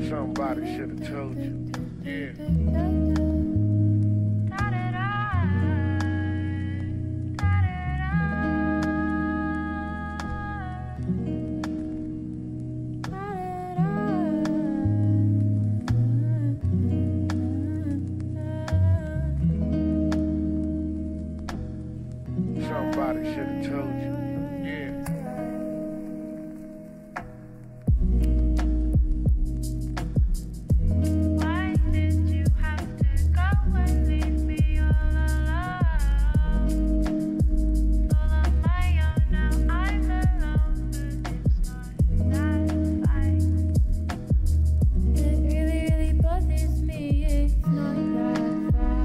Somebody should have told you. Yeah. Somebody should have told you. Yeah. Why did you have to go and leave me all alone? All on my own now, I'm alone, but it's not that fine. It really bothers me, it's not that fine.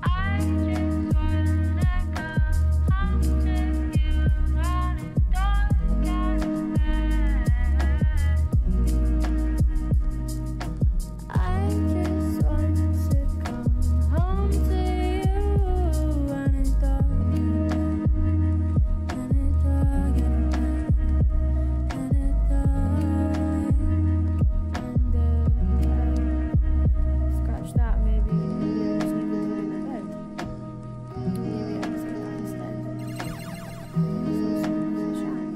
I just wanna go home to you, run and don't get mad. I just want to come home to you, run and don't get scratch that, maybe I just need to do it in my bed. Maybe I can say that instead. So soon as I shine.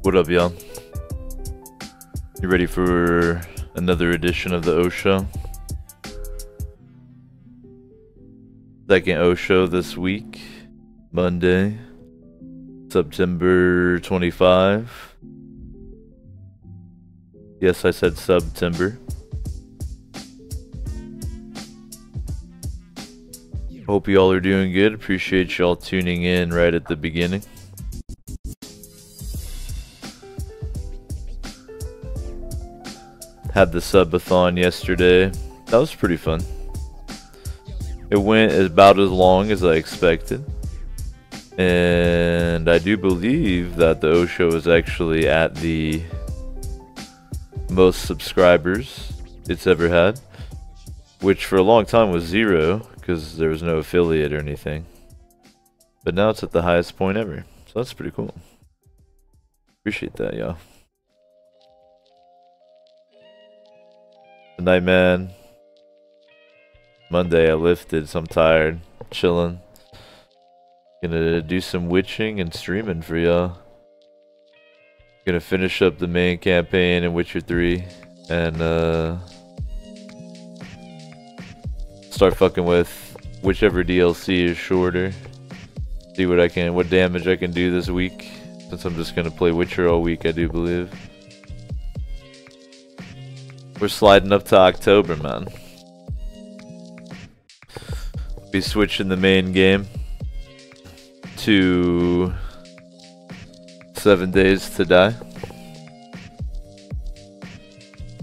What up, y'all? You ready for another edition of the O Show? Second O Show this week, Monday, September 25. Yes, I said September. Hope y'all are doing good. Appreciate y'all tuning in right at the beginning. Had the subathon yesterday. That was pretty fun. It went about as long as I expected. And I do believe that the Osho is actually at the most subscribers it's ever had, which for a long time was 0 because there was no affiliate or anything. But now it's at the highest point ever. So that's pretty cool. Appreciate that, y'all. Good night, man. Monday I lifted, so I'm tired. Chilling. Gonna do some witching and streaming for y'all. Gonna finish up the main campaign in Witcher 3 and start fucking with whichever DLC is shorter. See what damage I can do this week, since I'm just gonna play Witcher all week, I do believe. We're sliding up to October, man. Be switching the main game to 7 Days to Die.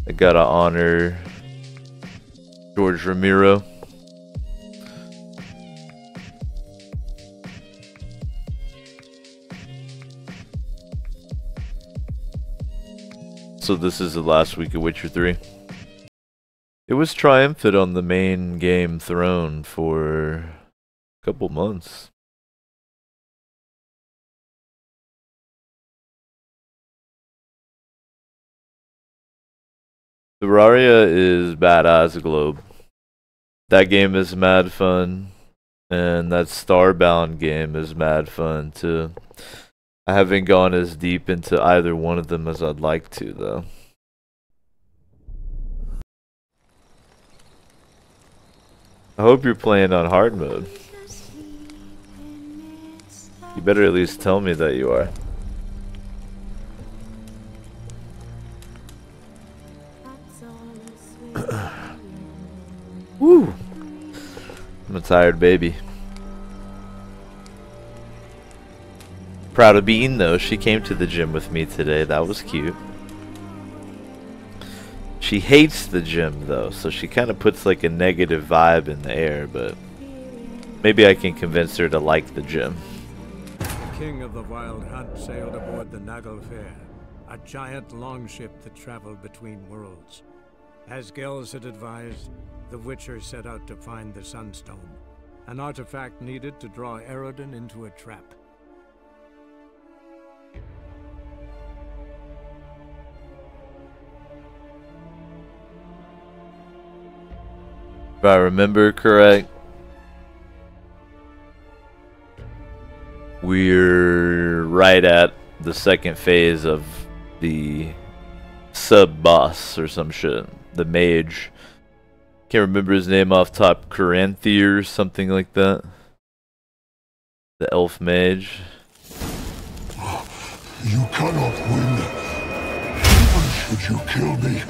I gotta honor George Romero. So this is the last week of Witcher 3. It was triumphant on the main game throne for a couple months. Terraria is badass globe. That game is mad fun, and that Starbound game is mad fun too. I haven't gone as deep into either one of them as I'd like to, though. I hope you're playing on hard mode. You better at least tell me that you are. Woo! I'm a tired baby. Proud of Bean though, she came to the gym with me today. That was cute. She hates the gym though, so she kind of puts like a negative vibe in the air, but maybe I can convince her to like the gym. The king of the Wild Hunt sailed aboard the Naglfar, a giant longship that traveled between worlds. As Gels had advised, the Witcher set out to find the Sunstone, an artifact needed to draw Eredin into a trap. If I remember correct, we're right at the second phase of the sub-boss or some shit. The mage. Can't remember his name off top. Caranthir or something like that. The elf mage. You cannot win, even should you kill me.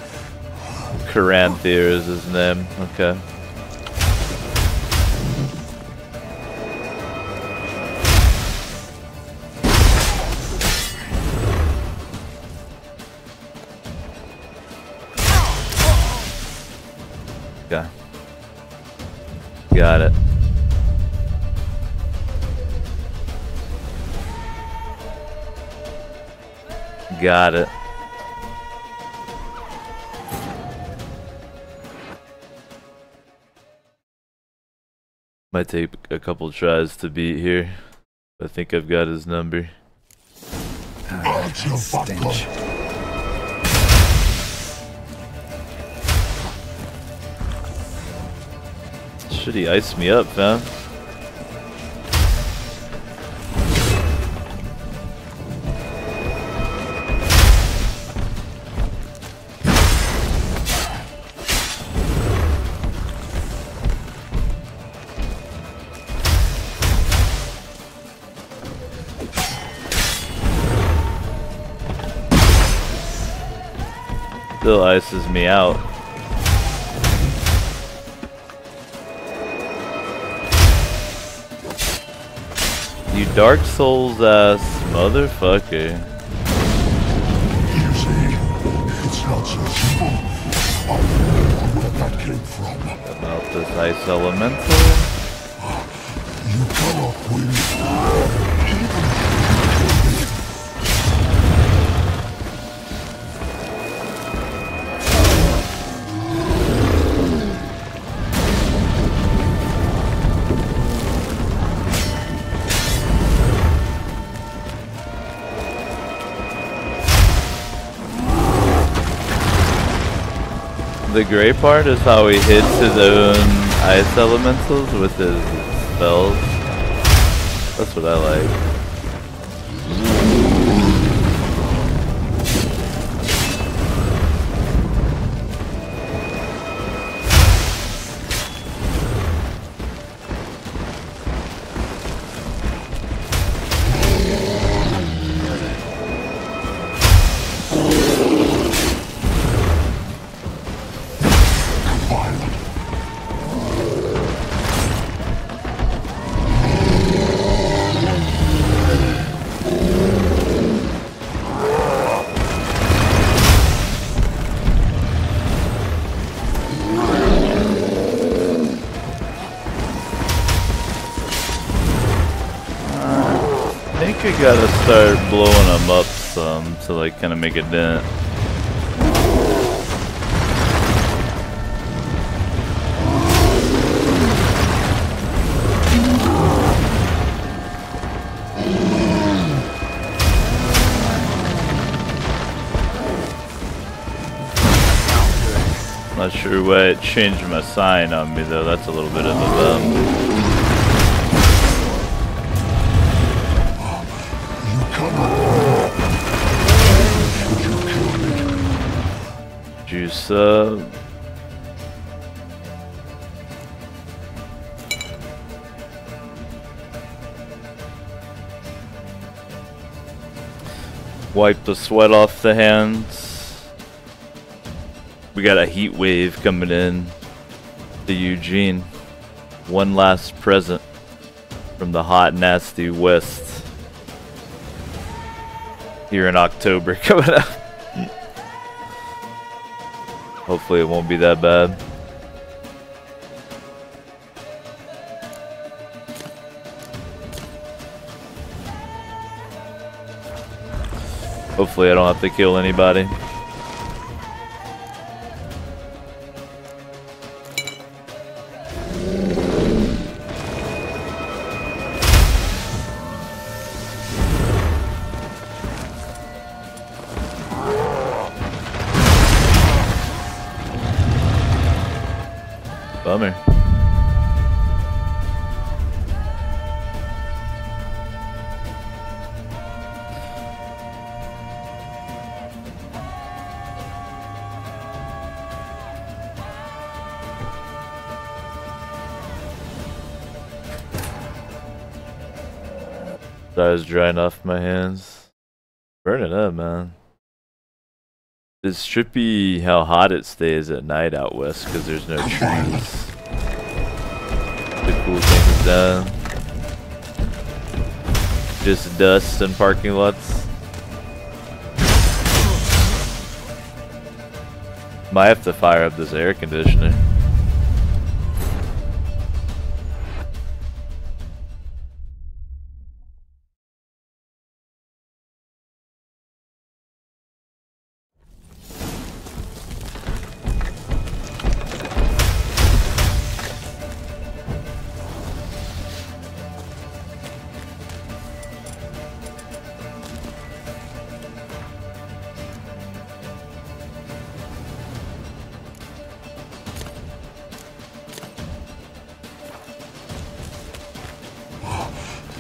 Caranthir is his name. Okay. Okay. Got it. Got it. Might take a couple tries to beat here. I think I've got his number. Stench. Should he ice me up, fam? Still ices me out. You Dark Souls ass motherfucker. You see, it's not so simple. Where that came from. About this ice elemental. You cannot win. The great part is how he hits his own ice elementals with his spells. That's what I like. I think I gotta start blowing them up some to like kind of make a dent. Not sure why it changed my sign on me though. That's a little bit of a bum. Juice up. Wipe the sweat off the hands. We got a heat wave coming in to Eugene. One last present from the hot, nasty West. Here in October coming up. Hopefully it won't be that bad. Hopefully I don't have to kill anybody. Bummer. That was drying off my hands. Burning up, man. It's trippy how hot it stays at night out west because there's no trees. The cool thing is done. Just dust and parking lots. Might have to fire up this air conditioner.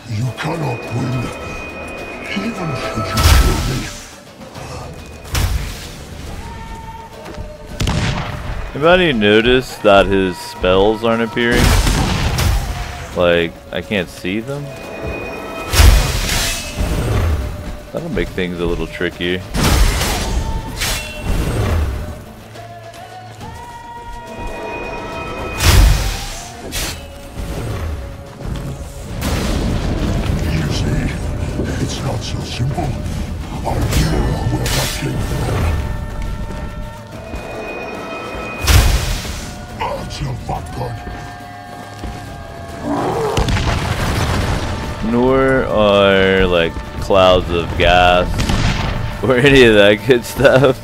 You cannot win, even should you kill me. Anybody notice that his spells aren't appearing? Like, I can't see them? That'll make things a little trickier. It's not so simple. I know where that came from. Nor are like clouds of gas or any of that good stuff.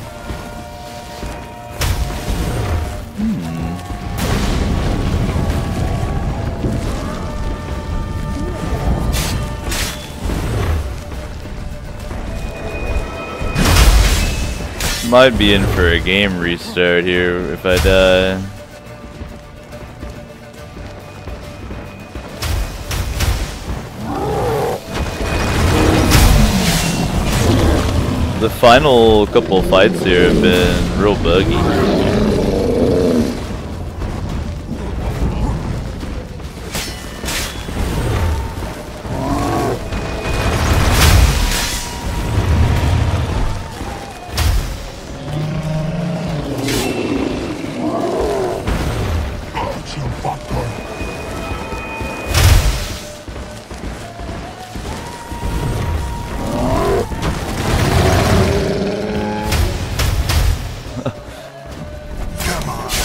Might be in for a game restart here if I die. The final couple of fights here have been real buggy.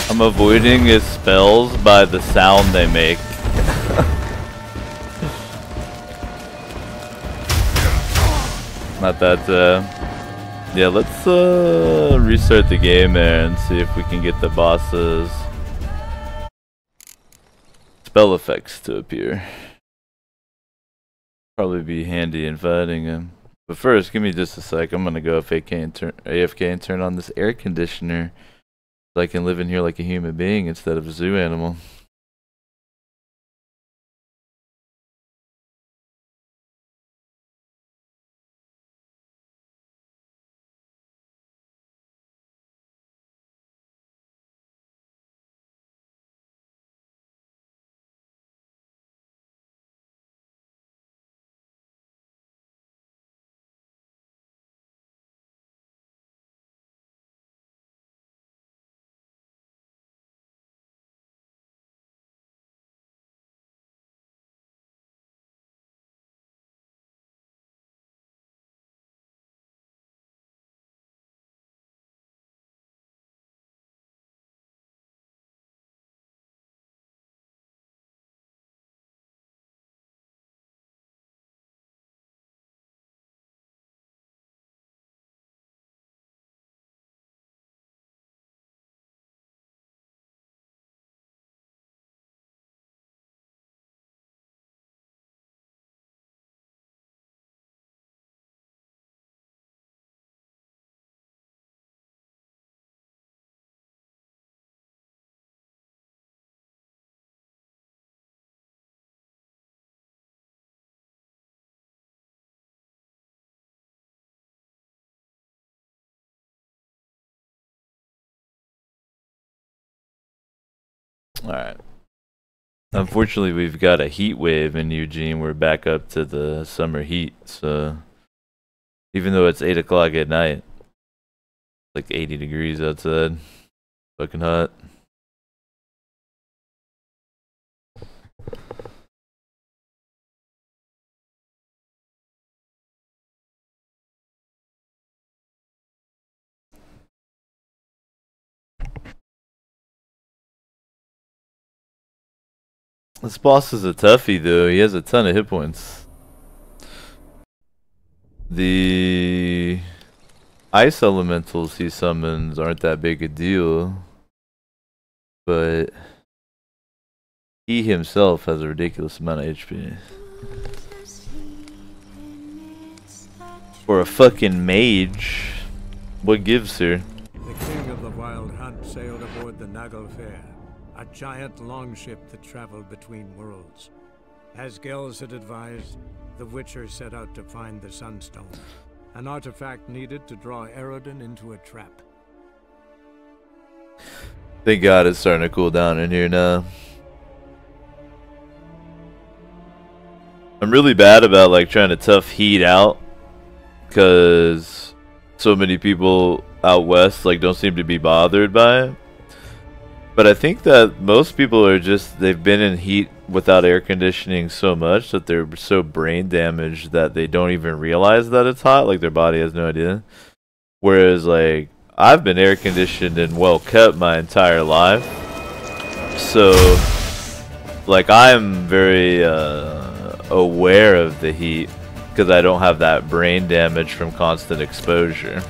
I'm avoiding his spells by the sound they make. Not that, yeah, let's restart the game there and see if we can get the boss's spell effects to appear. Probably be handy in fighting him. But first, give me just a sec. I'm gonna go AFK and turn on this air conditioner. I can live in here like a human being instead of a zoo animal. Alright. Unfortunately, we've got a heat wave in Eugene. We're back up to the summer heat, so even though it's 8 o'clock at night, like 80 degrees outside. Fucking hot. This boss is a toughie though, he has a ton of hit points. The ice elementals he summons aren't that big a deal, but he himself has a ridiculous amount of HP. For a fucking mage, what gives here? The king of the Wild Hunt sailed aboard the Naglfar, a giant longship that traveled between worlds. As Gels had advised, the Witcher set out to find the Sunstone, an artifact needed to draw Eredin into a trap. Thank God it's starting to cool down in here now. I'm really bad about like trying to tough heat out, because so many people out west like don't seem to be bothered by it. But I think that most people are just, they've been in heat without air conditioning so much that they're so brain damaged that they don't even realize that it's hot, like their body has no idea. Whereas like I've been air conditioned and well kept my entire life, So, like, I'm very aware of the heat because I don't have that brain damage from constant exposure.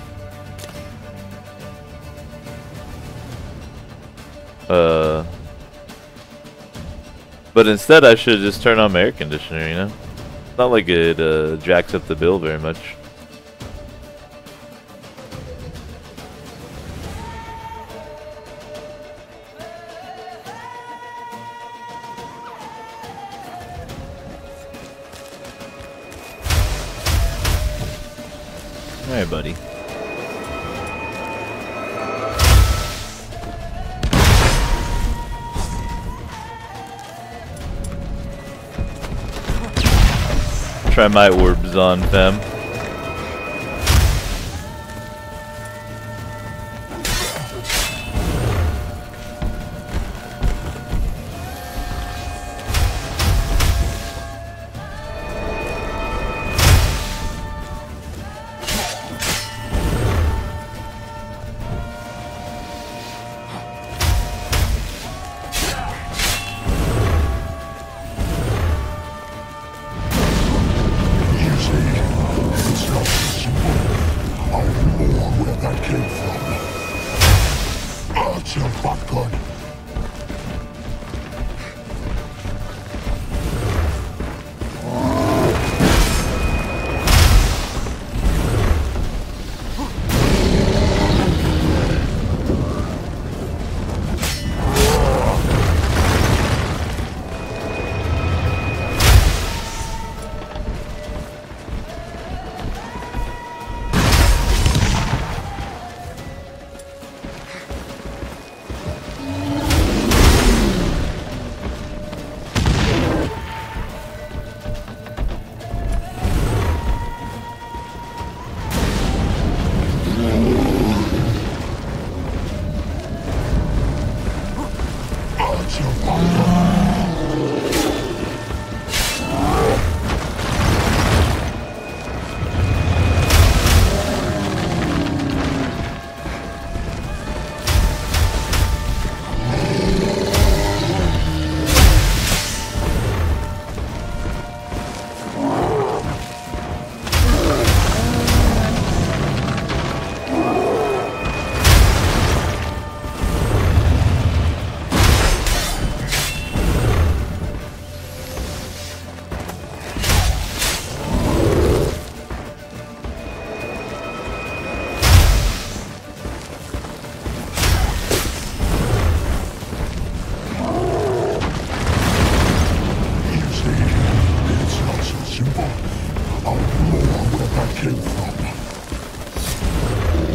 But instead I should just turn on my air conditioner, you know? It's not like it jacks up the bill very much. Alright, buddy. Try my orbs on, fam.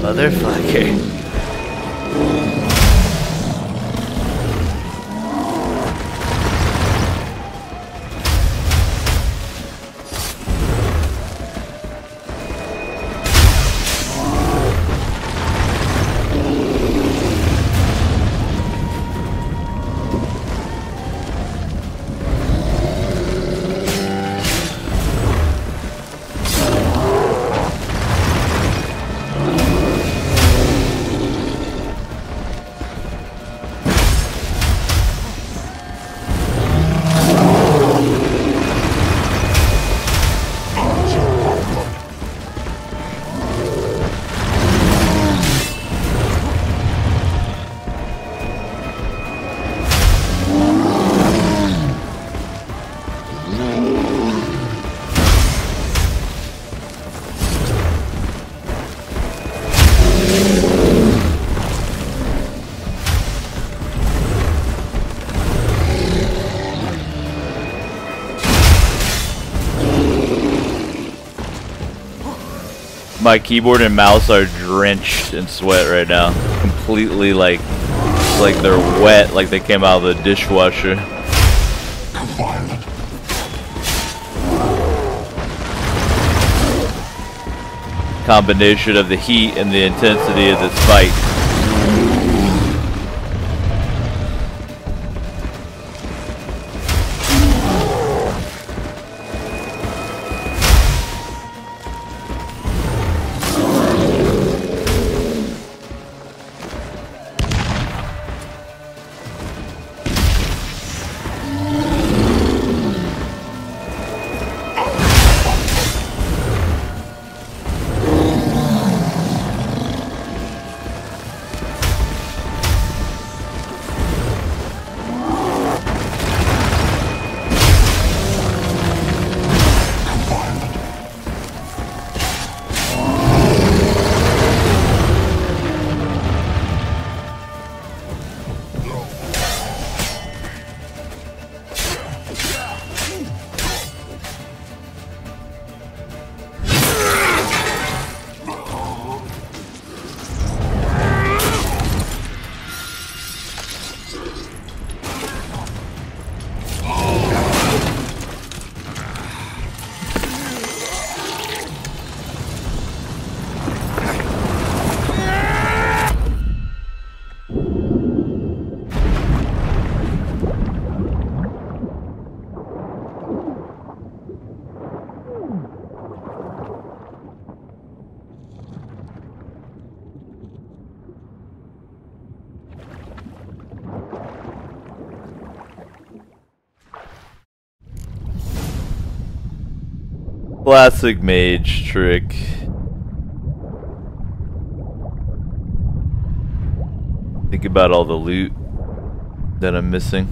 Motherfucker. My keyboard and mouse are drenched in sweat right now. Completely like they're wet, like they came out of the dishwasher. Violent. Combination of the heat and the intensity of this fight. Classic mage trick. Think about all the loot that I'm missing.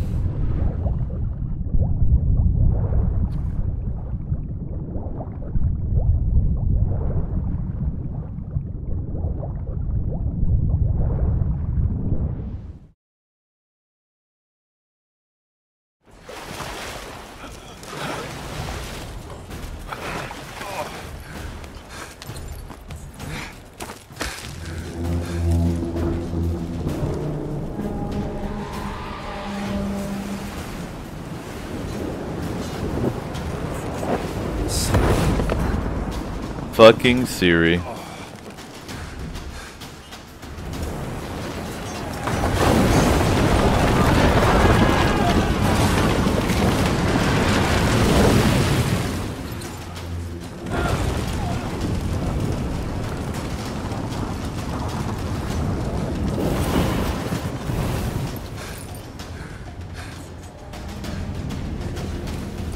Fucking Siri.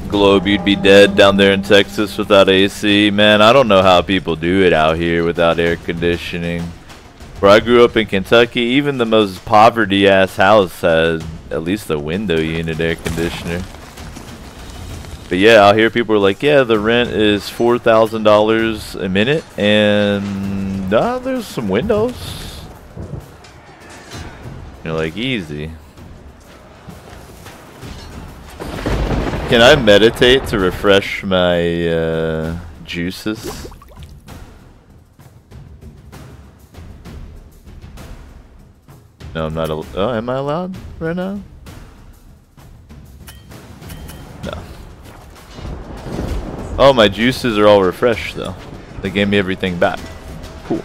Globe, you'd be dead down there in Texas without AC. Man, I don't know how people do it out here without air conditioning. Where I grew up in Kentucky, even the most poverty-ass house had at least a window unit air conditioner. But yeah, out here people are like, yeah, the rent is $4,000 a minute, and there's some windows. You're like, easy. Can I meditate to refresh my juices? No, I'm not. Oh, am I allowed right now? No. Oh, my juices are all refreshed though. They gave me everything back. Cool.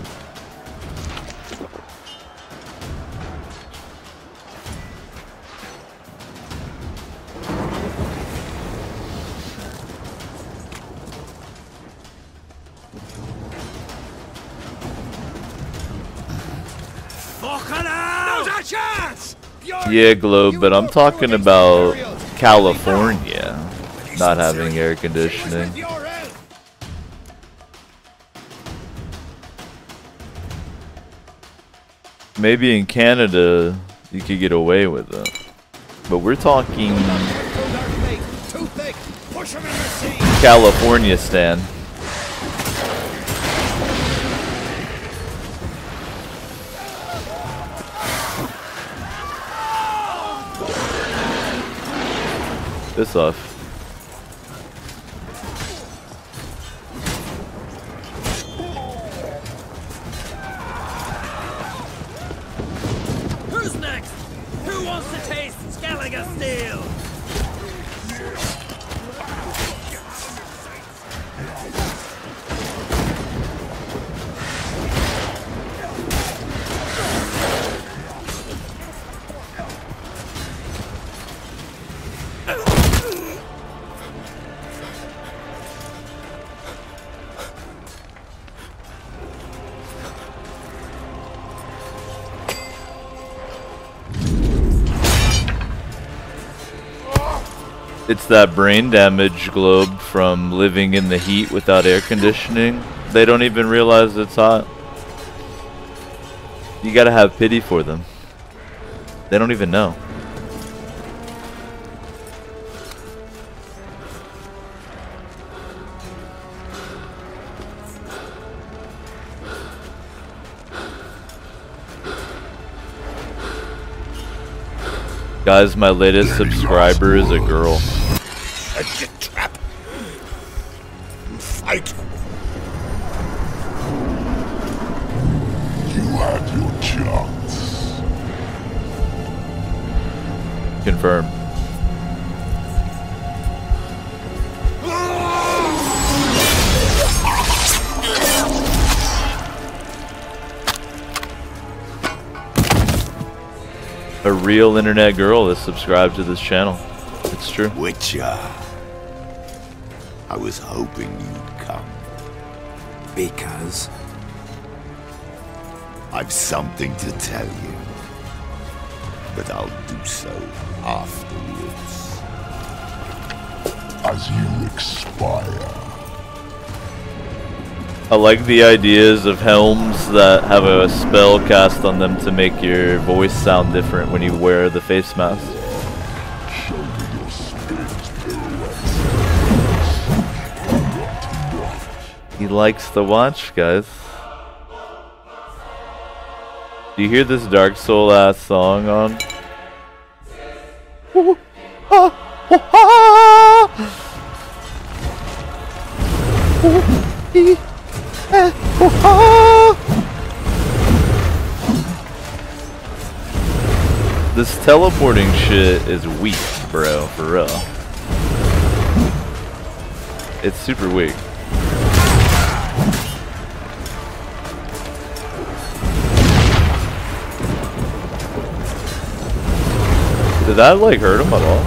Yeah, Globe, but I'm talking about California not having air conditioning. Maybe in Canada you could get away with it, but we're talking California, Stan. This off. Who's next? Who wants to taste Skellige Steel? It's that brain damage, Globe, from living in the heat without air conditioning. They don't even realize it's hot. You gotta have pity for them. They don't even know. Guys, my latest subscriber is a girl. Get trap. Fight. You had your chance. Confirm. A real internet girl that subscribed to this channel. It's true. Witcher. I was hoping you'd come. Because? I've something to tell you. But I'll do so afterwards. As you expire. I like the ideas of helms that have a spell cast on them to make your voice sound different when you wear the face mask. He likes to watch, guys. Do you hear this Dark Soul ass song on? This teleporting shit is weak, bro, for real. It's super weak. Did that like hurt him at all?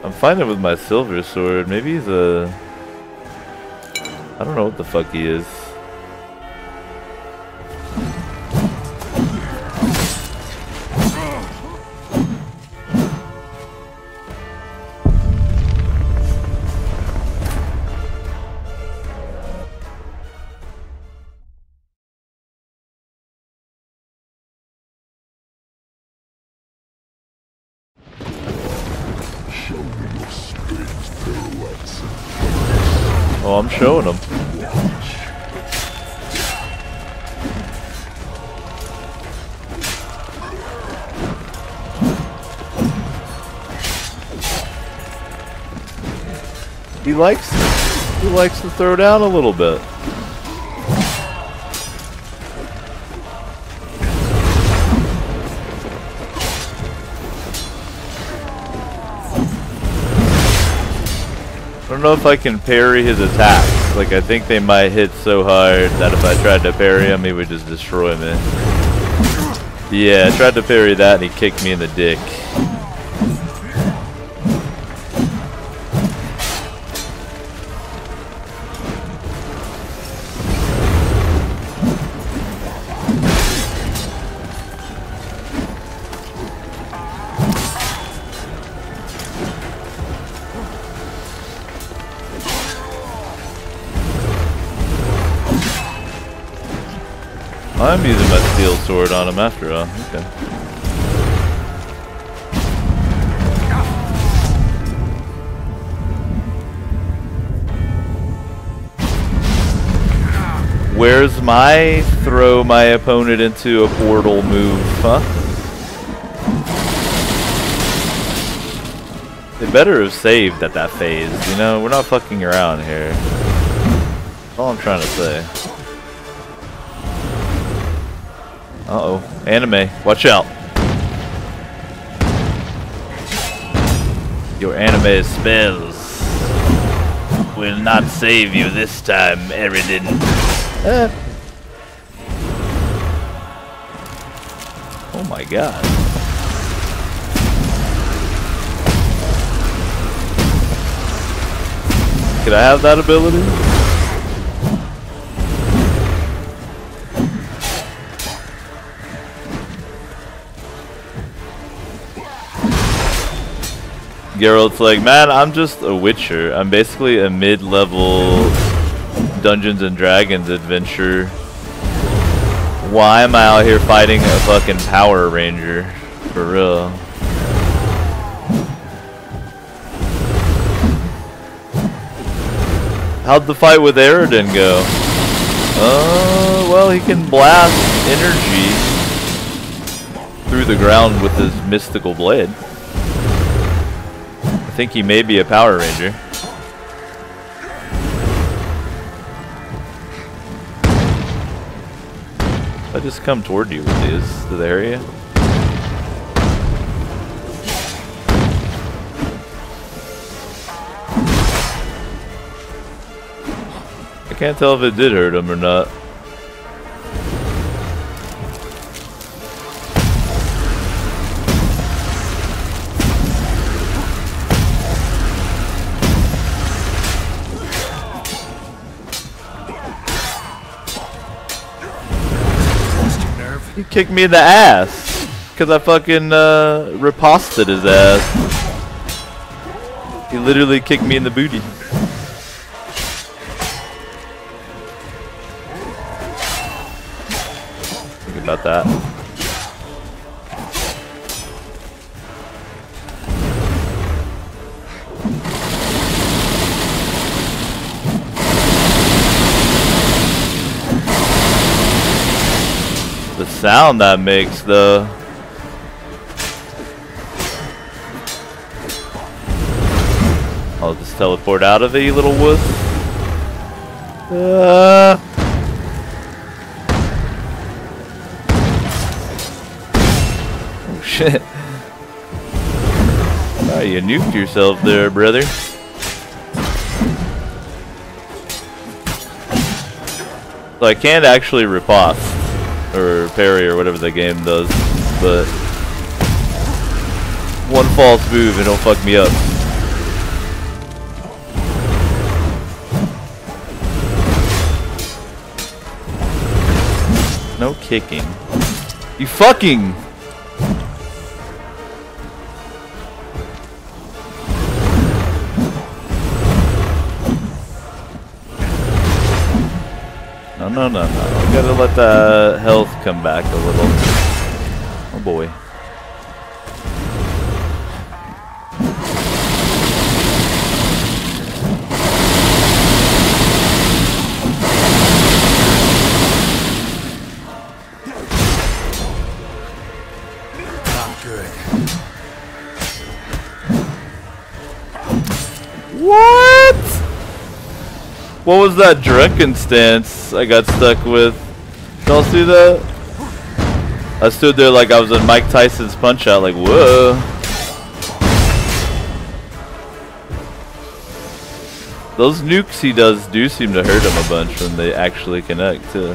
I'm fighting with my silver sword. Maybe he's a... I don't know what the fuck he is. Oh, I'm showing him. He likes to throw down a little bit. I don't know if I can parry his attacks. Like, I think they might hit so hard that if I tried to parry him, he would just destroy me. Yeah, I tried to parry that and he kicked me in the dick. I'm using my steel sword on him after all. Okay. Where's my throw my opponent into a portal move, huh? They better have saved at that phase, you know? We're not fucking around here. That's all I'm trying to say. Uh-oh. Anime. Watch out. Your anime spells will not save you this time, Eridan. Oh my god. Could I have that ability? Geralt's like, man, I'm just a Witcher. I'm basically a mid-level Dungeons and Dragons adventure. Why am I out here fighting a fucking Power Ranger? For real. How'd the fight with Eridan go? Well, he can blast energy through the ground with his mystical blade. I think he may be a Power Ranger. I just come toward you with these to the area. I can't tell if it did hurt him or not. He kicked me in the ass because I fucking riposted his ass. He literally kicked me in the booty. Think about that. The sound that makes, though. I'll just teleport out of it, you little wuss. Oh shit. Oh, you nuked yourself there, brother. So I can't actually riposte. Or parry or whatever the game does, but one false move and it'll fuck me up. No kicking. You fucking! No. We gotta let the health come back a little. Oh boy. Not good. What? What was that drunken stance I got stuck with? Y'all see that? I stood there like I was in Mike Tyson's Punch Out, like, whoa. Those nukes he does do seem to hurt him a bunch when they actually connect, too.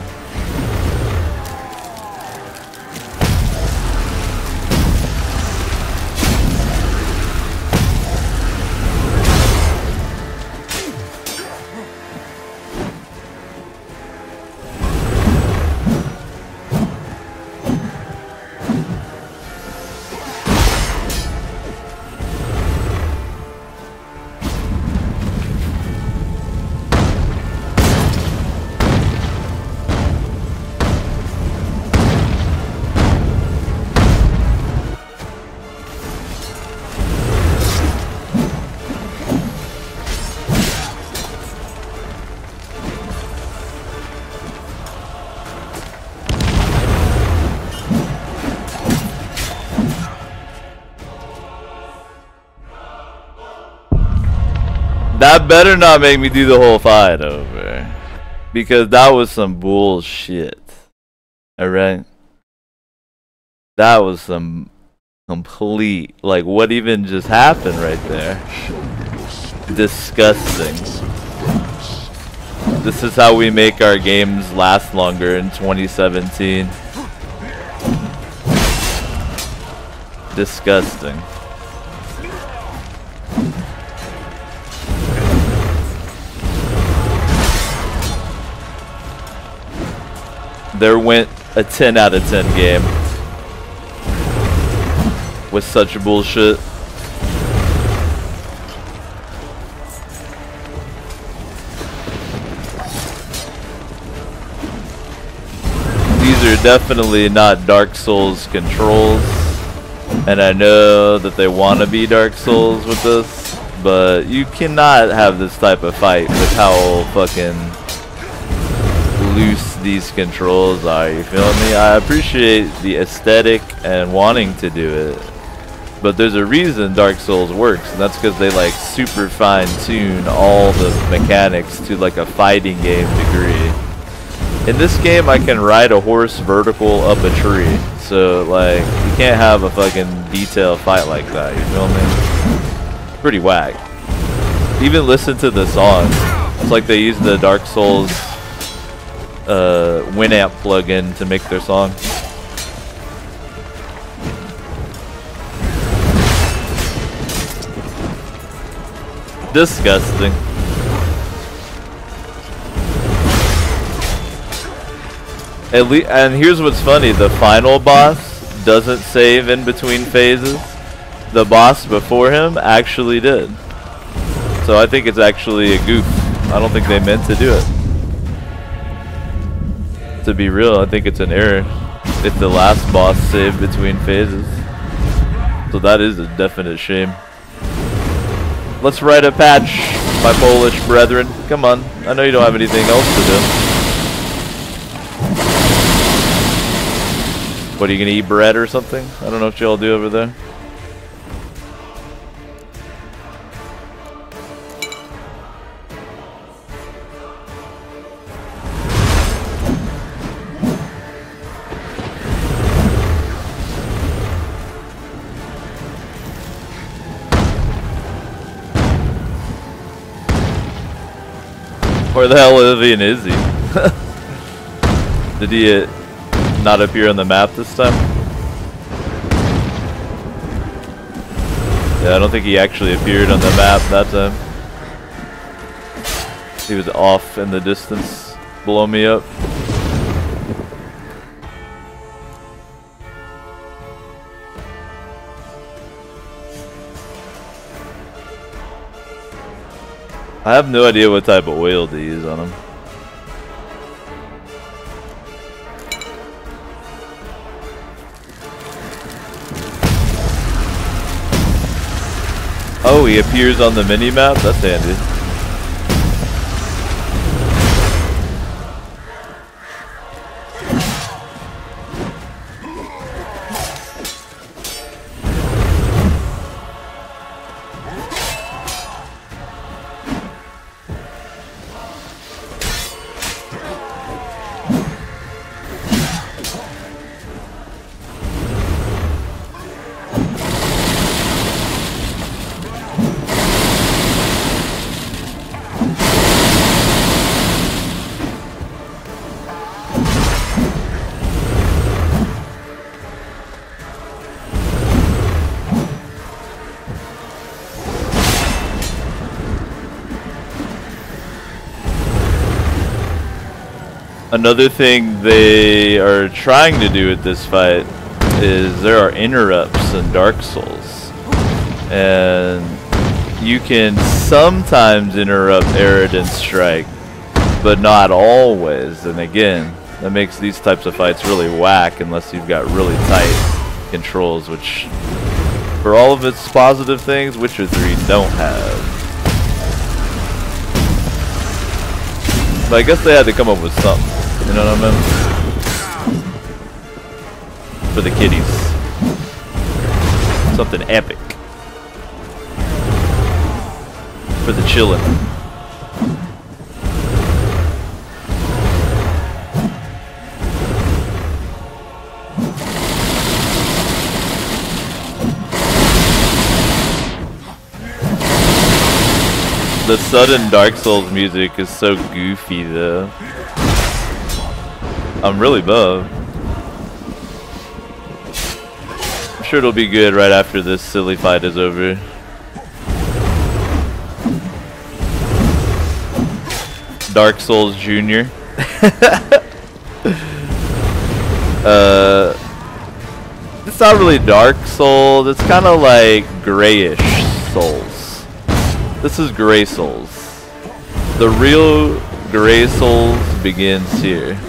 That better not make me do the whole fight over. Because that was some bullshit. Alright? That was some complete... Like, what even just happened right there? Disgusting. This is how we make our games last longer in 2017. Disgusting. There went a 10 out of 10 game with such bullshit. These are definitely not Dark Souls controls, and I know that they want to be Dark Souls with this, but you cannot have this type of fight with how fucking loose these controls are, you feel me? I appreciate the aesthetic and wanting to do it, but there's a reason Dark Souls works, and that's because they like super fine tune all the mechanics to like a fighting game degree. In this game I can ride a horse vertical up a tree, so like you can't have a fucking detailed fight like that, you feel me? Pretty whack. Even listen to the song. It's like they use the Dark Souls Winamp plugin to make their song. Disgusting. And here's what's funny: the final boss doesn't save in between phases. The boss before him actually did. So I think it's actually a goof. I don't think they meant to do it. To be real, I think it's an error if the last boss saved between phases. So that is a definite shame. Let's write a patch, my Polish brethren. Come on, I know you don't have anything else to do. What, are you gonna eat bread or something? I don't know what y'all do over there. Where the hell even is he? Did he not appear on the map this time? Yeah, I don't think he actually appeared on the map that time. He was off in the distance, blow me up. I have no idea what type of oil to use on him. Oh, he appears on the mini-map? That's handy. Another thing they are trying to do with this fight is there are interrupts in Dark Souls. And you can sometimes interrupt Eridan's strike, but not always. And again, that makes these types of fights really whack unless you've got really tight controls, which for all of its positive things, Witcher 3 don't have. But I guess they had to come up with something. You know what I mean? For the kiddies. Something epic. For the chillin'. The sudden Dark Souls music is so goofy though. I'm really bummed. I'm sure it'll be good right after this silly fight is over. Dark Souls Jr. It's not really Dark Souls, it's kind of like grayish Souls. This is Gray Souls. The real Gray Souls begins here.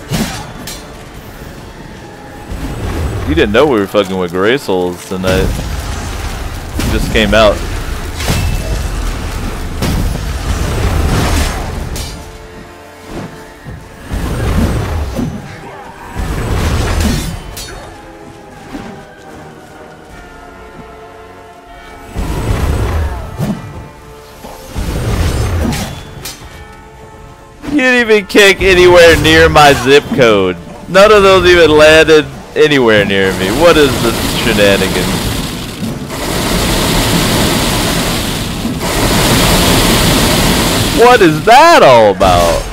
You didn't know we were fucking with Gray Souls tonight. It just came out. You didn't even kick anywhere near my zip code. None of those even landed anywhere near me. What is this shenanigans? What is that all about?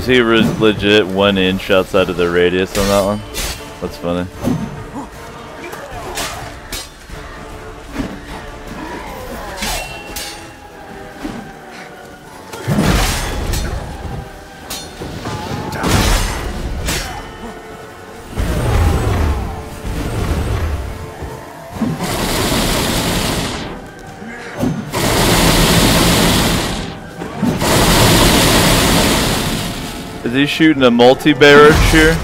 he legit 1 inch outside of the radius on that one? That's funny. Is he shooting a multi-barrage here?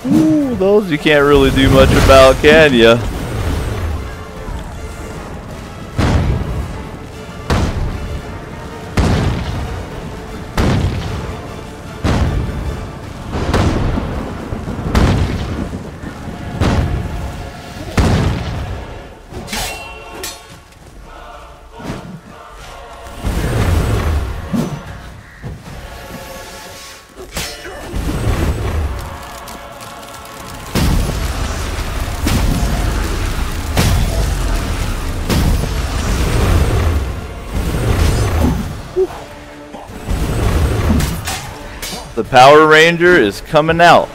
Ooh, those you can't really do much about, can ya? The Power Ranger is coming out.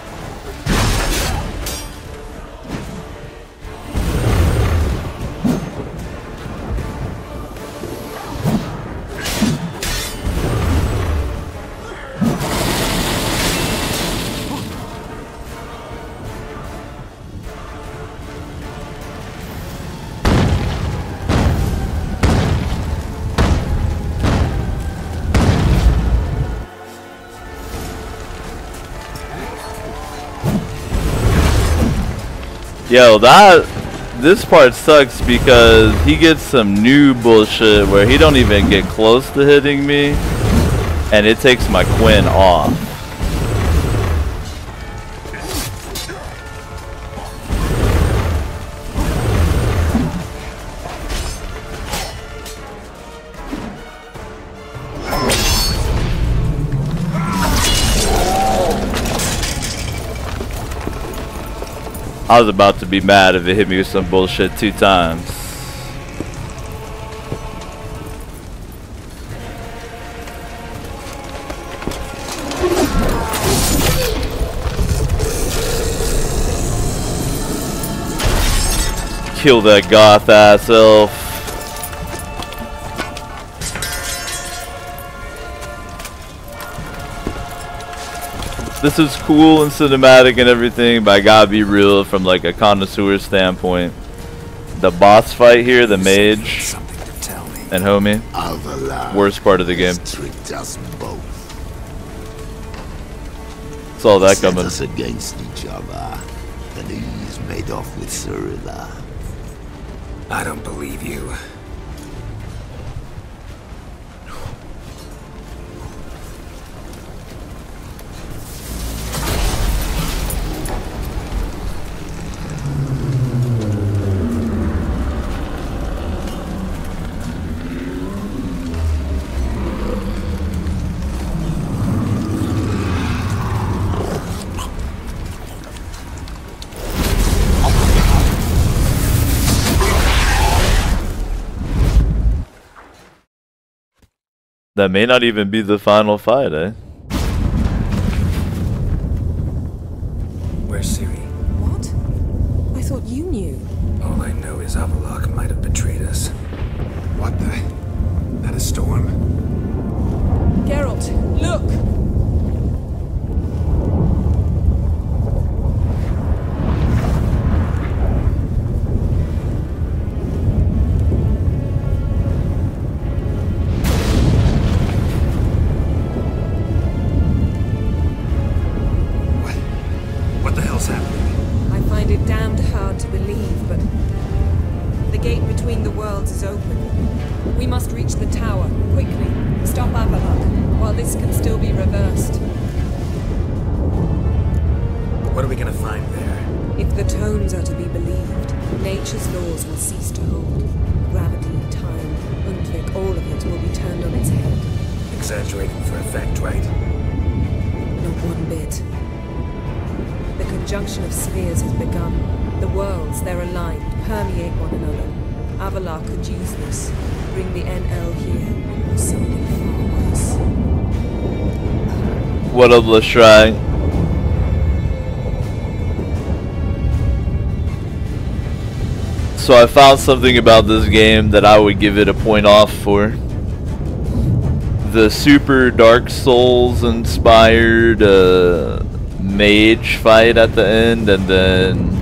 Yo, this part sucks because he gets some new bullshit where he don't even get close to hitting me, and it takes my Quinn off. I was about to be mad if it hit me with some bullshit 2 times. Kill that goth ass elf. This is cool and cinematic and everything, but I gotta be real from like a connoisseur standpoint. The boss fight here, the mage and homie, worst part of the game. Saw that coming. Us against each other, and he's made off with Cyrilla. I don't believe you. That may not even be the final fight, eh? Where's Ciri? What? I thought you knew. All I know is Avallac'h might have betrayed us. What the? That a storm? Geralt, look! Avalar could use this. Bring the NL here, or something far worse. What up, Leshrai? So I found something about this game that I would give it a point off for. The super Dark Souls inspired mage fight at the end, and then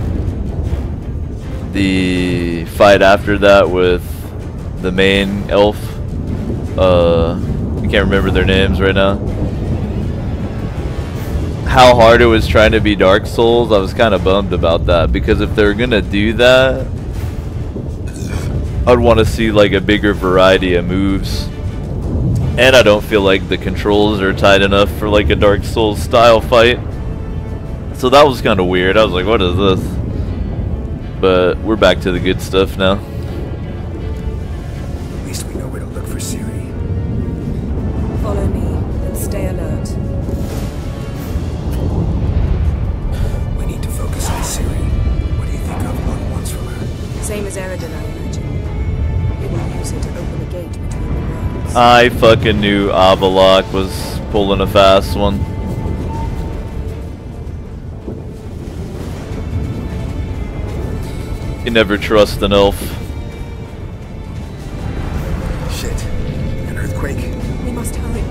the fight after that with the main elf. I can't remember their names right now. How hard it was trying to be Dark Souls, I was kind of bummed about that, because if they're gonna do that, I'd want to see like a bigger variety of moves. And I don't feel like the controls are tight enough for like a Dark Souls style fight. So that was kind of weird. I was like, what is this? But we're back to the good stuff now. At least we know where to look for Ciri. Follow me and stay alert. We need to focus on Ciri. What do you think Avalon wants from her? Same as Eridan, I imagine. He will use it to open a gate between the worlds. I fucking knew Avalok was pulling a fast one. You never trust an elf. Shit. An earthquake? We must hurry.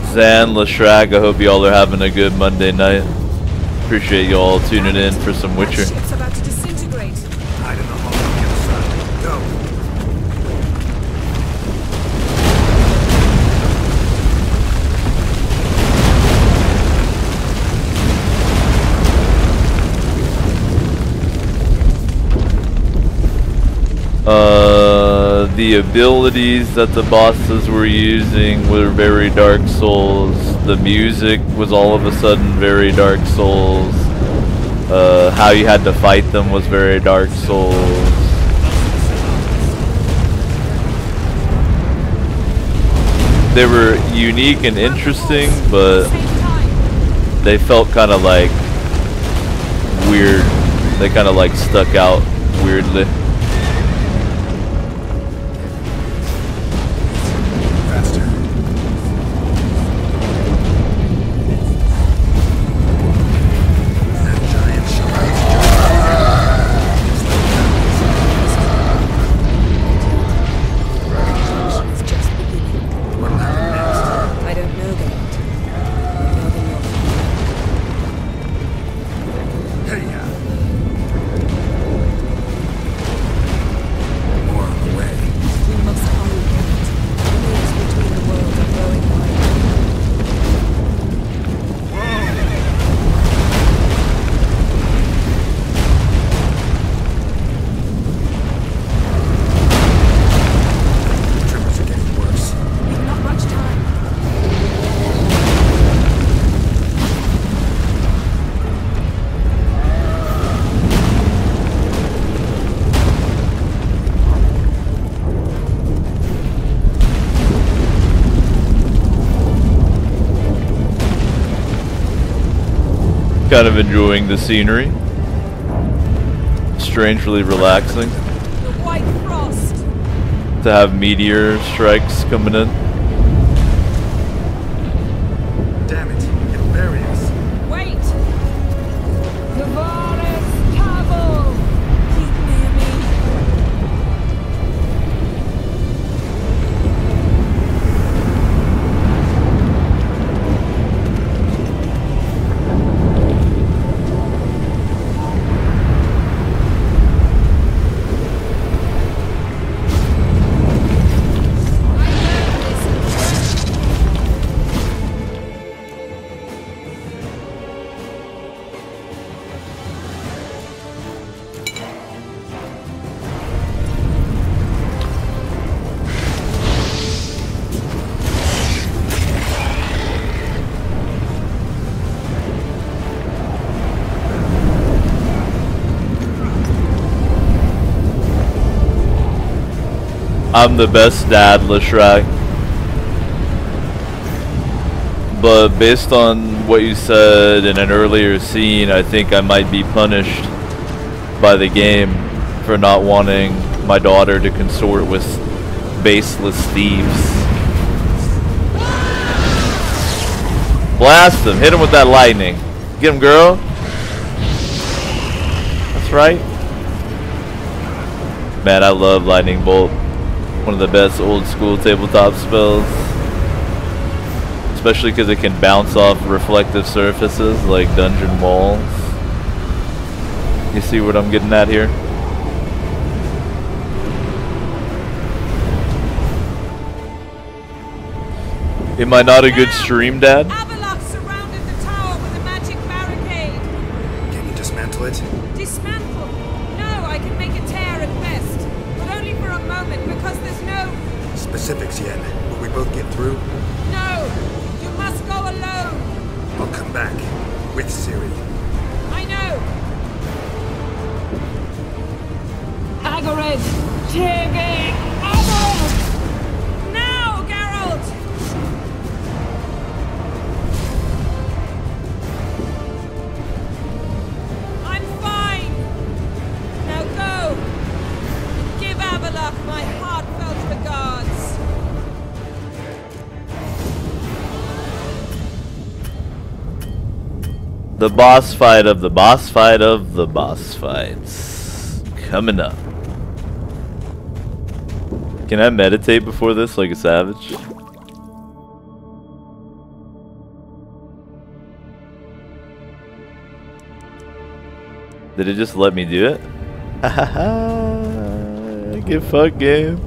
Zan, Leshrac, I hope y'all are having a good Monday night. Appreciate y'all tuning in for some Witcher. Ship's about to disintegrate. Hide in the hall on the other side. Go! The abilities that the bosses were using were very Dark Souls. The music was all of a sudden very Dark Souls. How you had to fight them was very Dark Souls. They were unique and interesting, but they felt kind of like weird. They kind of like stuck out weirdly. Kind of enjoying the scenery. Strangely relaxing. The white frost. To have meteor strikes coming in. Damn it, it'll bury us. Wait! Navaris Cavill! Keep near me. I'm the best dad, Leshrac. But based on what you said in an earlier scene, I think I might be punished by the game for not wanting my daughter to consort with baseless thieves. Blast him. Hit him with that lightning. Get him, girl. That's right. Man, I love Lightning Bolt. One of the best old school tabletop spells. Especially because it can bounce off reflective surfaces like dungeon walls. You see what I'm getting at here? Am I not a good stream, Dad? Avalok surrounded the tower with a magic barricade. Can you dismantle it? Dismantle? No, I can make a tear at best. But only for a moment, because there's no... Specifics, Yen. Will we both get through? No! You must go alone! I'll come back. With Ciri. I know! Agared! Tiggy! Agared! Now, Geralt! I'm fine! Now go! Give Avalok my heartfelt regards! The boss fight of the boss fight of the boss fights. Coming up. Can I meditate before this like a savage? Did it just let me do it? Hahaha. Get fucked, game.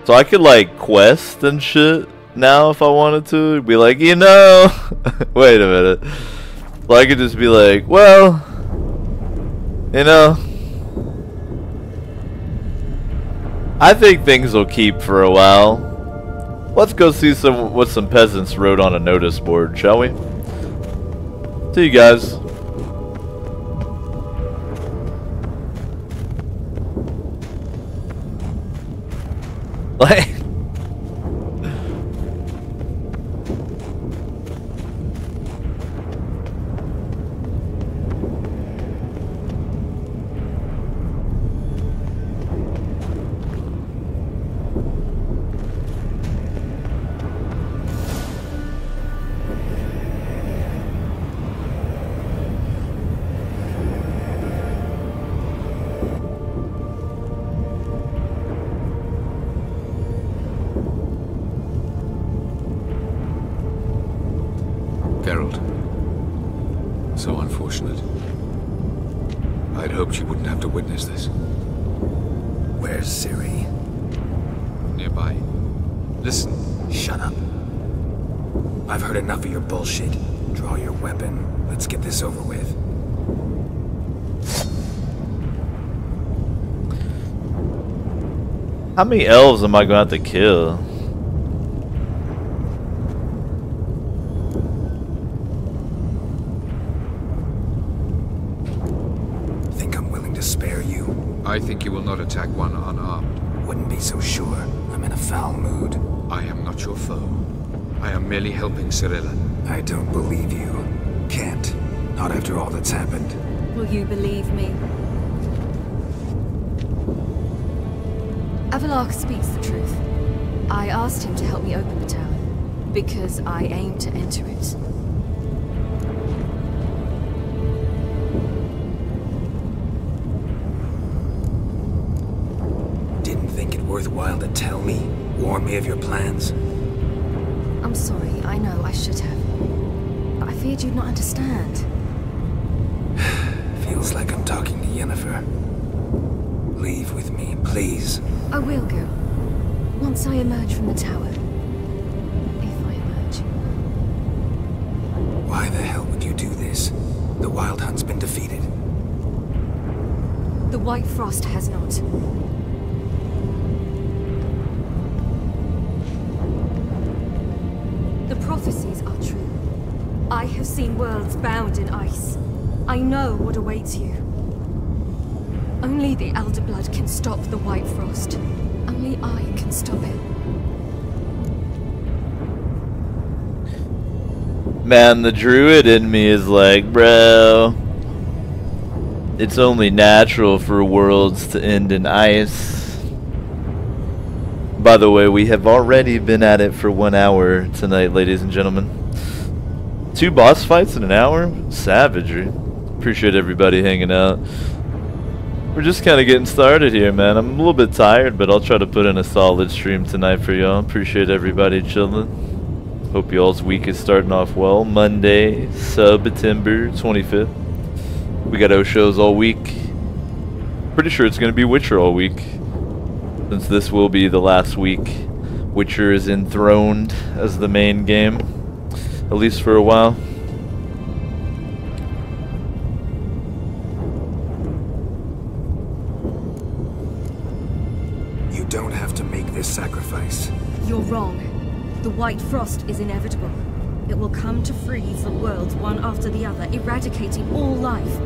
So I could like quest and shit now if I wanted to. It'd be like, you know, wait a minute. So I could just be like, well, you know, I think things will keep for a while. Let's go see what some peasants wrote on a notice board, shall we? See you guys. Like, Geralt. So unfortunate. I'd hoped you wouldn't have to witness this. Where's Ciri? Nearby. Listen. Shut up. I've heard enough of your bullshit. Draw your weapon. Let's get this over with. how many elves am I going to have to kill? I think you will not attack one unarmed. Wouldn't be so sure. I'm in a foul mood. I am not your foe. I am merely helping Cirilla. I don't believe you. Can't. Not after all that's happened. Will you believe me? Avalok speaks the truth. I asked him to help me open the tower, because I aim to enter it. Worthwhile to tell me? Warn me of your plans? I'm sorry, I know I should have. But I feared you'd not understand. Feels like I'm talking to Yennefer. Leave with me, please. I will go. Once I emerge from the tower. If I emerge. Why the hell would you do this? The Wild Hunt's been defeated. The White Frost has not. The prophecies are true. I have seen worlds bound in ice. I know what awaits you. Only the Elder Blood can stop the White Frost. Only I can stop it. Man, the druid in me is like, bro, it's only natural for worlds to end in ice. By the way, we have already been at it for 1 hour tonight, ladies and gentlemen. 2 boss fights in an hour? Savagery. Appreciate everybody hanging out. We're just kind of getting started here, man. I'm a little bit tired, but I'll try to put in a solid stream tonight for y'all. Appreciate everybody chilling. Hope y'all's week is starting off well. Monday, September 25th. We got O shows all week. Pretty sure it's going to be Witcher all week, since this will be the last week Witcher is enthroned as the main game, at least for a while. You don't have to make this sacrifice. You're wrong. The White Frost is inevitable. It will come to freeze the worlds one after the other, eradicating all life.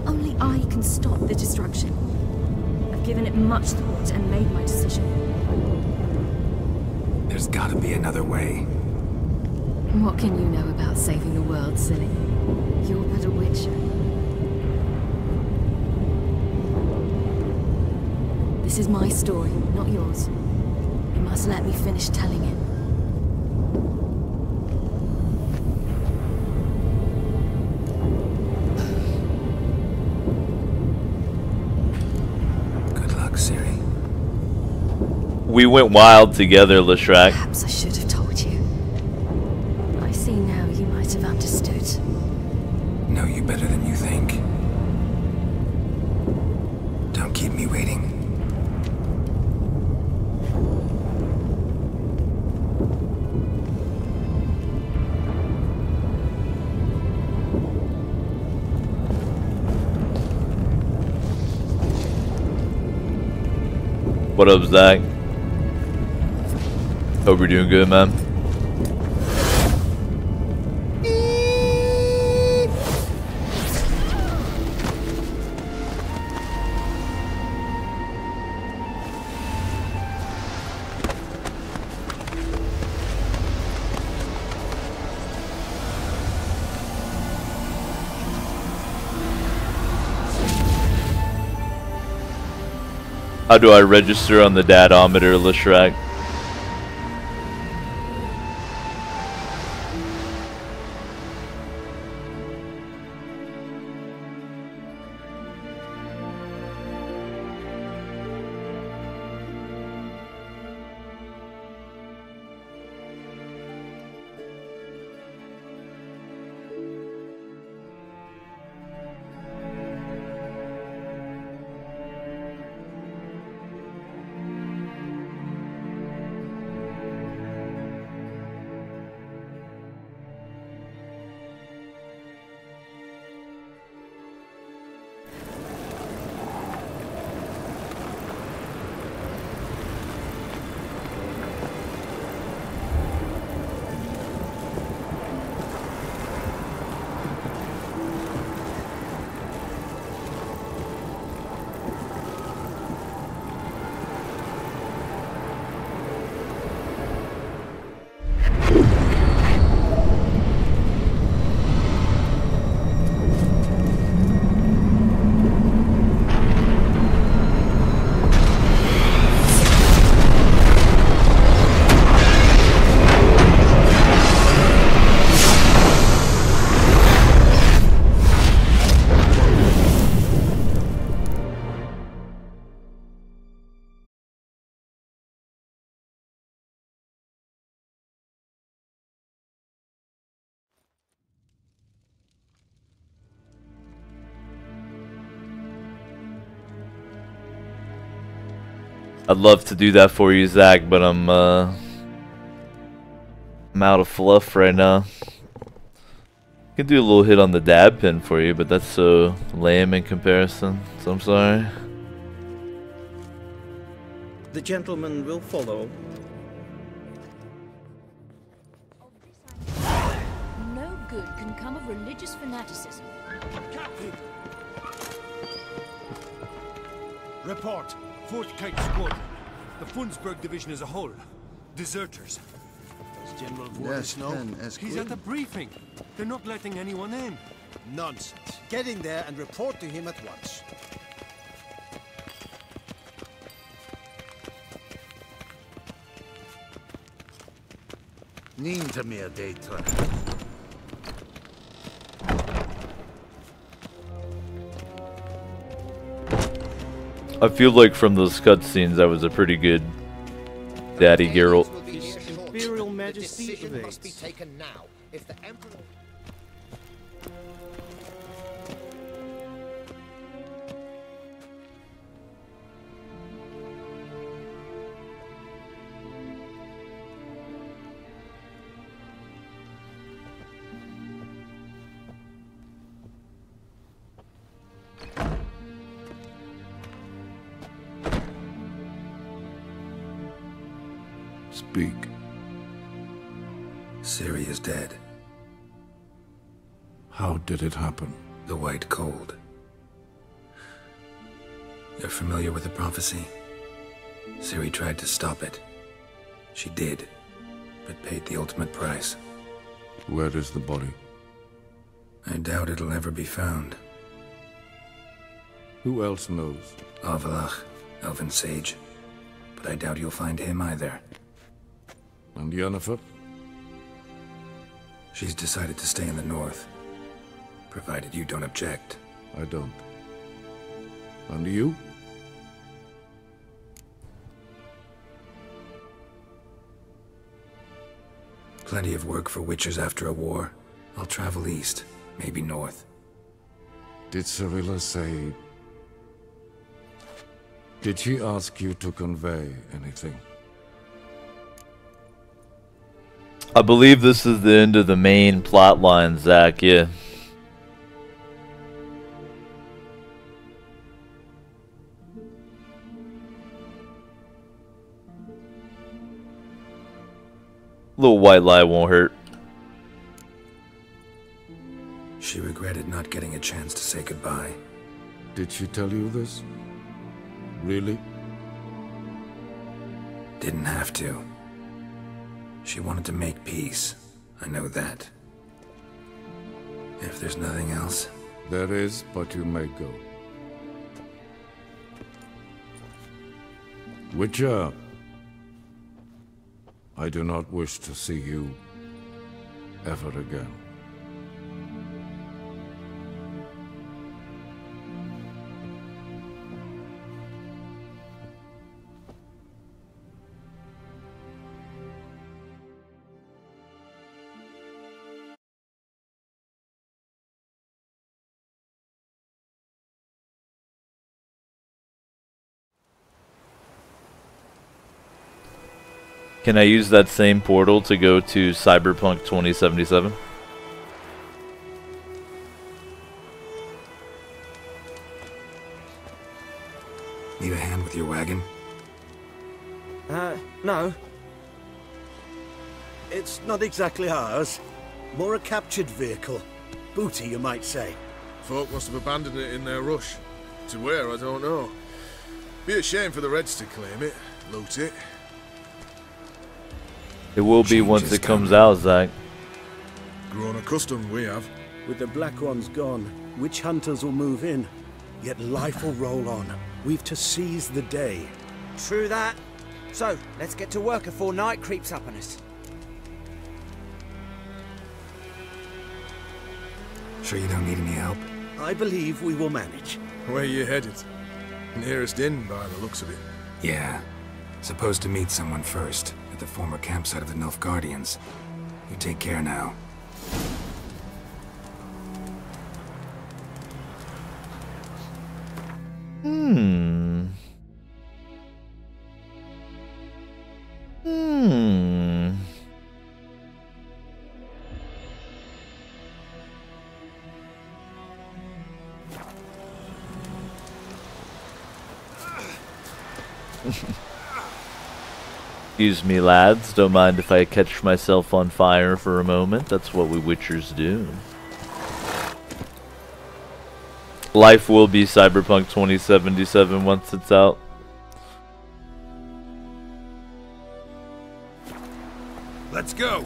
Only I can stop the destruction. I've given it much thought and made my decision. There's gotta be another way. What can you know about saving the world, silly? You're but a witcher. This is my story, not yours. You must let me finish telling it. Good luck, Ciri. We went wild together, Leshrac. Perhaps I should have told you. I see now you might have understood. Know you better than you think. Don't keep me waiting. What up, Zach? Hope you're doing good, man. How do I register on the dadometer, Leshrac? I'd love to do that for you, Zach, but I'm out of fluff right now. I can do a little hit on the dab pin for you, but that's so lame in comparison, so I'm sorry. The gentleman will follow. No good can come of religious fanaticism. Captain! Report. 4th Kite Squadron. The Fundsburg Division as a whole. Deserters. General Yes, Vortis know? then, He's at the briefing. They're not letting anyone in. Nonsense. Get in there and report to him at once. Ninta mir data. I feel like from those cutscenes that was a pretty good Daddy Geralt. His Imperial Majesty must be taken now. If the Emperor... Speak. Ciri is dead. How did it happen? The White Cold. You're familiar with the prophecy? Ciri tried to stop it. She did, but paid the ultimate price. Where is the body? I doubt it'll ever be found. Who else knows? Avallac'h, Elven Sage. But I doubt you'll find him either. And Yennefer? She's decided to stay in the north. Provided you don't object. I don't. And you? Plenty of work for witchers after a war. I'll travel east, maybe north. Did Cirilla say... Did she ask you to convey anything? I believe this is the end of the main plot line, Zach, yeah. Little white lie won't hurt. She regretted not getting a chance to say goodbye. Did she tell you this? Really? Didn't have to. She wanted to make peace. I know that. If there's nothing else... There is, but you may go. Witcher, I do not wish to see you ever again. Can I use that same portal to go to Cyberpunk 2077? Need a hand with your wagon? No. It's not exactly ours. More a captured vehicle. Booty, you might say. Folk must have abandoned it in their rush. To where, I don't know. Be a shame for the Reds to claim it, loot it. It will be once it comes out, Zach. Grown accustomed, we have. With the Black Ones gone, witch hunters will move in. Yet life will roll on. We've to seize the day. True that. So, let's get to work before night creeps up on us. Sure you don't need any help? I believe we will manage. Where you headed? Nearest inn, by the looks of it. Yeah. Supposed to meet someone first, at the former campsite of the Nilfgaardians. You take care now. Excuse me, lads. Don't mind if I catch myself on fire for a moment. That's what we Witchers do. Life will be Cyberpunk 2077 once it's out. Let's go.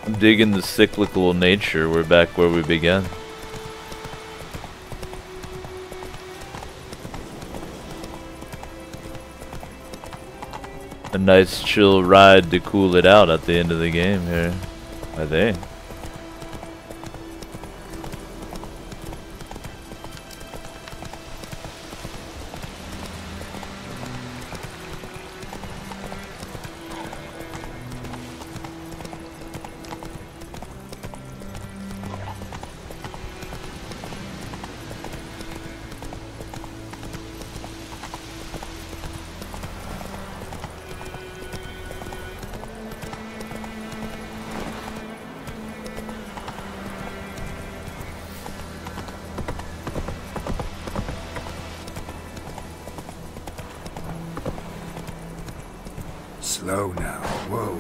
I'm digging the cyclical nature. We're back where we began. A nice chill ride to cool it out at the end of the game here, I think. Slow now. Whoa.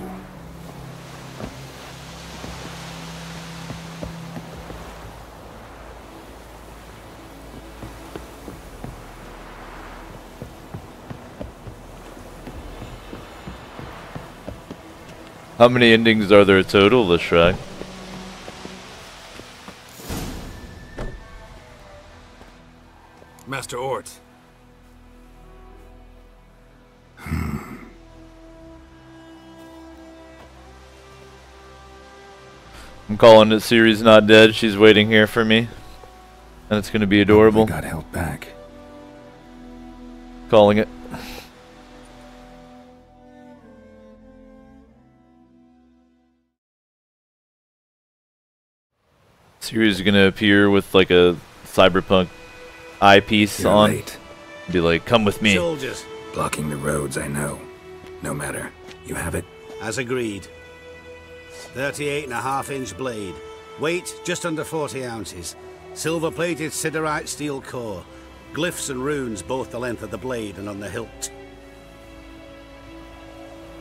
How many endings are there total, Leshrac? Master Ort. I'm calling it. Ciri's not dead. She's waiting here for me. And it's going to be adorable. Got held back. Calling it. Ciri's going to appear with like a cyberpunk eyepiece You're on. late. Be like, come with me. Soldiers. Blocking the roads, I know. No matter. You have it? As agreed. 38.5-inch blade. Weight just under 40 ounces. Silver-plated siderite steel core. Glyphs and runes both the length of the blade and on the hilt.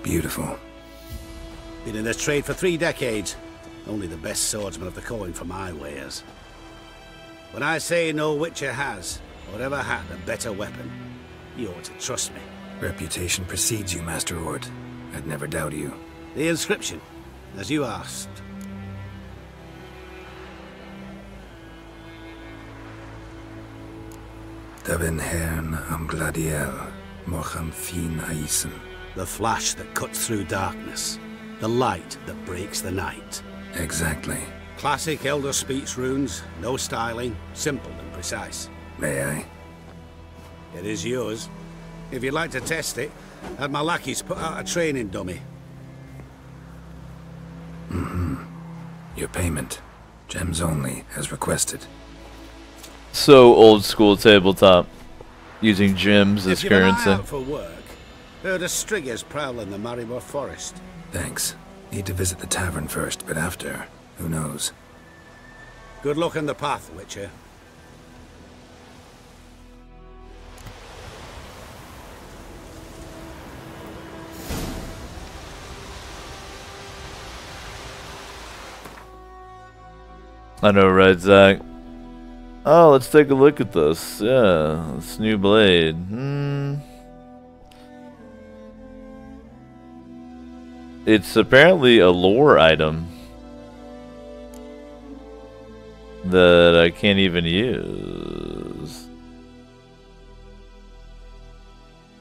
Beautiful. Been in this trade for 3 decades. Only the best swordsman of the coin for my wares. When I say no Witcher has, or ever had, a better weapon, you ought to trust me. Reputation precedes you, Master Ort. I'd never doubt you. The inscription, as you asked. Daven Hern am Gladiel, Mocham Fin Aisen. The flash that cuts through darkness. The light that breaks the night. Exactly. Classic Elder Speech runes, no styling, simple and precise. May I? It is yours. If you'd like to test it, had my lackeys put out a training dummy. Your payment. Gems only, as requested. So old school tabletop. Using gems as If you've an eye currency. out for work, heard of Striggers prowling the Maribor Forest. Thanks. Need to visit the tavern first, but after, who knows? Good luck on the path, Witcher. I know, right, Zach? Oh, let's take a look at this. Yeah, this new blade. It's apparently a lore item that I can't even use.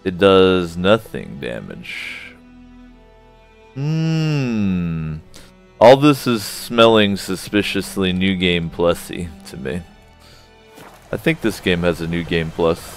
It does nothing damage. All this is smelling suspiciously New Game Plus-y to me. I think this game has a New Game Plus.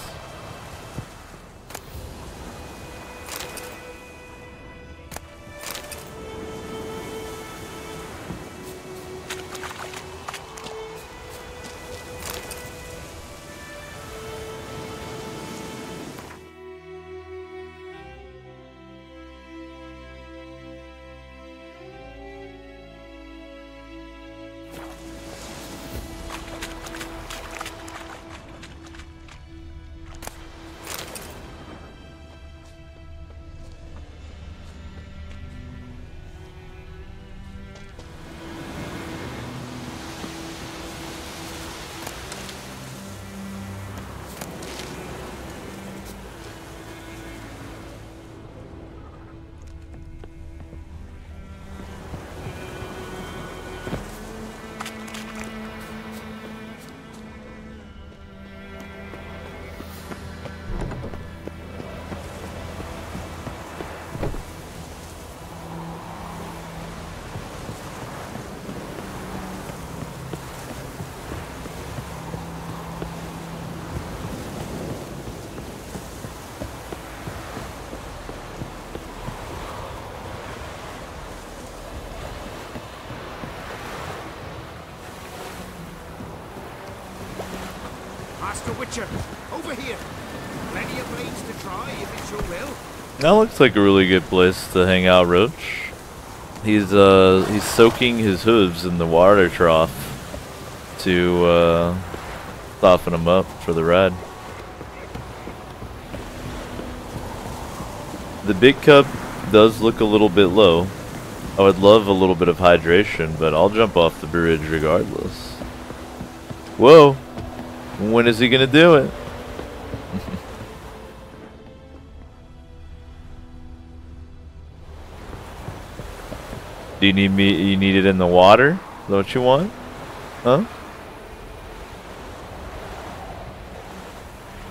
Master Witcher, over here. Plenty of blades to try if it's your will. That looks like a really good place to hang out, Roach. He's soaking his hooves in the water trough to soften him up for the ride. The big cup does look a little bit low. I would love a little bit of hydration, but I'll jump off the bridge regardless. Whoa! When is he gonna do it? Do you need me? You need it in the water? Is that what you want? Huh?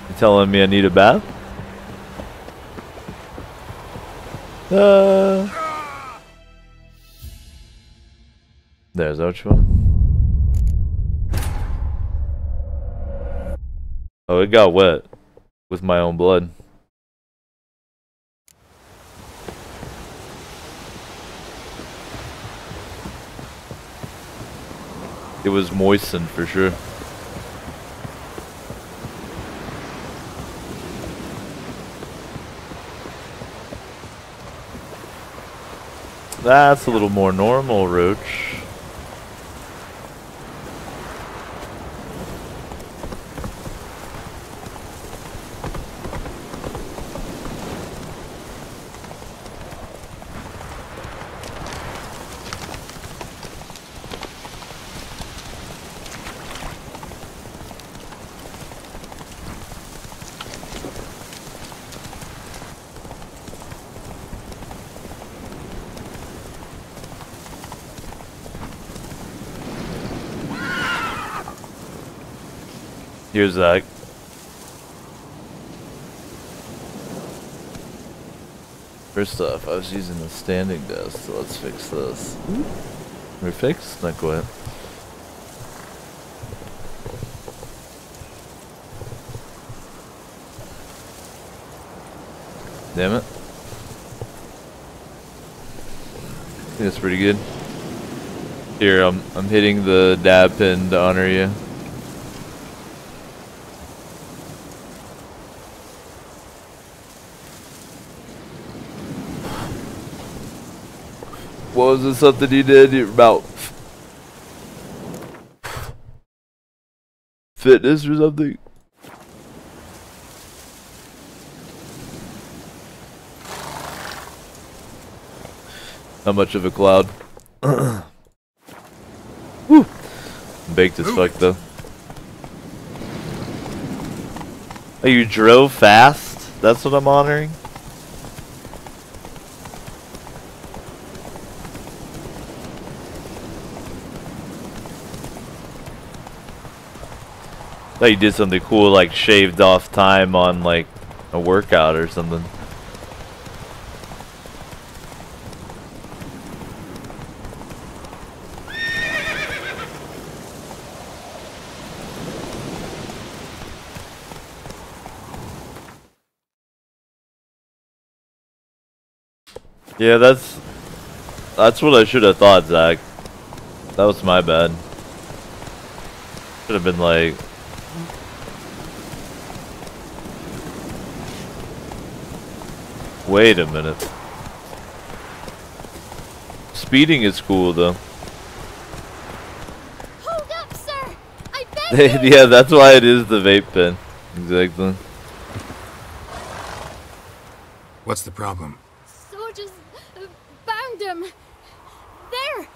You telling me I need a bath? There's that what you want? Oh, it got wet with my own blood. It was moistened for sure. That's a little more normal, Roach. Here's Zach. First off, I was using the standing desk, so let's fix this. We're fixed? Not quite. Damn it. I think that's pretty good. Here, I'm hitting the dab pin to honor you. What was it, something you did about fitness or something? How much of a cloud? Woo! Baked as fuck though. Oh, you drove fast? That's what I'm honoring? Thought you did something cool, like shaved off time on like a workout or something. Yeah, that's what I should have thought, Zach. That was my bad. Should have been like, wait a minute. Speeding is cool though. Hold up, sir! I beg you! Yeah, that's why it is the vape pen. Exactly. What's the problem? Soldiers bound him. There! In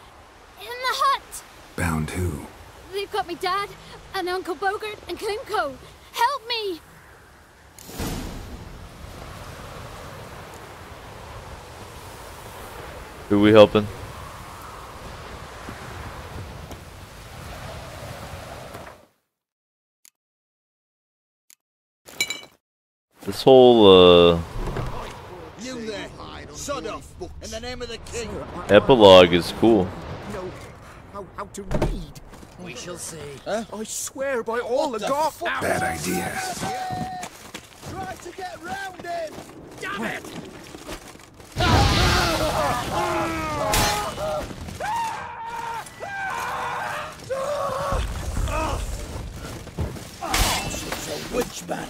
the hut! Bound who? They've got me dad and Uncle Bogart and Klimko. Help me! Who we helping? This whole You there, sod off, in the name of the king. epilogue is cool. Know how to read. We shall see. I swear by all the gods. Bad idea. Try to get round him. Damn it! a witch banner.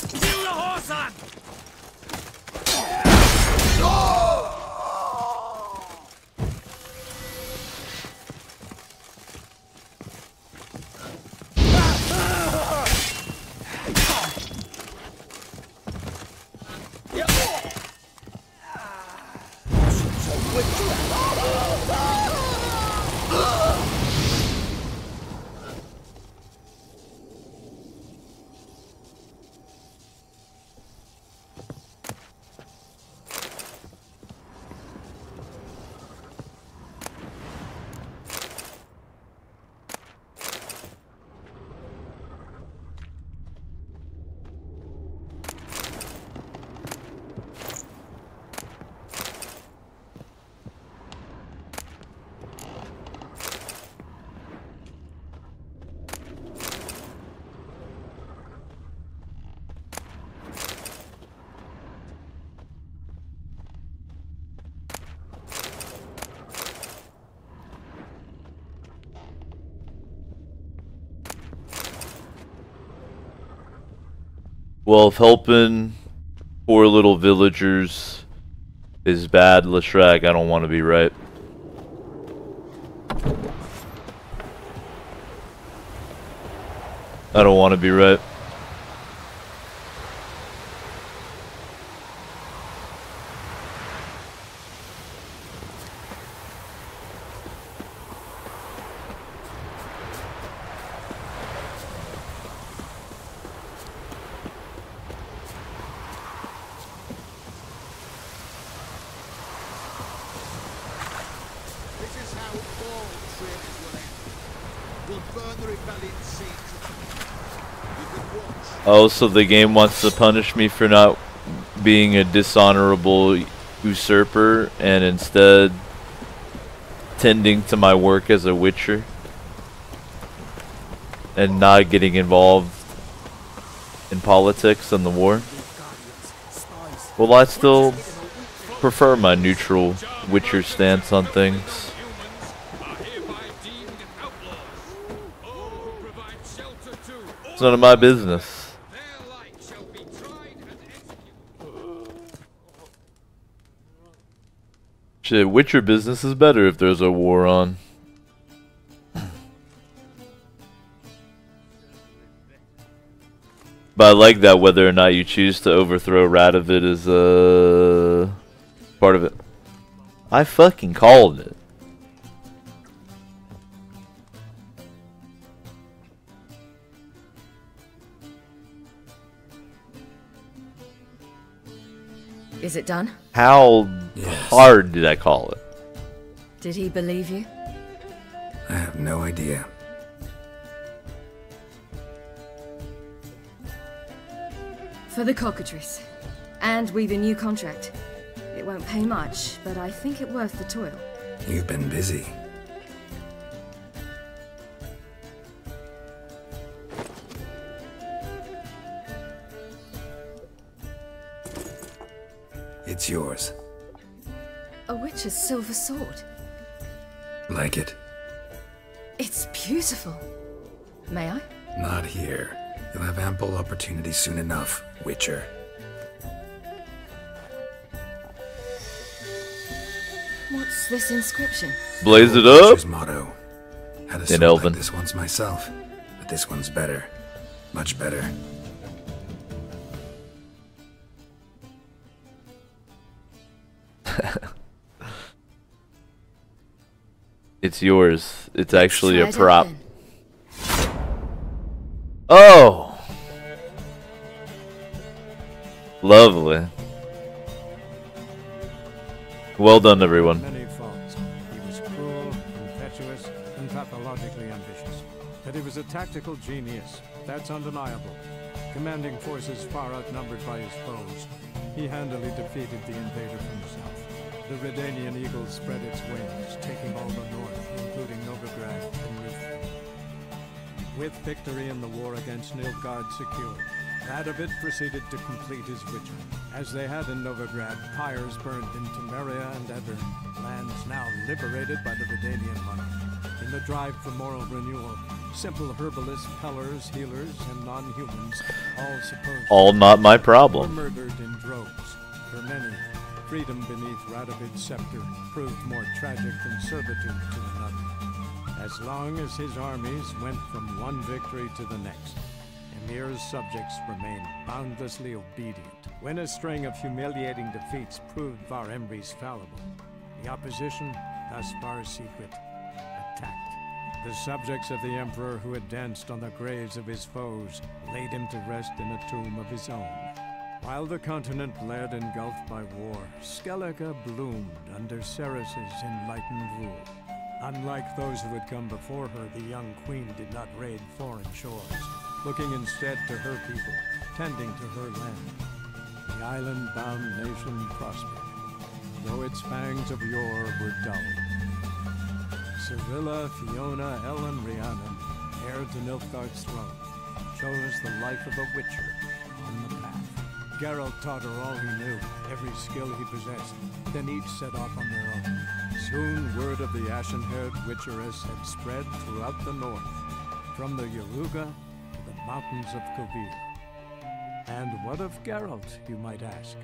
Kill the horse on! Well, if helping poor little villagers is bad, Leshrac, I don't want to be right. I don't want to be right. Oh, so the game wants to punish me for not being a dishonorable usurper and instead tending to my work as a witcher and not getting involved in politics and the war. Well, I still prefer my neutral witcher stance on things. It's none of my business. Shit, Witcher business is better if there's a war on. But I like that whether or not you choose to overthrow Radovid is part of it. I fucking called it. Is it done? How hard did I call it? Did he believe you? I have no idea. For the cockatrice. And with a new contract. It won't pay much, but I think it worth the toil. You've been busy. It's yours. A witch's silver sword. Like it? It's beautiful. May I? Not here. You'll have ample opportunity soon enough, Witcher. What's this inscription? Blaze it up. Witcher's motto. Had a In sword Elven. like this once myself, but this one's better. Much better. It's yours. It's actually a Try it prop. again. Oh! Lovely. Well done, everyone. Many faults. He was cruel, impetuous, and pathologically ambitious. But he was a tactical genius. That's undeniable. Commanding forces far outnumbered by his foes, he handily defeated the invader from the south. The Redanian eagle spread its wings, taking all the north, including Novigrad and Nilfgaard. With victory in the war against Nilfgaard secured, Radovid proceeded to complete his witcher. As they had in Novigrad, pyres burned in Temeria and Eber, lands now liberated by the Redanian monarch. In the drive for moral renewal, Simple herbalists, pellers, healers, and non-humans, all supposed All not my were problem. murdered in droves. For many, freedom beneath Radovid's scepter proved more tragic than servitude to another. As long as his armies went from one victory to the next, Emir's subjects remained boundlessly obedient. When a string of humiliating defeats proved Var Emreis fallible, the opposition, thus far secret, attacked. The subjects of the Emperor who had danced on the graves of his foes laid him to rest in a tomb of his own. While the continent lay engulfed by war, Skellige bloomed under Ceres's enlightened rule. Unlike those who had come before her, the young queen did not raid foreign shores, looking instead to her people, tending to her land. The island-bound nation prospered, though its fangs of yore were dulled. Cyrilla, Fiona, Ellen, Rhiannon, heir to Nilfgaard's throne, chose the life of a witcher on the path. Geralt taught her all he knew, every skill he possessed, then each set off on their own. Soon word of the ashen-haired witcheress had spread throughout the north, from the Yaruga to the mountains of Kovir. And what of Geralt, you might ask?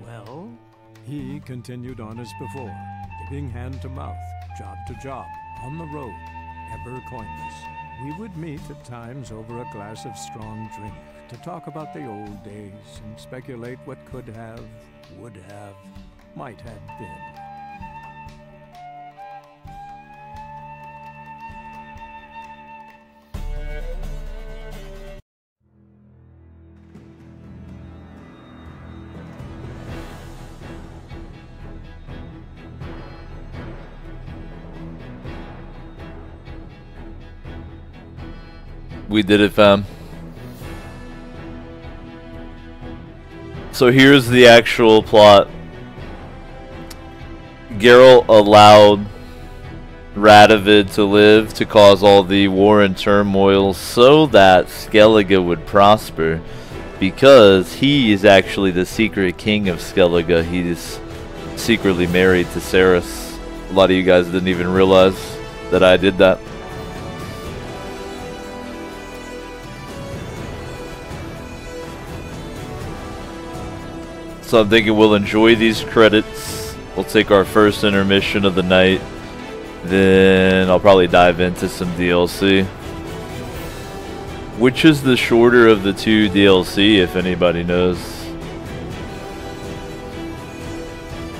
Well, he continued on as before, giving hand to mouth, job to job, on the road, ever coinless. We would meet at times over a glass of strong drink to talk about the old days and speculate what could have, would have, might have been. We did it, fam. So here's the actual plot. Geralt allowed Radovid to live to cause all the war and turmoil so that Skellige would prosper, because he is actually the secret king of Skellige. He's secretly married to Ceres. A lot of you guys didn't even realize that I did that. So I'm thinking we'll enjoy these credits. We'll take our first intermission of the night. Then I'll probably dive into some DLC. Which is the shorter of the two DLC, if anybody knows?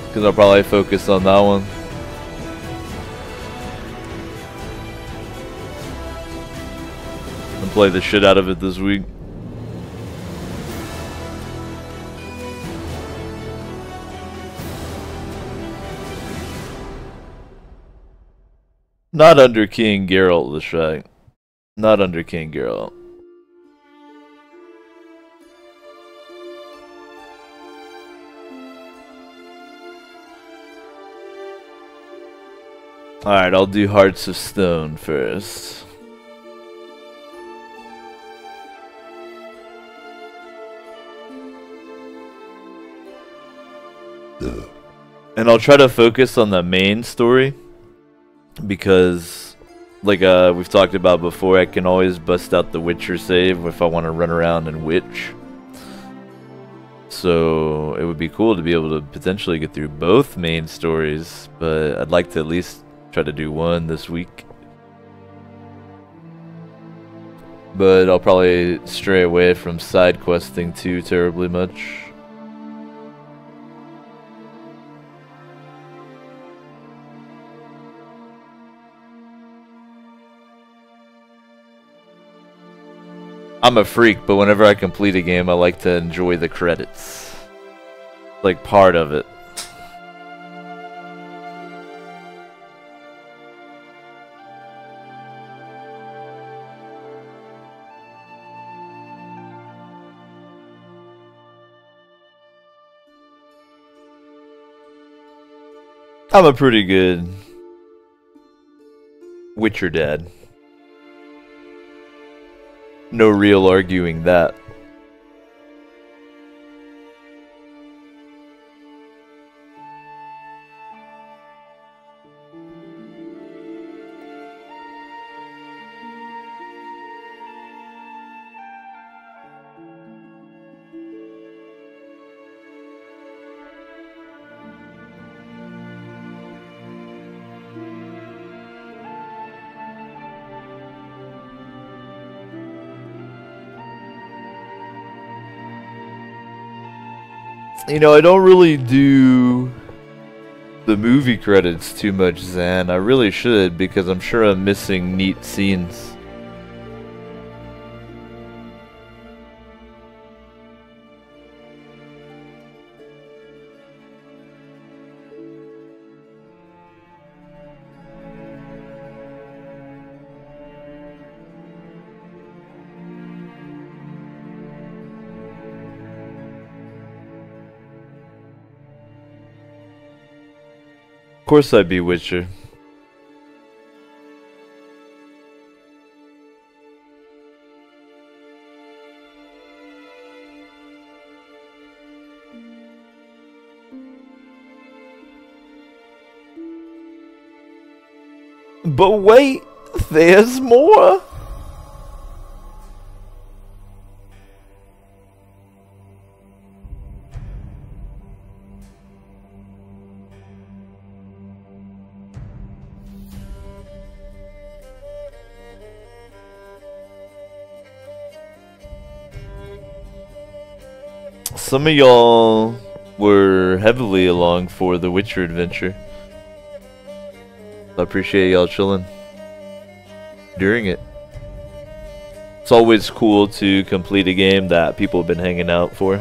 Because I'll probably focus on that one. And play the shit out of it this week. Not under King Geralt, Leshrac. Not under King Geralt. Alright, I'll do Hearts of Stone first. And I'll try to focus on the main story, because like we've talked about before, I can always bust out the Witcher save if I want to run around and witch. So it would be cool to be able to potentially get through both main stories, but I'd like to at least try to do one this week. But I'll probably stray away from side questing too terribly much. I'm a freak, but whenever I complete a game, I like to enjoy the credits. Like, part of it. I'm a pretty good Witcher dad. No real arguing that. You know, I don't really do the movie credits too much, Zan. I really should, because I'm sure I'm missing neat scenes. Of course I'd be Witcher. But wait, there's more. Some of y'all were heavily along for the Witcher adventure. I appreciate y'all chilling during it. It's always cool to complete a game that people have been hanging out for.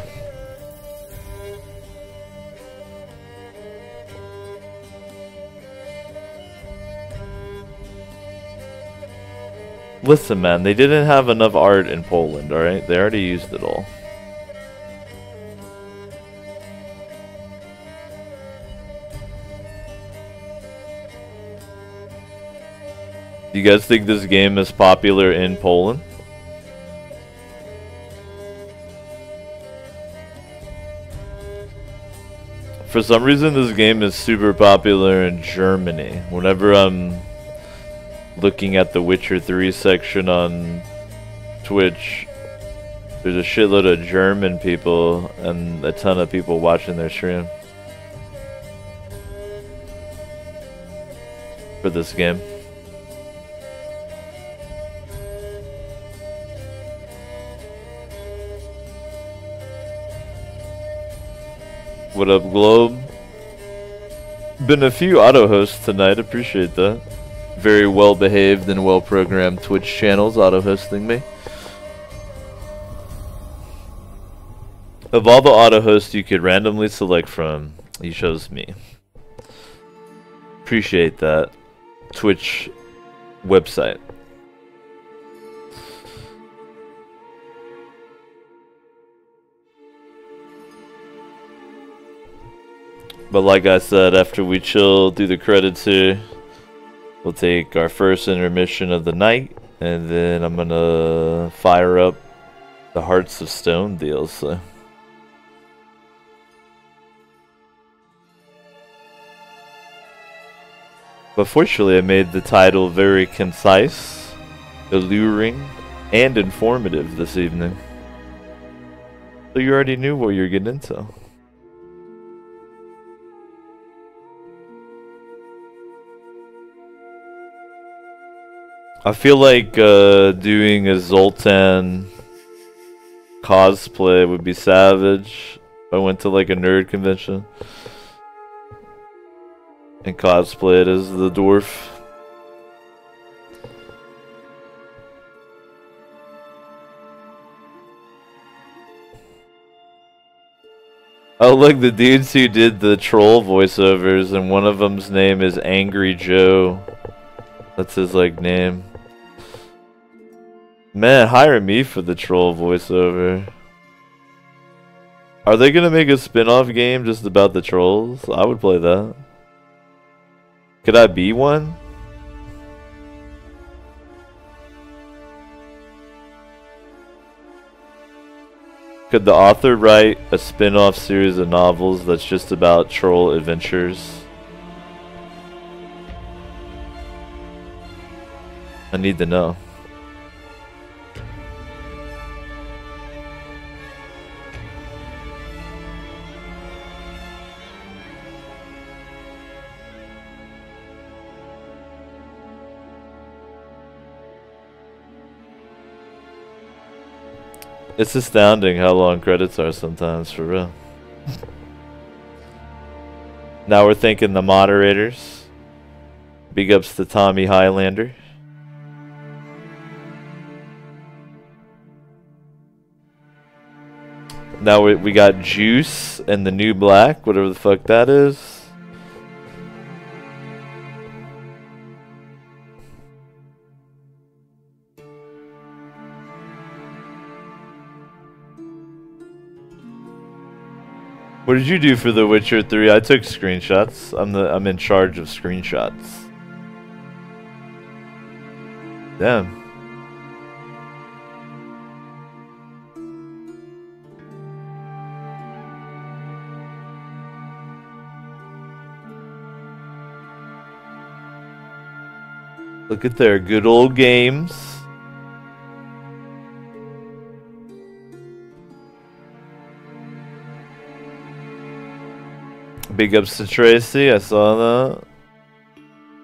Listen, man, they didn't have enough art in Poland, alright? They already used it all. Do you guys think this game is popular in Poland? For some reason, this game is super popular in Germany. Whenever I'm looking at the Witcher 3 section on Twitch, there's a shitload of German people and a ton of people watching their stream for this game. What up, Globe? Been a few auto hosts tonight, appreciate that. Very well behaved and well programmed Twitch channels auto hosting me. Of all the auto hosts you could randomly select from, you chose me. Appreciate that. Twitch website. But like I said, after we chill, do the credits here, we'll take our first intermission of the night, and then I'm gonna fire up the Hearts of Stone DLC. But fortunately, I made the title very concise, alluring, and informative this evening. So you already knew what you're getting into. I feel like doing a Zoltan cosplay would be savage. I went to like a nerd convention and cosplayed as the dwarf. Oh look, the dudes who did the troll voiceovers, and one of them's name is Angry Joe. That's his like name. Man, hire me for the troll voiceover. Are they gonna make a spin-off game just about the trolls? I would play that. Could I be one? Could the author write a spin-off series of novels that's just about troll adventures? I need to know. It's astounding how long credits are sometimes, for real. Now we're thanking the moderators. Big ups to Tommy Highlander. Now we got Juice and the New Black, whatever the fuck that is. What did you do for The Witcher 3? I took screenshots. I'm in charge of screenshots. Damn. Look at their good old games. Big ups to Tracy, I saw that.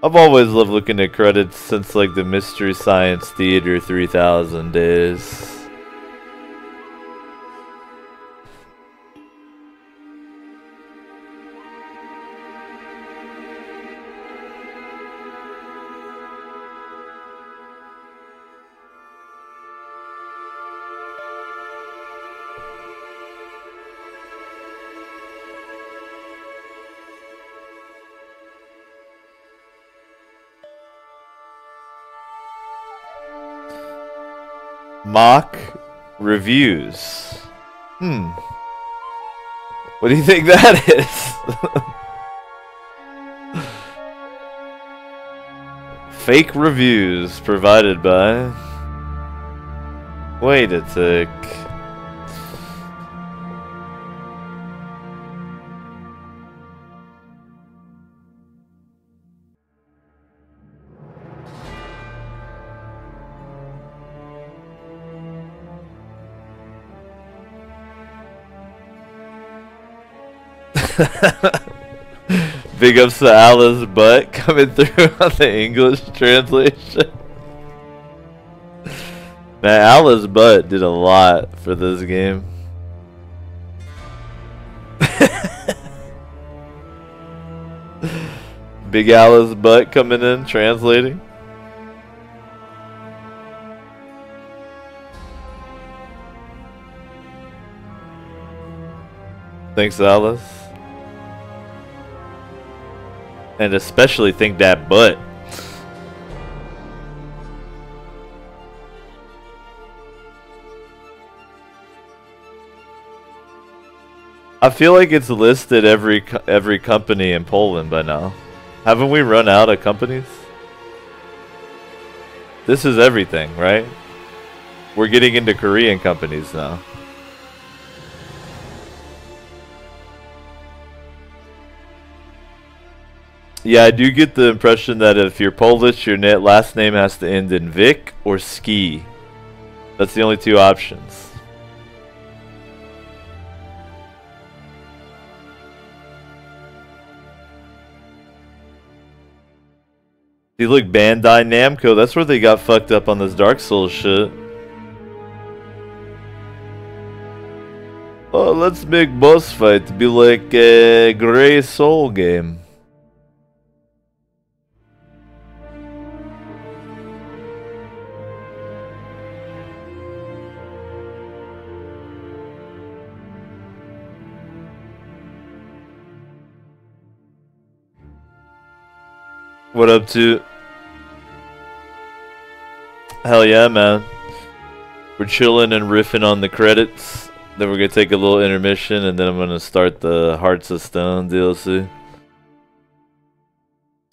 I've always loved looking at credits since like the Mystery Science Theater 3000 days. Mock reviews. What do you think that is? Fake reviews provided by... Wait a tick. Big ups to Alice Butt coming through on the English translation. Man, Alice Butt did a lot for this game. Big Alice Butt coming in, translating. Thanks, Alice. And especially think that butt. I feel like it's listed every company in Poland by now. Haven't we run out of companies? This is everything, right? We're getting into Korean companies now. Yeah, I do get the impression that if you're Polish, your last name has to end in Vic or Ski. That's the only two options. See, look, Bandai Namco, that's where they got fucked up on this Dark Souls shit. Oh, let's make boss fight be like a Grey Soul game. What up to? Hell yeah, man. We're chilling and riffing on the credits. Then we're gonna take a little intermission and then I'm gonna start the Hearts of Stone DLC.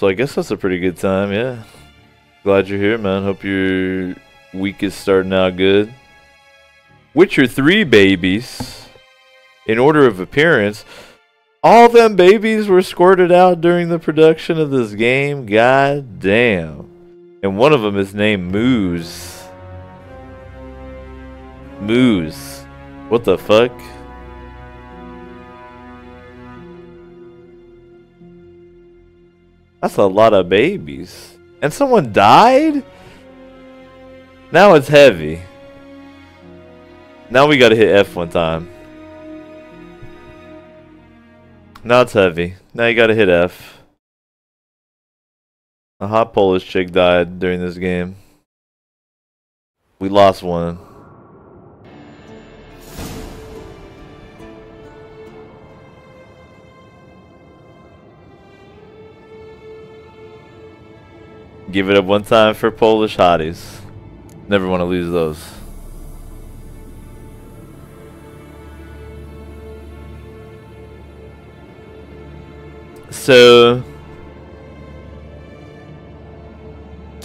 So I guess that's a pretty good time, yeah. Glad you're here, man. Hope your week is starting out good. Witcher 3 babies. In order of appearance. All them babies were squirted out during the production of this game. God damn. And one of them is named Moose. Moose. What the fuck? That's a lot of babies. And someone died? Now it's heavy. Now we gotta hit F one time. Now it's heavy. Now you gotta hit F. A hot Polish chick died during this game. We lost one. Give it up one time for Polish hotties. Never want to lose those. So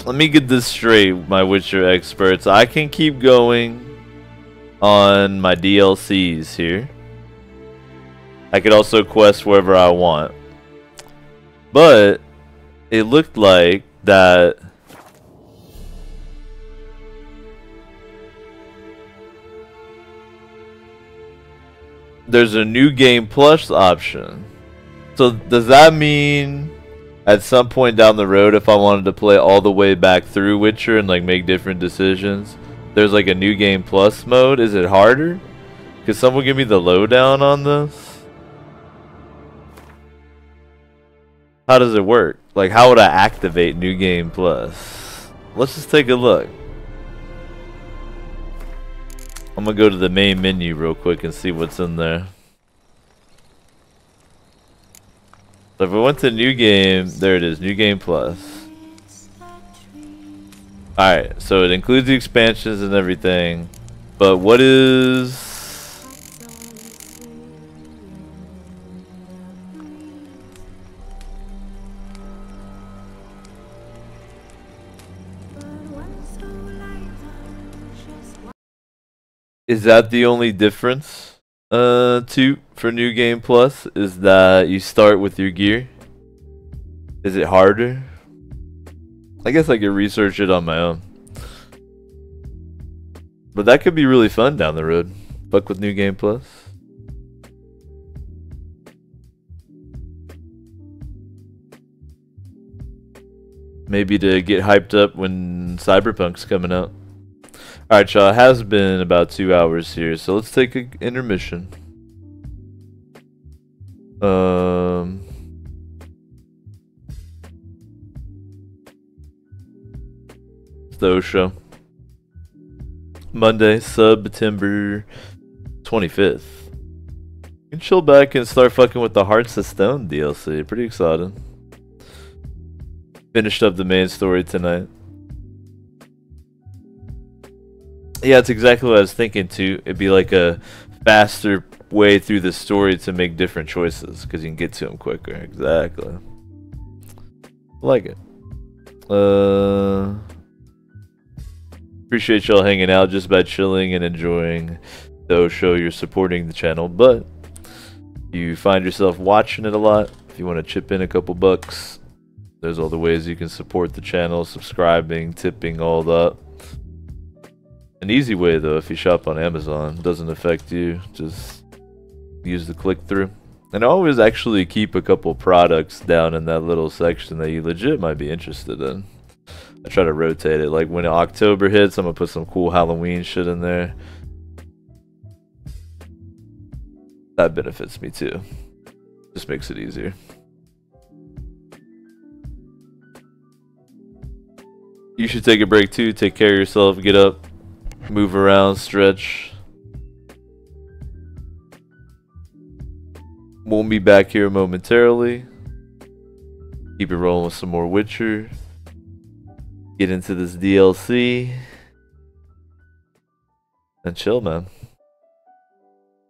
let me get this straight, my Witcher experts. I can keep going on my DLCs here. I could also quest wherever I want. But it looked like that there's a new game plus option. So does that mean at some point down the road, if I wanted to play all the way back through Witcher and like make different decisions, there's like a new game plus mode? Is it harder? Could someone give me the lowdown on this? How does it work? Like, how would I activate New Game Plus? Let's just take a look. I'm gonna go to the main menu real quick and see what's in there. So if we went to New Game, there it is, New Game Plus. Alright, so it includes the expansions and everything. But what is... Is that the only difference for New Game Plus? Is that you start with your gear? Is it harder? I guess I could research it on my own. But that could be really fun down the road. Fuck with New Game Plus. Maybe to get hyped up when Cyberpunk's coming out. Alright, y'all, it has been about 2 hours here, so let's take an intermission. It's the O Show. Monday, September 25th. You can chill back and start fucking with the Hearts of Stone DLC. Pretty excited. Finished up the main story tonight. Yeah, it's exactly what I was thinking too. It'd be like a faster way through the story to make different choices because you can get to them quicker. Exactly. I like it. Appreciate y'all hanging out just by chilling and enjoying the show. You're supporting the channel, but you find yourself watching it a lot. If you want to chip in a couple bucks, there's all the ways you can support the channel: subscribing, tipping, all that. An easy way though, if you shop on Amazon, doesn't affect you. Just use the click-through. And I always actually keep a couple products down in that little section that you legit might be interested in. I try to rotate it. Like when October hits, I'm gonna put some cool Halloween shit in there. That benefits me too. Just makes it easier. You should take a break too. Take care of yourself. Get up. Move around, stretch. Won't be back here momentarily. Keep it rolling with some more Witcher. Get into this DLC. And chill, man.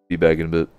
Be back in a bit.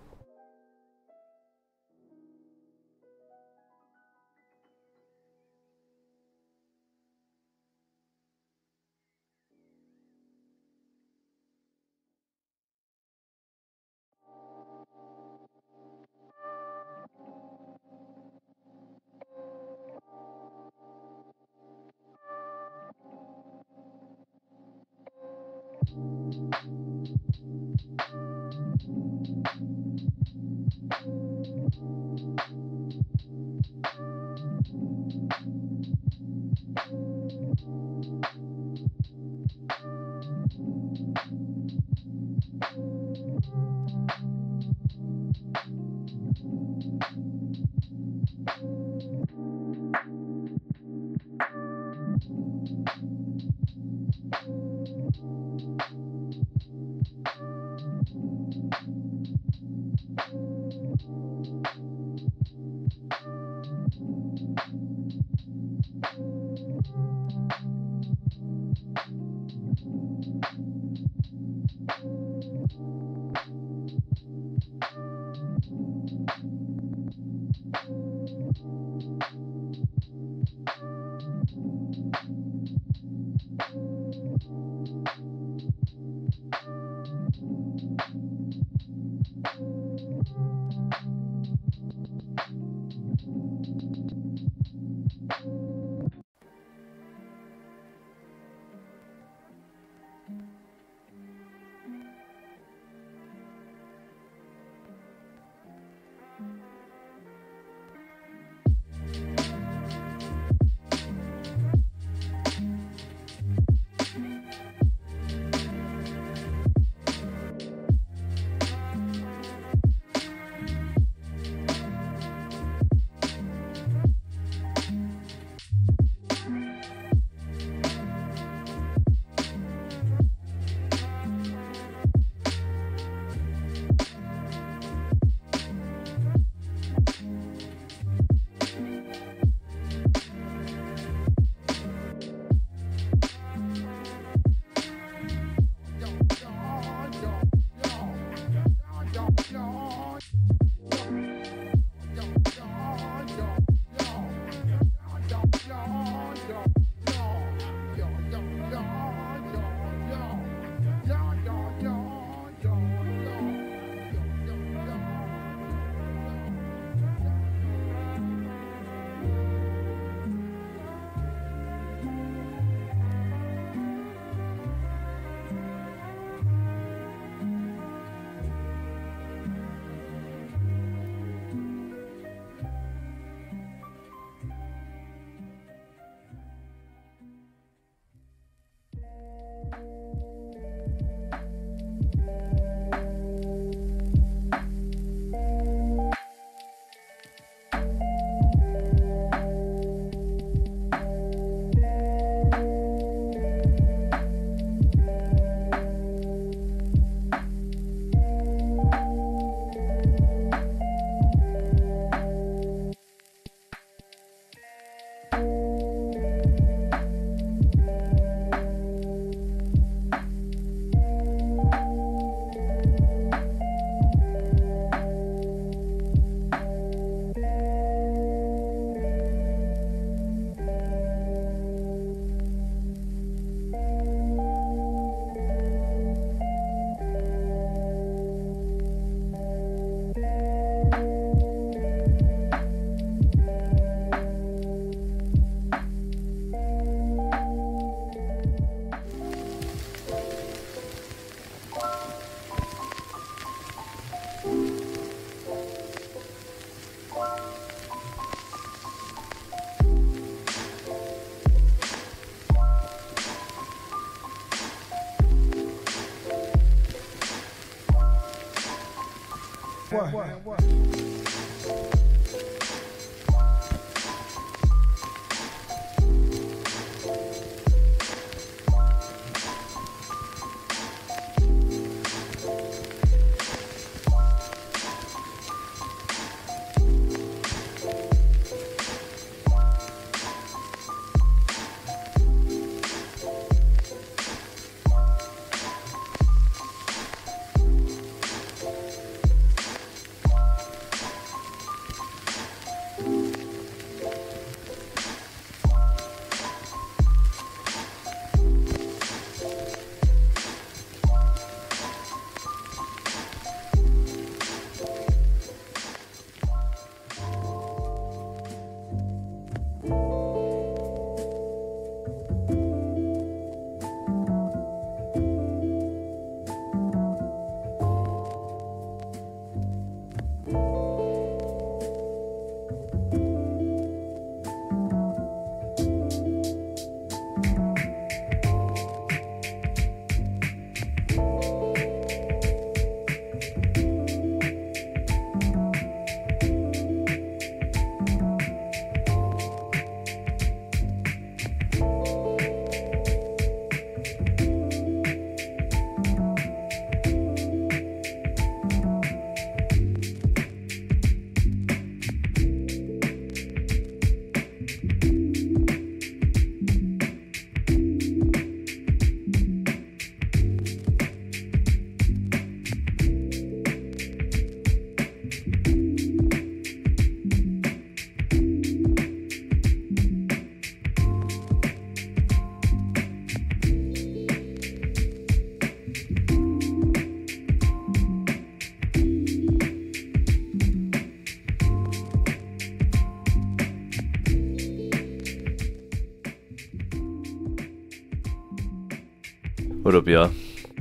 What up, y'all?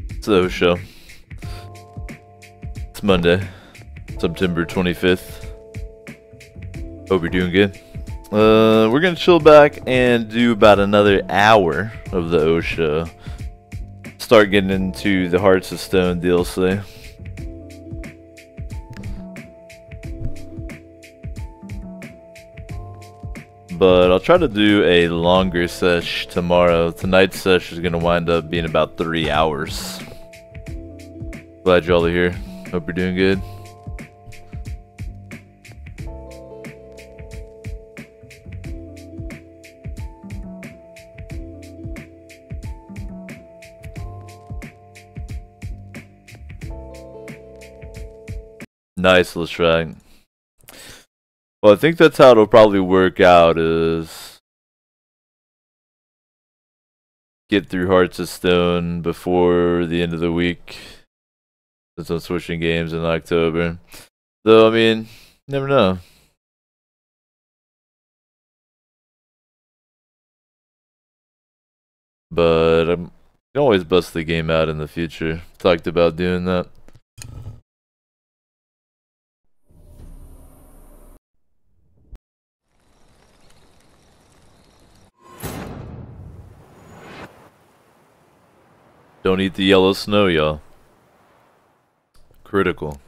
It's the O Show. It's Monday, September 25th. Hope you're doing good. We're gonna chill back and do about another hour of the O Show. Start getting into the Hearts of Stone DLC. But I'll try to do a longer sesh tomorrow. Tonight's sesh is going to wind up being about 3 hours. Glad y'all are here. Hope you're doing good. Nice, let's try. Well, I think that's how it'll probably work out, is get through Hearts of Stone before the end of the week, since I'm switching games in October. Though, I mean, never know. But I can always bust the game out in the future. Talked about doing that. Don't eat the yellow snow, y'all. Critical.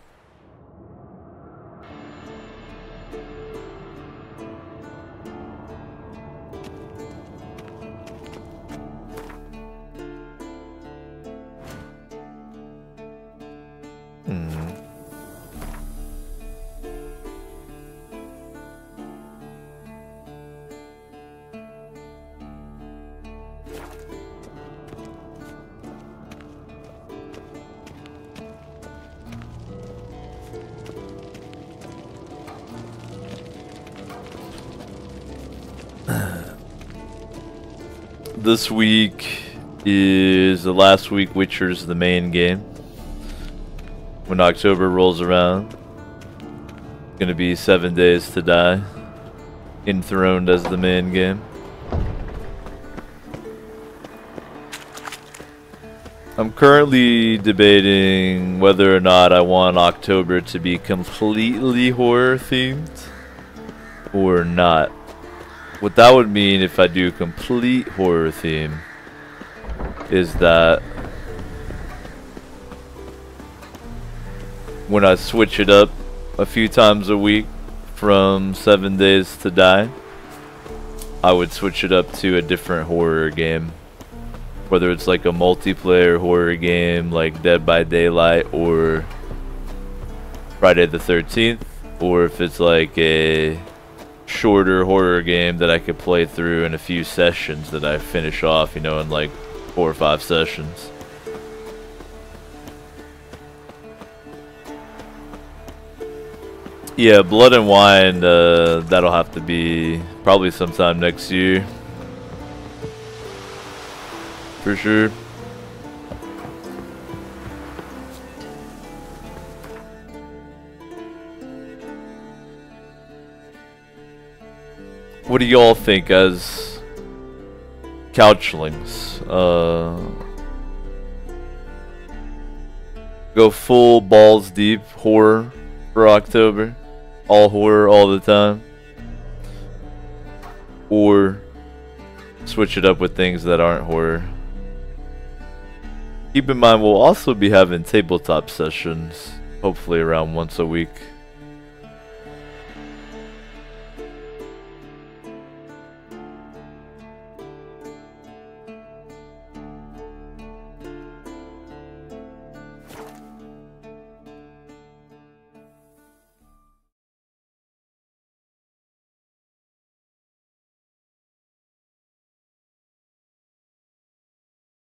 This week is the last week Witcher's the main game. When October rolls around, it's gonna be 7 Days to Die, enthroned as the main game. I'm currently debating whether or not I want October to be completely horror themed or not. What that would mean if I do complete horror theme is that when I switch it up a few times a week from 7 Days to Die, I would switch it up to a different horror game. Whether it's like a multiplayer horror game like Dead by Daylight or Friday the 13th, or if it's like a shorter horror game that I could play through in a few sessions that I finish off, you know, in like 4 or 5 sessions. Yeah, Blood and Wine, that'll have to be probably sometime next year. For sure. What do y'all think as couchlings? Go full balls deep horror for October? All horror all the time? Or switch it up with things that aren't horror? Keep in mind we'll also be having tabletop sessions, hopefully around once a week.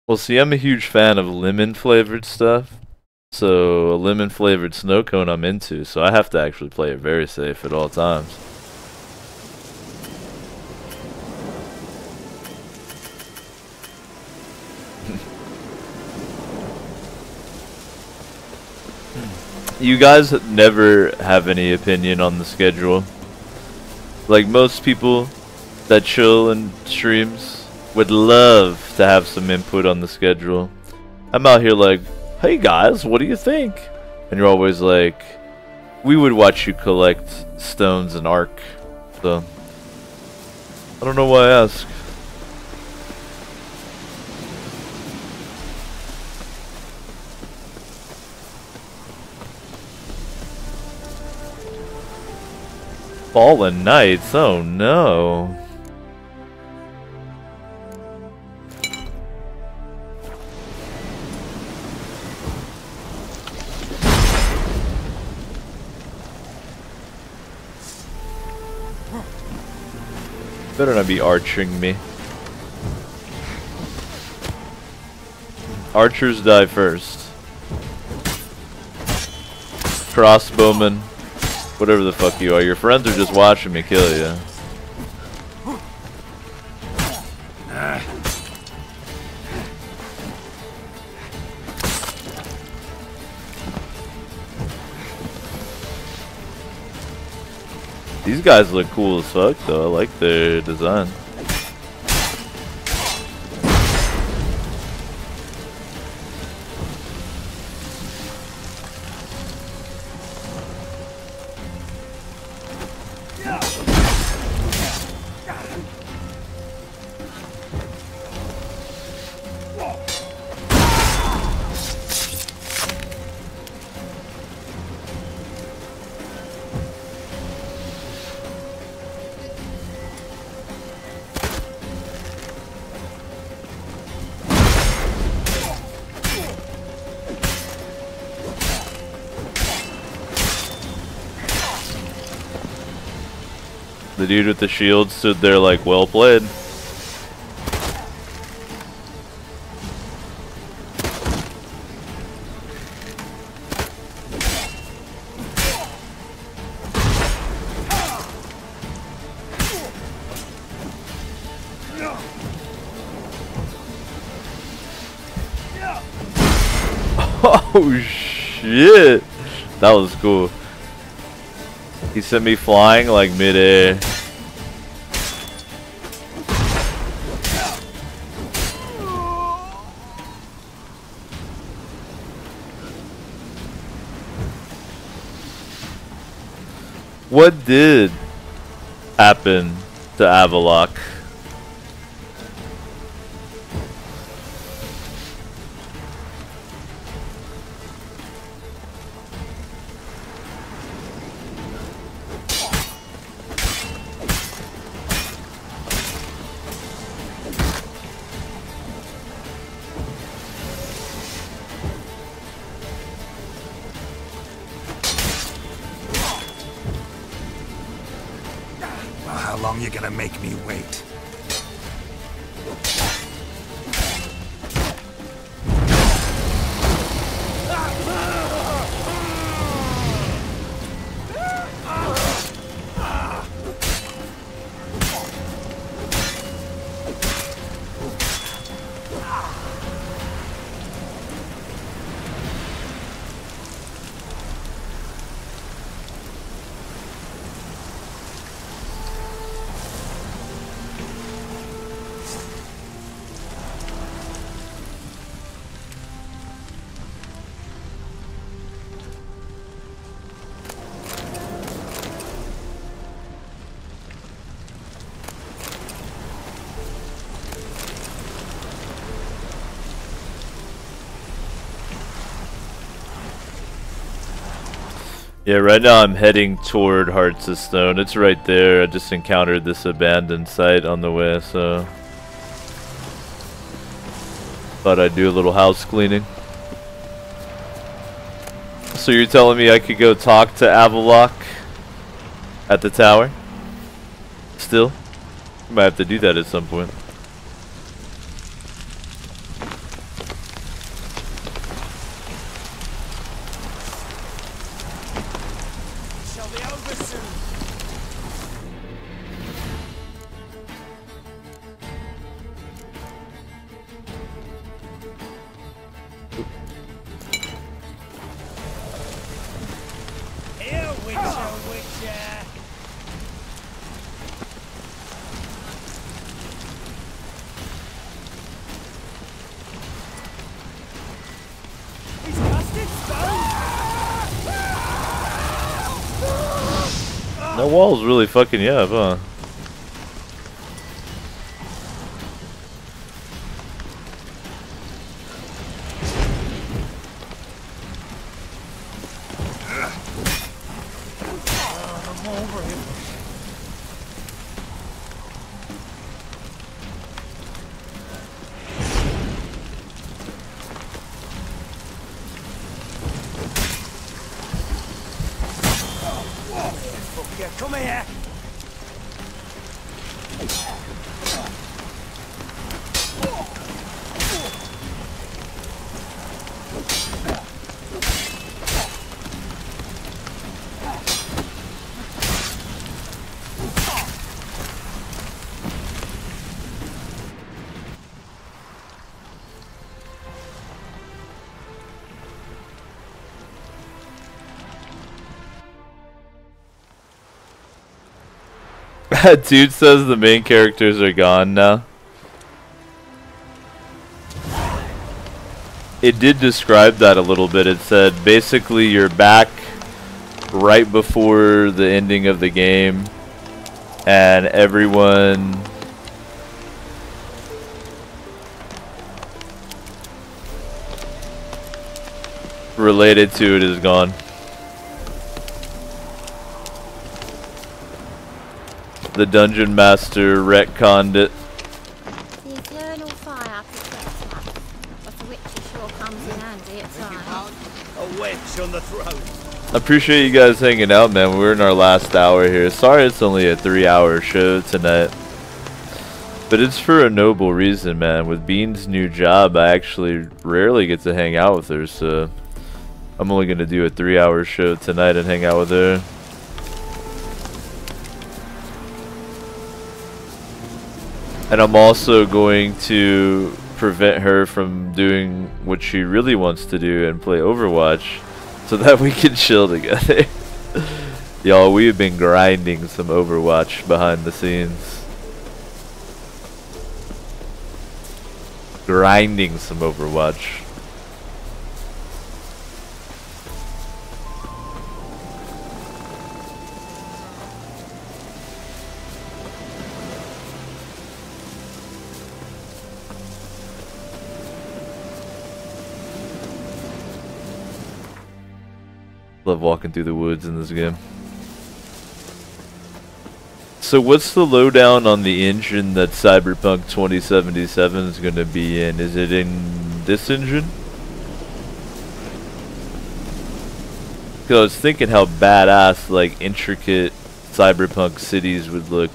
Well, see, I'm a huge fan of lemon flavored stuff, so a lemon flavored snow cone I'm into, so I have to actually play it very safe at all times. You guys never have any opinion on the schedule. Like most people that chill in streams would love to have some input on the schedule. I'm out here like, hey guys, what do you think? And you're always like, we would watch you collect stones and arc. So, I don't know why I ask. Fallen Knights, oh no. Better not be arching me. Archers die first. Crossbowmen. Whatever the fuck you are. Your friends are just watching me kill you. These guys look cool as fuck though. I like their design. The dude with the shield stood there like, well played. Oh shit! That was cool. He sent me flying like mid-air. What did happen to Avallac'h? How long you gonna make me wait? Yeah, right now I'm heading toward Hearts of Stone. It's right there. I just encountered this abandoned site on the way, so thought I'd do a little house cleaning. So you're telling me I could go talk to Avallac'h at the tower? Still? Might have to do that at some point. That wall's really fucking you up, huh? Come here! Dude says the main characters are gone now. It did describe that a little bit. It said basically you're back right before the ending of the game and everyone related to it is gone. The dungeon master retconned it. The eternal fire protects us, but the witch sure comes in handy at times. A wench on the throat. I appreciate you guys hanging out, man. We're in our last hour here. Sorry it's only a 3-hour show tonight. But it's for a noble reason, man. With Bean's new job, I actually rarely get to hang out with her, so I'm only going to do a 3-hour show tonight and hang out with her. And I'm also going to prevent her from doing what she really wants to do and play Overwatch so that we can chill together. Y'all, we have been grinding some Overwatch behind the scenes. Grinding some Overwatch. Love walking through the woods in this game. So what's the lowdown on the engine that Cyberpunk 2077 is going to be in? Is it in this engine? Because I was thinking how badass, like, intricate Cyberpunk cities would look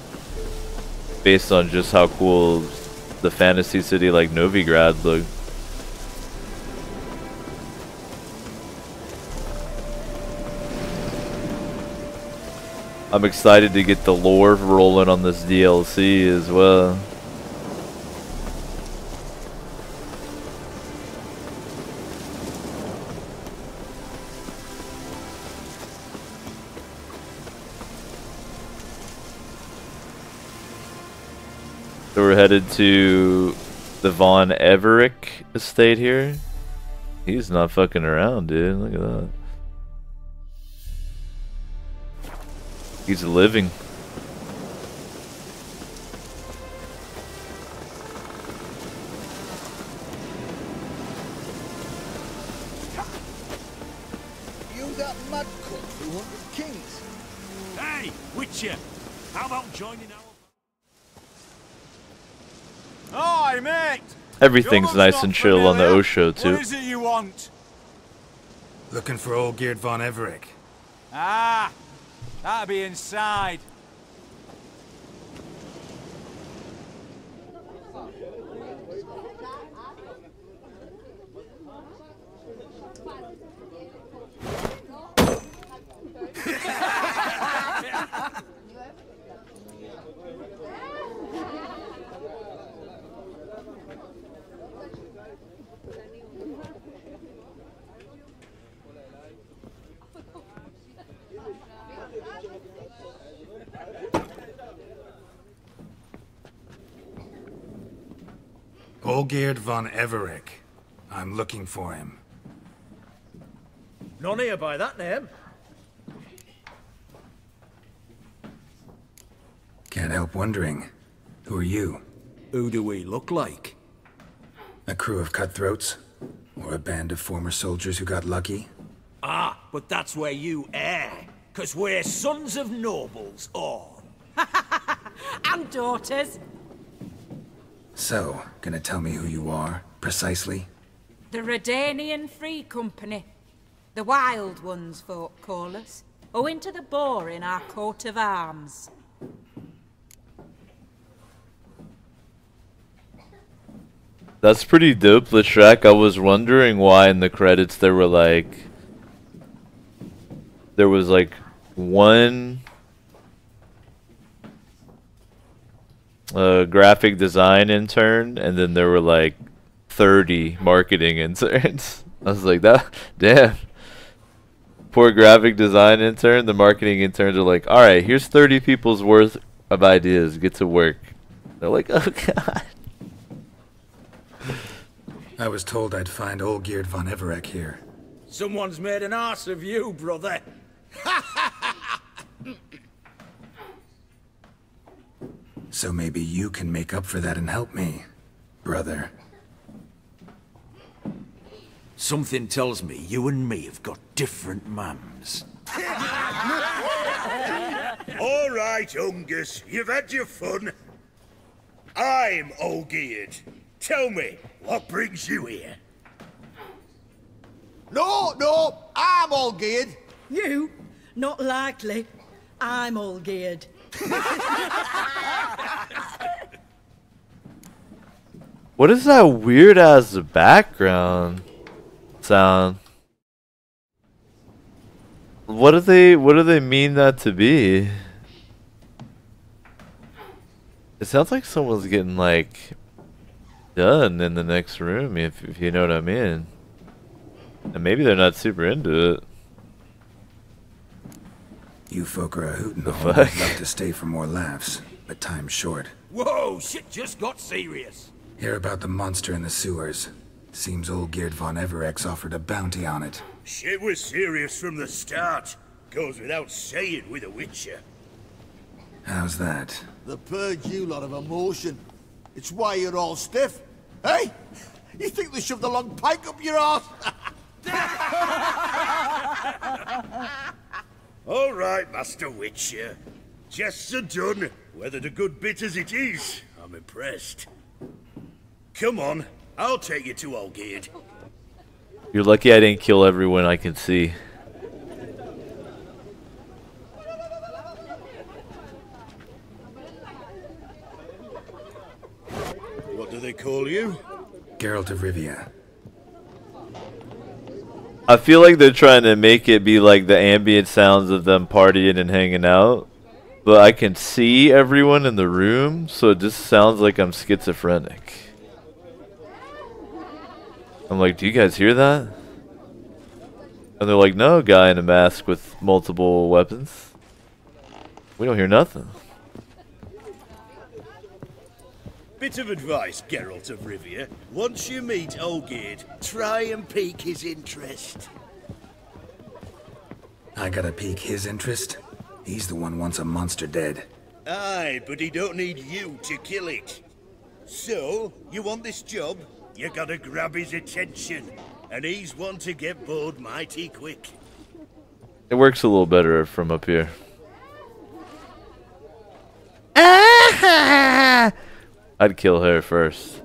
based on just how cool the fantasy city like Novigrad looked. I'm excited to get the lore rolling on this DLC as well. So we're headed to the Von Everec estate here. He's not fucking around, dude. Look at that. He's living. You that mad cunt who hunted kings. Hey, Witcher! How about joining our... Hi, mate! Everything's nice and chill on the Osho too. What is it you want? Looking for Olgierd von Everec. Ah, that'll be inside. Olgierd von Everec. I'm looking for him. None here by that name. Can't help wondering. Who are you? Who do we look like? A crew of cutthroats? Or a band of former soldiers who got lucky? Ah, but that's where you err. 'Cause we're sons of nobles, all. And daughters. So, gonna tell me who you are, precisely? The Redanian Free Company. The Wild Ones, folk call us. Owing to the boar in our coat of arms. That's pretty dope, Leshrac. I was wondering why in the credits there was like one graphic design intern, and then there were like 30 marketing interns. I was like, that damn. Poor graphic design intern. The marketing interns are like, all right, here's 30 people's worth of ideas. Get to work. They're like, oh god. I was told I'd find Olgierd von Everec here. Someone's made an arse of you, brother. So maybe you can make up for that and help me, brother. Something tells me you and me have got different mums. All right, Ungus, you've had your fun. I'm Olgierd. Tell me, what brings you here? No, I'm all geared. You? Not likely. I'm all geared. What is that weird ass background sound? What do they mean that to be? It sounds like someone's getting like done in the next room, if you know what I mean. And maybe they're not super into it. You folk are a hoot and all. I'd love to stay for more laughs, but time's short. Whoa, shit just got serious. Hear about the monster in the sewers. Seems Olgierd von Everec offered a bounty on it. Shit was serious from the start. Goes without saying with a Witcher. How's that? The purge you lot of emotion. It's why you're all stiff. Hey? You think they shoved the long pike up your arse? All right, Master Witcher. Jests are done. Whether the good bit as it is, I'm impressed. Come on, I'll take you to Olgierd. You're lucky I didn't kill everyone I can see. What do they call you? Geralt of Rivia. I feel like they're trying to make it be like the ambient sounds of them partying and hanging out, but I can see everyone in the room, so it just sounds like I'm schizophrenic. I'm like, do you guys hear that? And they're like, no, guy in a mask with multiple weapons. We don't hear nothing. Bit of advice, Geralt of Rivia. Once you meet Olgierd, try and pique his interest. I gotta pique his interest? He's the one wants a monster dead. Aye, but he don't need you to kill it. So, you want this job? You gotta grab his attention. And he's one to get bored mighty quick. It works a little better from up here. I'd kill her first.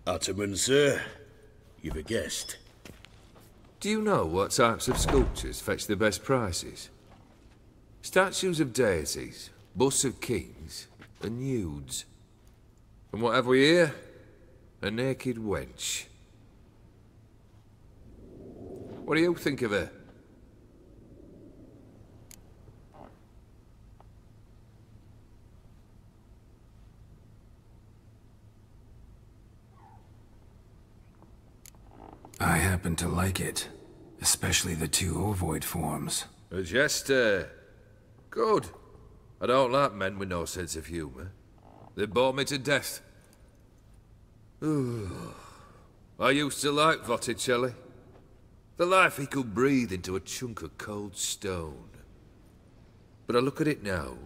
Ataman, sir. You've a guest. Do you know what types of sculptures fetch the best prices? Statues of deities, busts of kings, and nudes. And what have we here? A naked wench. What do you think of her? I happen to like it. Especially the two ovoid forms. A jester. Good. I don't like men with no sense of humour. They bore me to death. I used to like Botticelli. The life he could breathe into a chunk of cold stone. But I look at it now,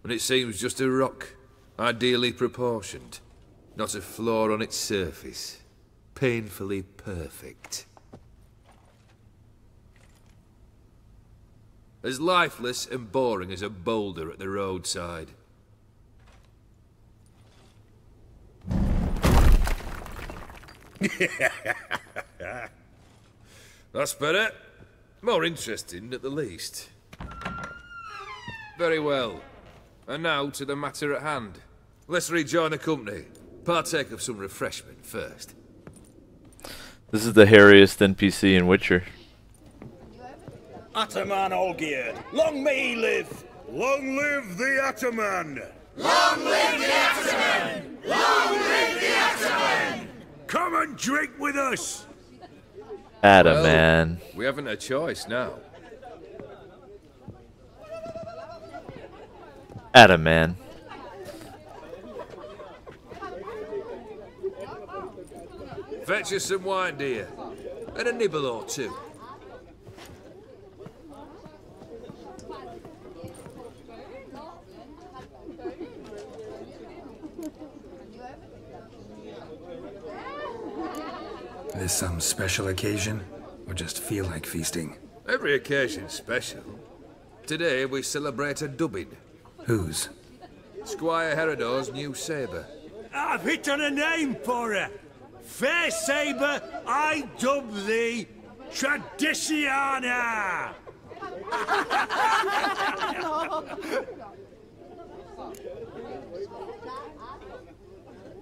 and it seems just a rock, ideally proportioned. Not a flaw on its surface. Painfully perfect. As lifeless and boring as a boulder at the roadside. That's better. More interesting, at the least. Very well. And now to the matter at hand. Let's rejoin the company. Partake of some refreshment first. This is the hairiest NPC in Witcher. Ataman Olgierd, long may he live! Long live the Ataman! Long live the Ataman! Long live the Ataman! Come and drink with us! Adam, man. We haven't a choice now. Adam, man. Fetch us some wine, dear. And a nibble or two. This some special occasion? Or just feel like feasting? Every occasion's special. Today we celebrate a dubbing. Whose? Squire Herodor's new sabre. I've hit on a name for her. Fair sabre, I dub thee Tradiciana.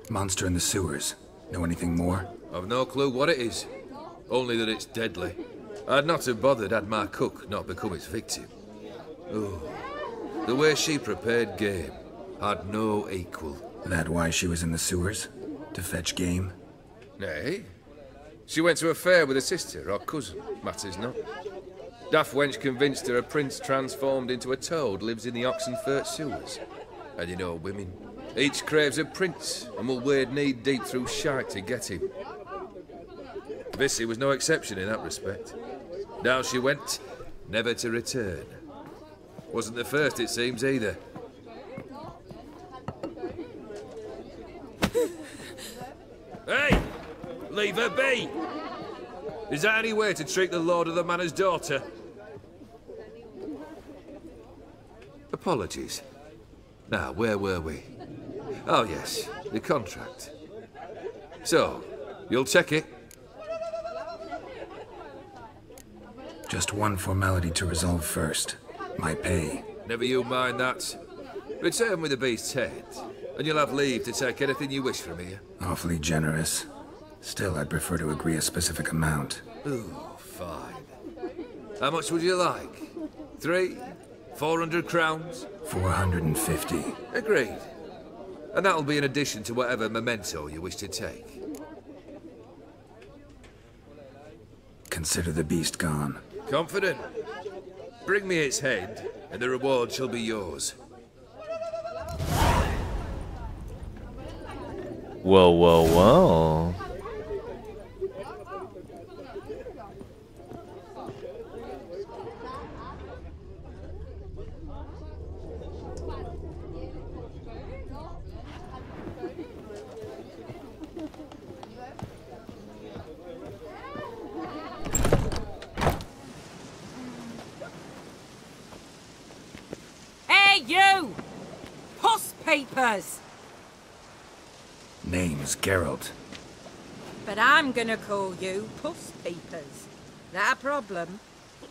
Monster in the sewers. Know anything more? I've no clue what it is. Only that it's deadly. I'd not have bothered had my cook not become its victim. Oh, the way she prepared game had no equal. That why she was in the sewers? To fetch game? Nay. She went to a fair with a sister or cousin, matters not. Daft wench convinced her a prince transformed into a toad lives in the Oxenfurt sewers. And you know women. Each craves a prince and will wade knee-deep through shite to get him. Vissy was no exception in that respect. Down she went, never to return. Wasn't the first, it seems, either. Hey! Leave her be! Is that any way to treat the Lord of the Manor's daughter? Apologies. Now, where were we? Oh, yes, the contract. So, you'll check it? Just one formality to resolve first. My pay. Never you mind that. Return with the beast's head, and you'll have leave to take anything you wish from here. Awfully generous. Still, I'd prefer to agree a specific amount. Ooh, fine. How much would you like? 400 crowns? 450. Agreed. And that'll be in addition to whatever memento you wish to take. Consider the beast gone. Confident? Bring me its head, and the reward shall be yours. Well, well, well. Hey, you! Puss papers! Name's Geralt. But I'm gonna call you Puss Peepers. That a problem?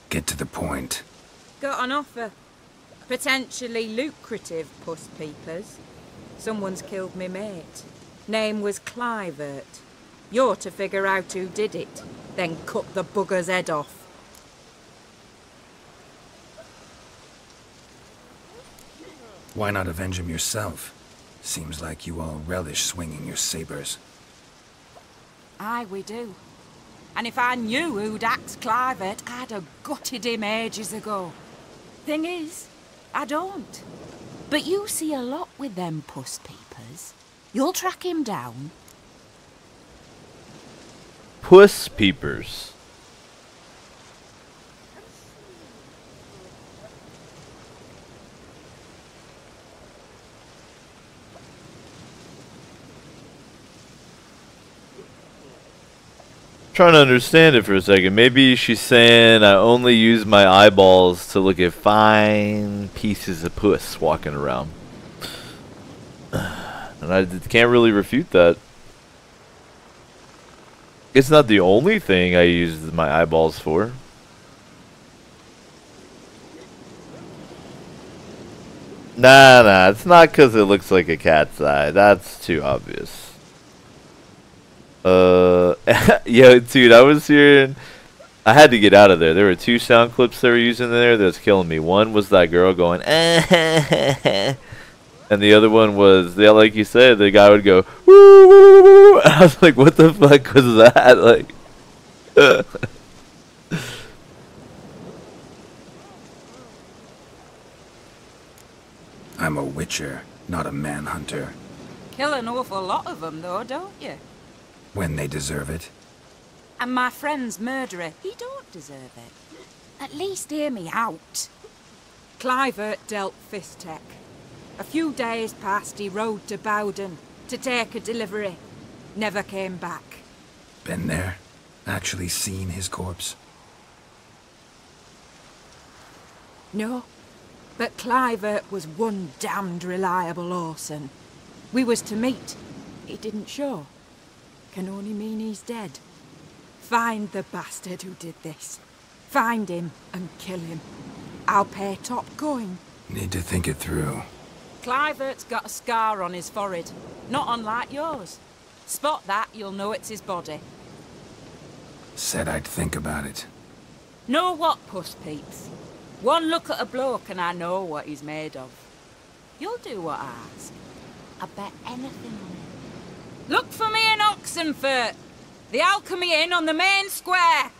Get to the point. Got an offer. Potentially lucrative Puss Peepers. Someone's killed me mate. Name was Clivert. You're to figure out who did it, then cut the bugger's head off. Why not avenge him yourself? Seems like you all relish swinging your sabers. Aye, we do. And if I knew who'd axed Clivert, I'd have gutted him ages ago. Thing is, I don't. But you see a lot with them Puss Peepers. You'll track him down. Puss Peepers. Trying to understand it for a second. Maybe she's saying I only use my eyeballs to look at fine pieces of puss walking around. And I can't really refute that. It's not the only thing I use my eyeballs for. Nah, it's not because it looks like a cat's eye. That's too obvious. Yo, dude, I was hearing... I had to get out of there. There were two sound clips they were using there that was killing me. One was that girl going, and the other one was, yeah, like you said, the guy would go, woo, woo, woo. And I was like, what the fuck was that? Like, I'm a witcher, not a manhunter. Kill an awful lot of them, though, don't you? When they deserve it. And my friend's murderer, he don't deserve it. At least hear me out. Clivert dealt Fistek. A few days past, he rode to Bowden to take a delivery. Never came back. Been there? Actually seen his corpse? No. But Clivert was one damned reliable Orson. We was to meet. He didn't show. Can only mean he's dead. Find the bastard who did this. Find him and kill him. I'll pay top going. Need to think it through. Clivert's got a scar on his forehead, not unlike yours. Spot that, you'll know it's his body. Said I'd think about it. Know what, Puss Peeps? One look at a bloke and I know what he's made of. You'll do what I ask. I bet anything on it. Look for me in Oxenfurt! The Alchemy Inn on the main square!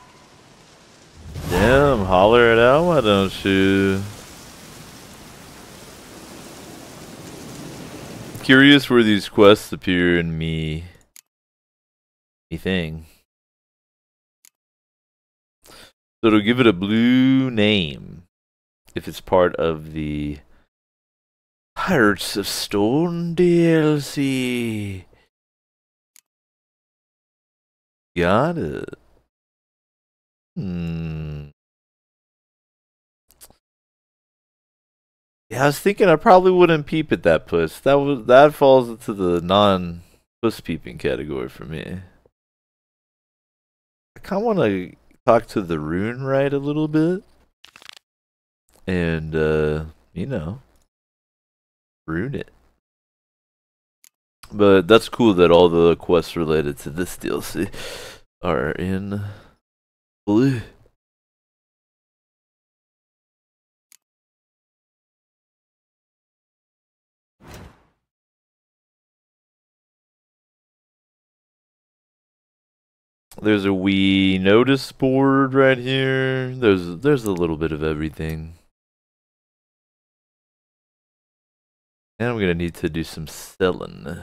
damn, holler it out, why don't you? Curious where these quests appear in me thing. So it'll give it a blue name if it's part of the Hearts of Stone DLC. Got it. Yeah, I was thinking I probably wouldn't peep at that puss. That falls into the non-puss peeping category for me. I kind of want to talk to the Rune Right a little bit. And, you know, rune it. But that's cool that all the quests related to this DLC are in blue. There's a wee notice board right here. There's a little bit of everything. And I'm gonna need to do some selling.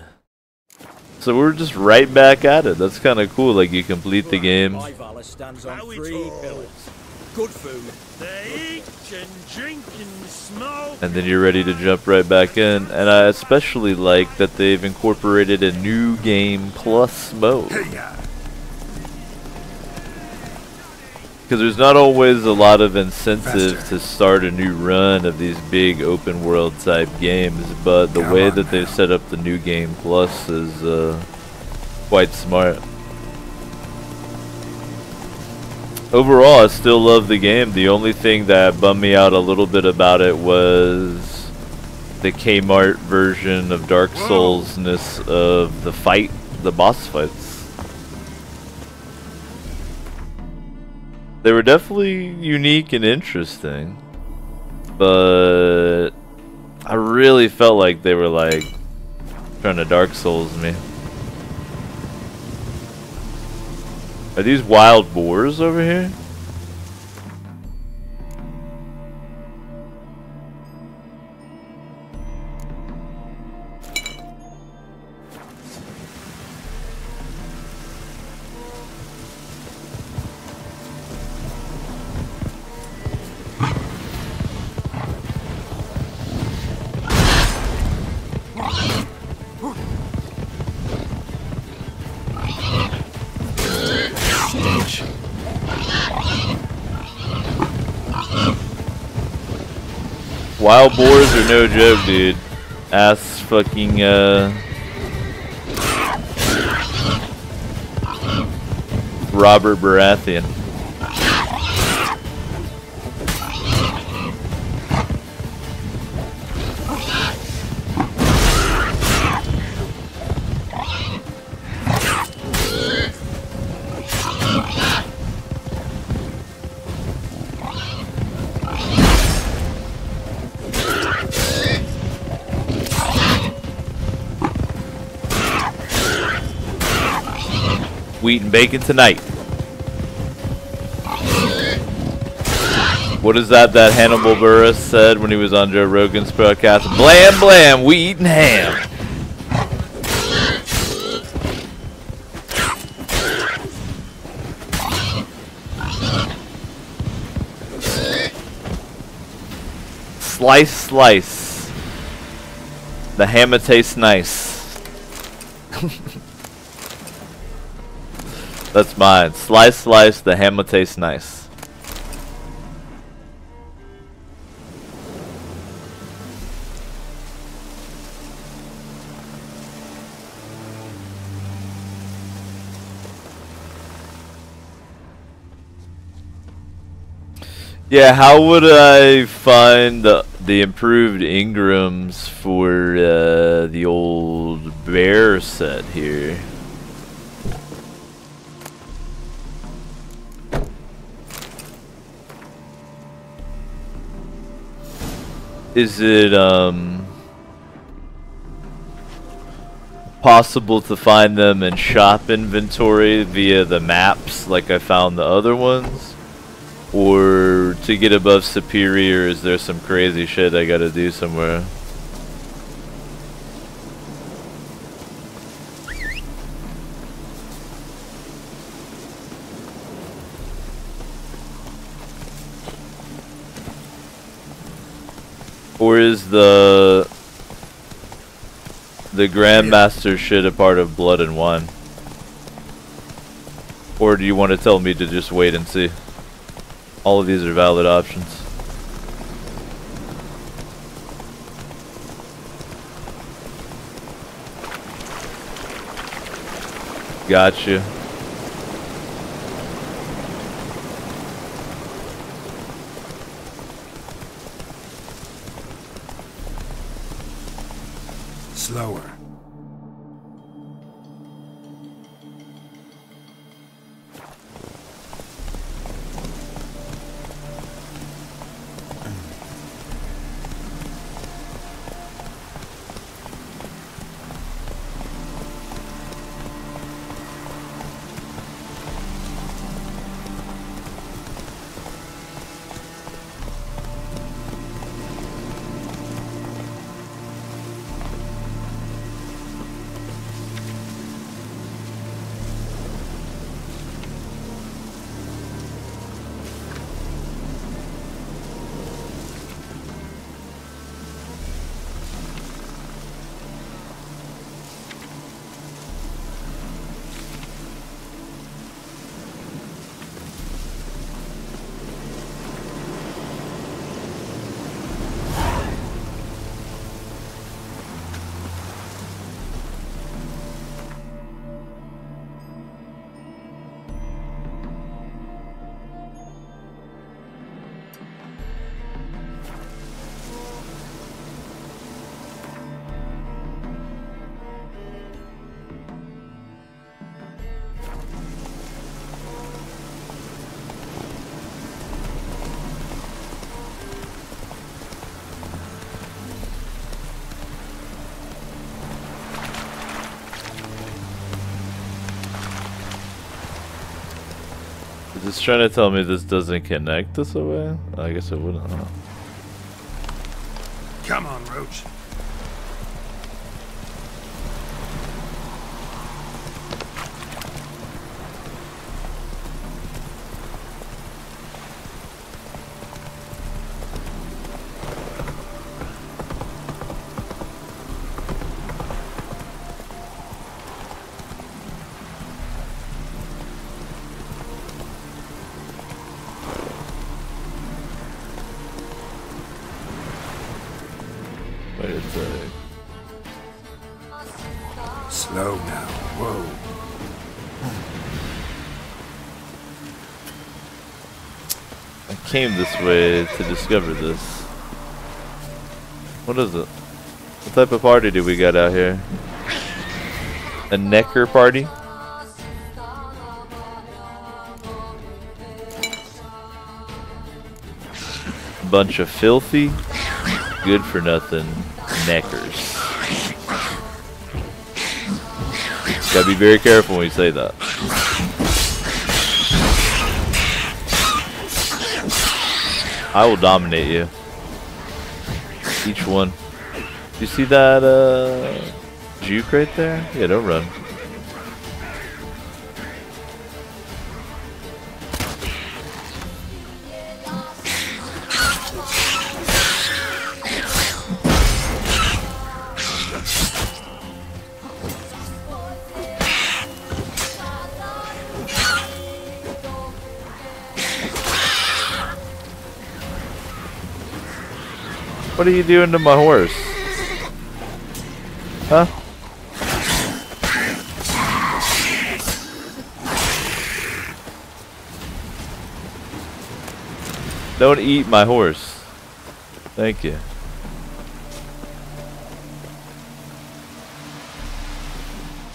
So we're just right back at it. That's kind of cool. Like you complete the game, My valor stands on 3 pillars. Good food. They eat and drink and smoke. and then you're ready to jump right back in. And I especially like that they've incorporated a new game plus mode. Because there's not always a lot of incentive to start a new run of these big open world type games, but the way that they've set up the new game plus is quite smart. Overall, I still love the game. The only thing that bummed me out a little bit about it was the Kmart version of Dark Souls-ness of the boss fights. They were definitely unique and interesting, but I really felt like they were like trying to Dark Souls me. Are these wild boars over here? Wild boars are no joke, dude. Ask fucking Robert Baratheon. Wheat and bacon tonight. What is that Hannibal Buress said when he was on Joe Rogan's podcast? Blam blam, we eating ham. Slice, slice. The hammer tastes nice. That's mine. Slice, slice, the hammer tastes nice. Yeah, how would I find the improved Ingrams for the old bear set here? Is it possible to find them in shop inventory via the maps like I found the other ones? Or to get above superior, is there some crazy shit I gotta do somewhere? Or is the Grandmaster shit a part of Blood and Wine? Or do you want to tell me to just wait and see? All of these are valid options. Gotcha. Is this trying to tell me this doesn't connect this away? I guess it wouldn't. Huh? Come on, Roach. Wait a sec. Slow now. Whoa. I came this way to discover this. What is it? What type of party do we got out here? A necker party? Bunch of filthy, good for nothing neckers. Gotta be very careful when you say that. I will dominate you. Each one. You see that juke right there? Yeah, don't run. What are you doing to my horse? Huh? Don't eat my horse. Thank you.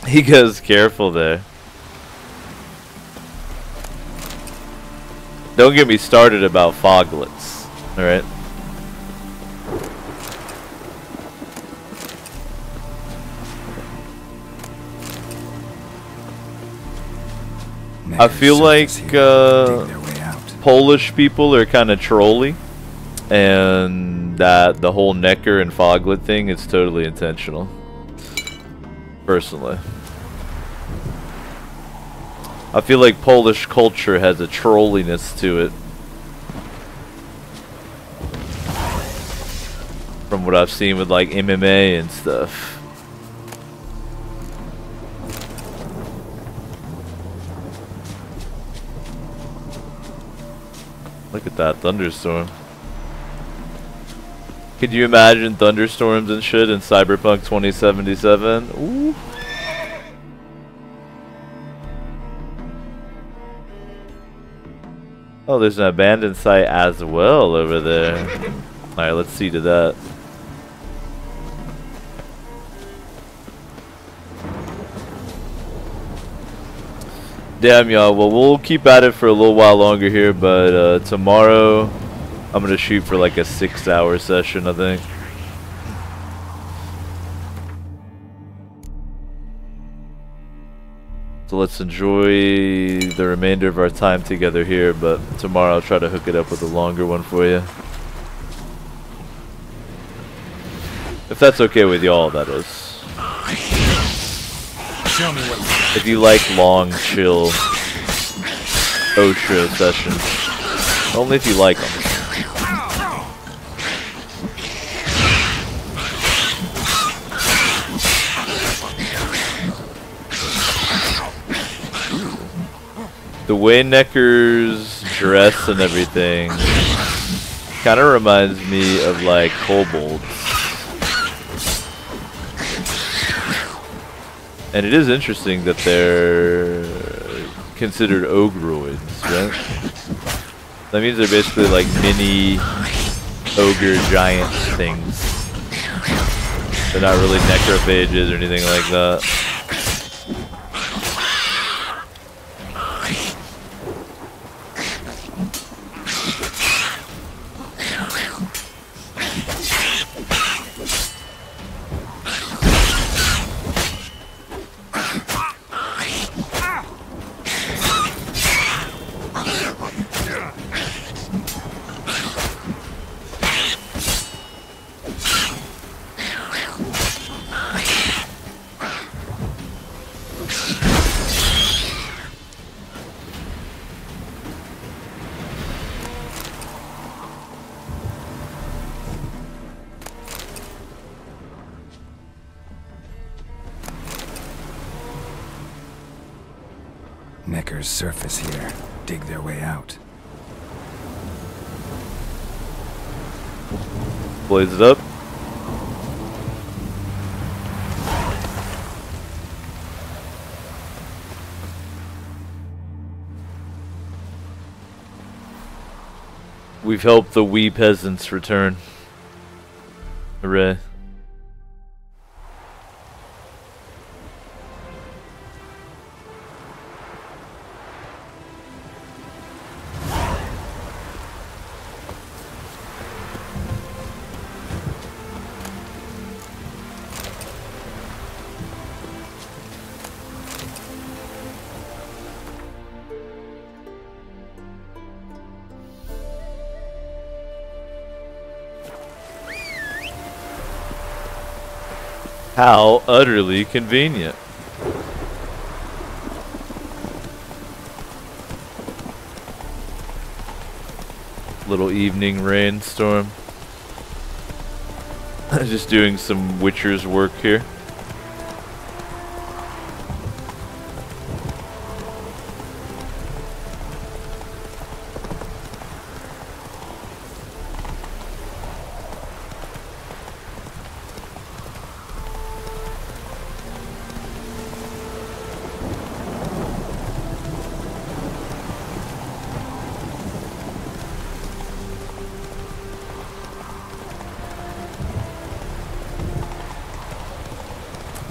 He goes, careful there. Don't get me started about foglets. Alright? I feel like Polish people are kind of trolly, and that the whole necker and foglet thing is totally intentional. Personally, I feel like Polish culture has a trolliness to it, from what I've seen with like MMA and stuff. Look at that thunderstorm. Could you imagine thunderstorms and shit in Cyberpunk 2077? Ooh. Oh, there's an abandoned site as well over there. Alright, let's see to that. Damn, y'all. Well, we'll keep at it for a little while longer here, but tomorrow I'm gonna shoot for like a 6-hour session, I think. So let's enjoy the remainder of our time together here, but tomorrow I'll try to hook it up with a longer one for you. If that's okay with y'all, that is. Show me what. If you like long, chill OSHA sessions. Only if you like them. The way neckers dress and everything kind of reminds me of like kobolds. And it is interesting that they're considered ogroids, right? That means they're basically like mini ogre giant things. They're not really necrophages or anything like that. Neckers surface here, dig their way out. Blaze it up. We've helped the wee peasants return. Hooray. How utterly convenient. Little evening rainstorm. Just doing some Witcher's work here.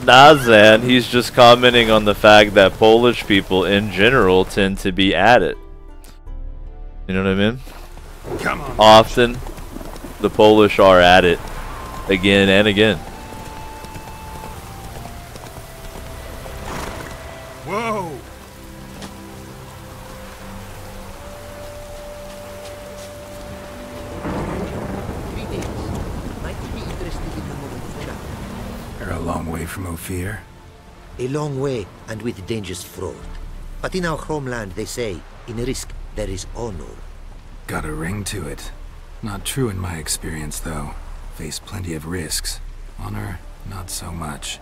Nazan, he's just commenting on the fact that Polish people in general tend to be at it. You know what I mean? Come on. Often, the Polish are at it again and again. Whoa! You're a long way from Ophir. A long way, and with dangers fraught. But in our homeland, they say, in risk there is honor. Got a ring to it. Not true in my experience, though. Face plenty of risks. Honor, not so much.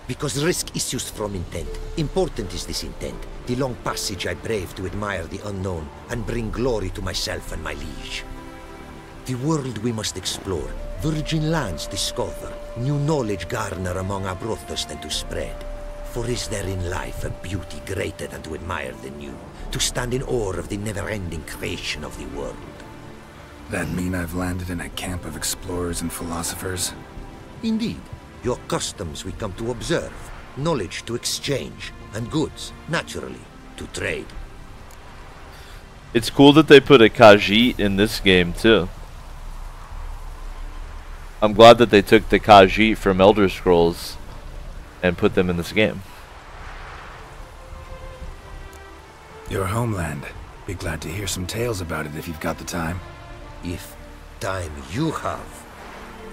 Because risk issues from intent. Important is this intent. The long passage I brave to admire the unknown and bring glory to myself and my liege. The world we must explore, virgin lands discover, new knowledge garner among our brothers and to spread. For is there in life a beauty greater than to admire the new, to stand in awe of the never-ending creation of the world? That mean I've landed in a camp of explorers and philosophers? Indeed. Your customs we come to observe, knowledge to exchange, and goods, naturally, to trade. It's cool that they put a Khajiit in this game too. I'm glad that they took the Khajiit from Elder Scrolls and put them in this game. Your homeland. Be glad to hear some tales about it if you've got the time. If time you have.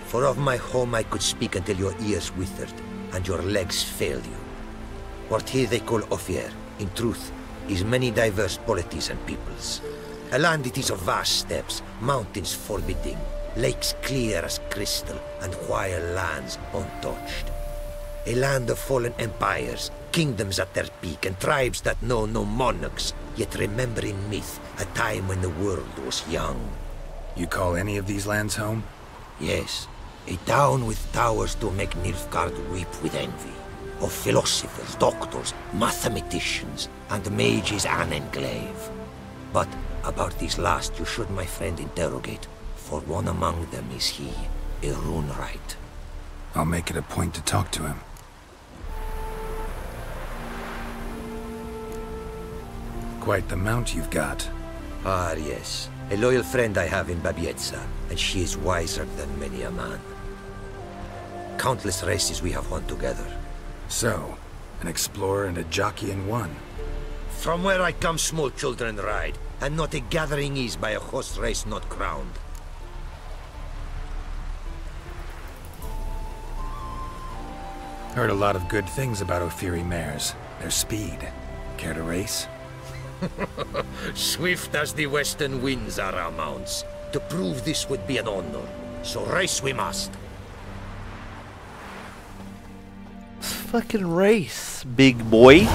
For of my home I could speak until your ears withered, and your legs failed you. What here they call Ophir, in truth, is many diverse polities and peoples. A land it is of vast steppes, mountains forbidding, lakes clear as crystal, and wild lands untouched. A land of fallen empires, kingdoms at their peak, and tribes that know no monarchs, yet remember in myth a time when the world was young. You call any of these lands home? Yes. A town with towers to make Nilfgaard weep with envy. Of philosophers, doctors, mathematicians, and mages an enclave. But about these last you should, my friend, interrogate, for one among them is he, a Runewright. I'll make it a point to talk to him. Quite the mount you've got. Ah, yes. A loyal friend I have in Babietza, and she is wiser than many a man. Countless races we have won together. So, an explorer and a jockey in one. From where I come, small children ride, and not a gathering is by a horse race not crowned. Heard a lot of good things about Ophiri mares. Their speed. Care to race? Swift as the western winds are our mounts. To prove this would be an honor. So race we must. Fucking race, big boy.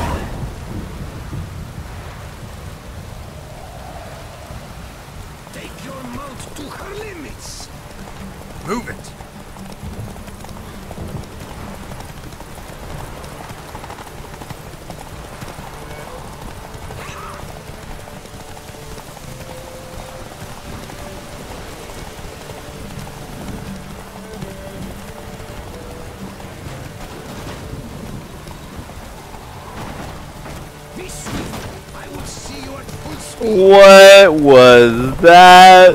What was that?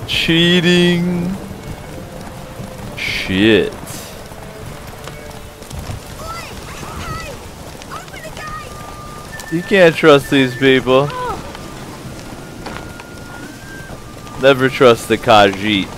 Cheating? Shit. You can't trust these people. Never trust the Khajiit.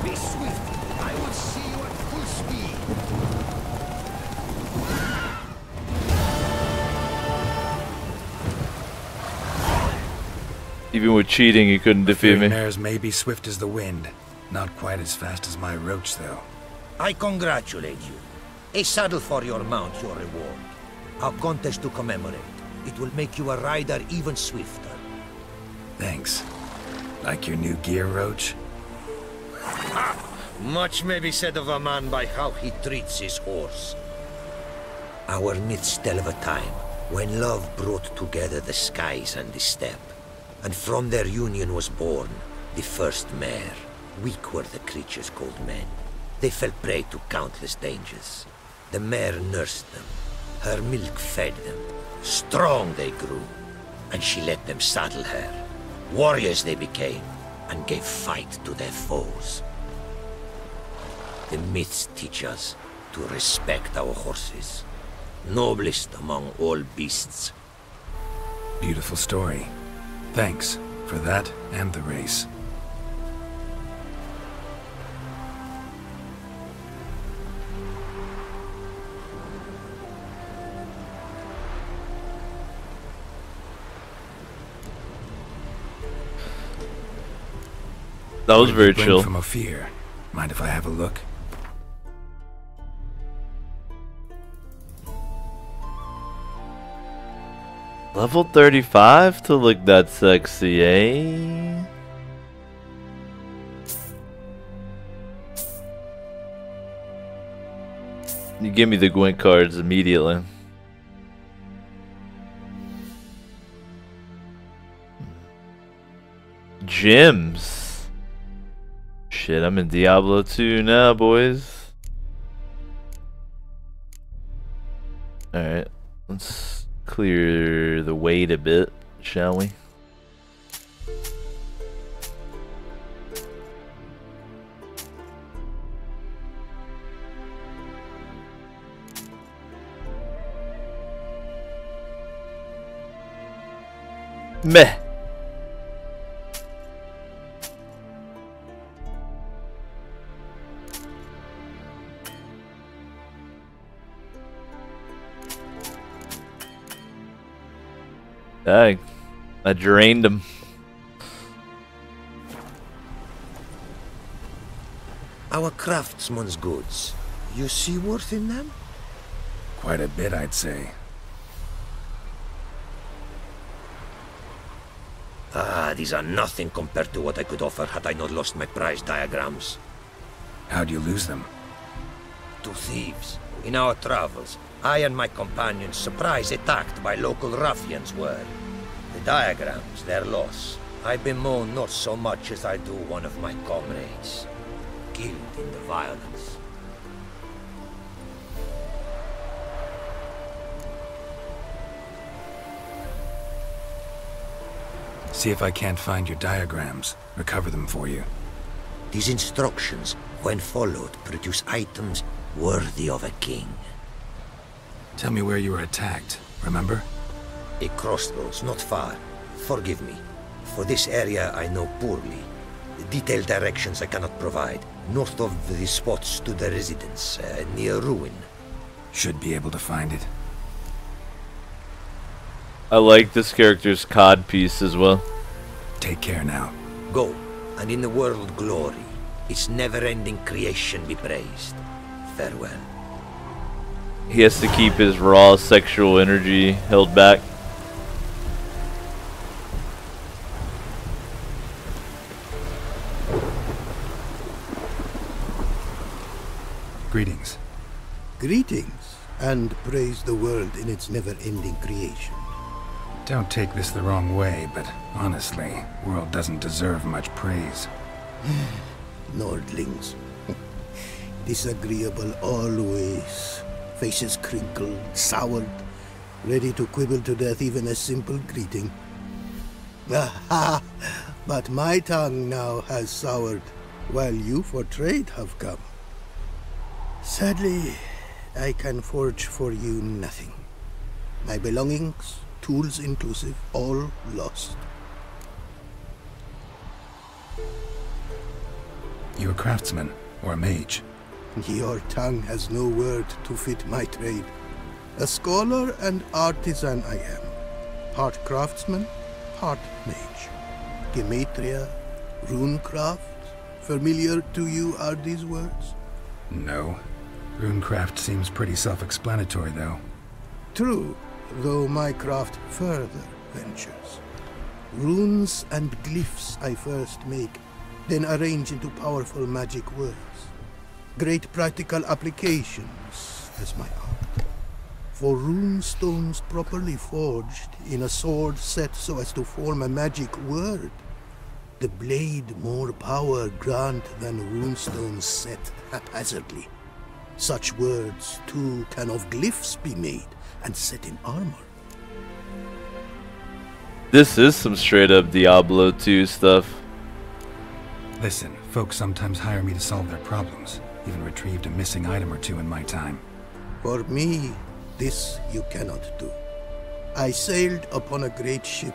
Be swift. I will see you at full speed. Even with cheating, you couldn't defeat me. Mares may be swift as the wind. Not quite as fast as my roach, though. I congratulate you. A saddle for your mount, your reward. A contest to commemorate. It will make you a rider even swifter. Thanks. Like your new gear, Roach? Much may be said of a man by how he treats his horse. Our myths tell of a time when love brought together the skies and the steppe. And from their union was born the first mare. Weak were the creatures called men. They fell prey to countless dangers. The mare nursed them. Her milk fed them. Strong they grew. And she let them saddle her. Warriors they became, and gave fight to their foes. The myths teach us to respect our horses. Noblest among all beasts. Beautiful story. Thanks for that and the race. That was very chill. From Ophir. Mind if I have a look? Level 35 to look that sexy, eh? You give me the Gwent cards immediately. Gems. Shit, I'm in Diablo 2 now, boys. Alright, let's clear the weight a bit, shall we? Meh. Dang, I drained him. Our craftsman's goods. You see worth in them? Quite a bit, I'd say. Ah, these are nothing compared to what I could offer had I not lost my prize diagrams. How'd you lose them? To thieves. In our travels, I and my companions surprise attacked by local ruffians were. The diagrams, their loss. I bemoan not so much as I do one of my comrades. Killed in the violence. See if I can't find your diagrams. Recover them for you. These instructions, when followed, produce items worthy of a king. Tell me where you were attacked, remember? A crossroads, not far. Forgive me. For this area I know poorly. The detailed directions I cannot provide. North of the spot stood a residence, near ruin. Should be able to find it. I like this character's COD piece as well. Take care now. Go, and in the world glory. Its never-ending creation be praised. Farewell. He has to keep his raw sexual energy held back. Greetings. Greetings, and praise the world in its never-ending creation. Don't take this the wrong way, but honestly, world doesn't deserve much praise. Nordlings. Disagreeable always. Faces crinkled, soured, ready to quibble to death even a simple greeting. Aha! But my tongue now has soured, while you for trade have come. Sadly, I can forge for you nothing. My belongings, tools inclusive, all lost. You a craftsman, or a mage? Your tongue has no word to fit my trade. A scholar and artisan I am. Part craftsman, part mage. Gematria, runecraft, familiar to you are these words? No. Runecraft seems pretty self-explanatory, though. True, though my craft further ventures. Runes and glyphs I first make, then arrange into powerful magic words. Great practical applications as my art. For rune stones properly forged in a sword set so as to form a magic word, the blade more power grant than runestones set haphazardly. Such words, too, can of glyphs be made and set in armor. This is some straight up Diablo 2 stuff. Listen, folks sometimes hire me to solve their problems. Even retrieved a missing item or two in my time. For me, this you cannot do. I sailed upon a great ship.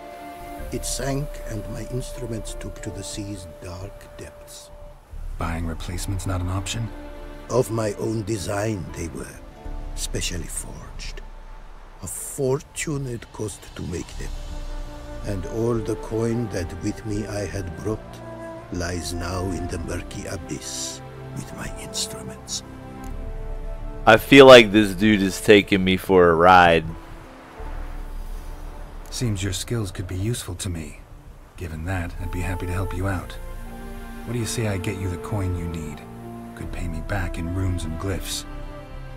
It sank, and my instruments took to the sea's dark depths. Buying replacements not an option? Of my own design they were, specially forged. A fortune it cost to make them. And all the coin that with me I had brought lies now in the murky abyss with my instruments. I feel like this dude is taking me for a ride. Seems your skills could be useful to me. Given that, I'd be happy to help you out. What do you say I get you the coin you need? Could pay me back in runes and glyphs.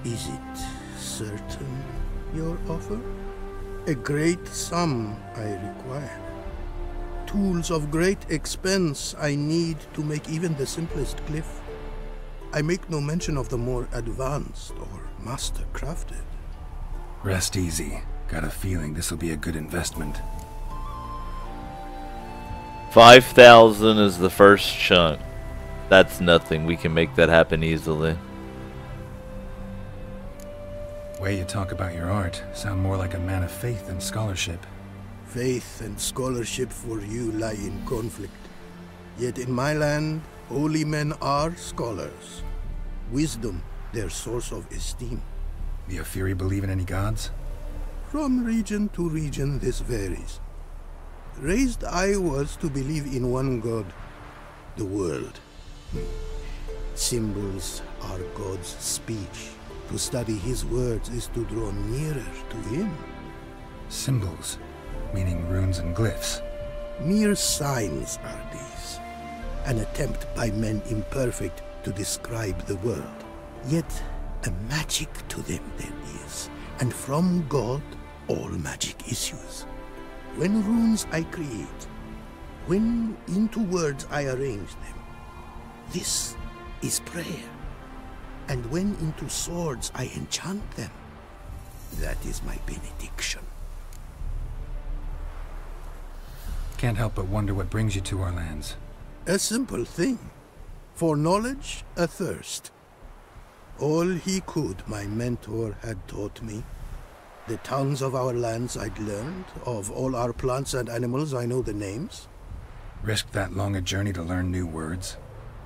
Is it certain, your offer? A great sum I require. Tools of great expense I need to make even the simplest glyph. I make no mention of the more advanced or master-crafted. Rest easy. Got a feeling this will be a good investment. 5,000 is the first chunk. That's nothing. We can make that happen easily. Way you talk about your art, sound more like a man of faith than scholarship. Faith and scholarship for you lie in conflict. Yet in my land, holy men are scholars. Wisdom, their source of esteem. The Ophiri believe in any gods? From region to region, this varies. Raised I was to believe in one god, the world. Symbols are God's speech. To study his words is to draw nearer to him. Symbols, meaning runes and glyphs. Mere signs are these. An attempt by men imperfect to describe the world. Yet a magic to them there is, and from God all magic issues. When runes I create, when into words I arrange them, this is prayer. And when into swords I enchant them, that is my benediction. Can't help but wonder what brings you to our lands. A simple thing. For knowledge, a thirst. All he could, my mentor had taught me. The tongues of our lands I'd learned. Of all our plants and animals, I know the names. Risked that long a journey to learn new words?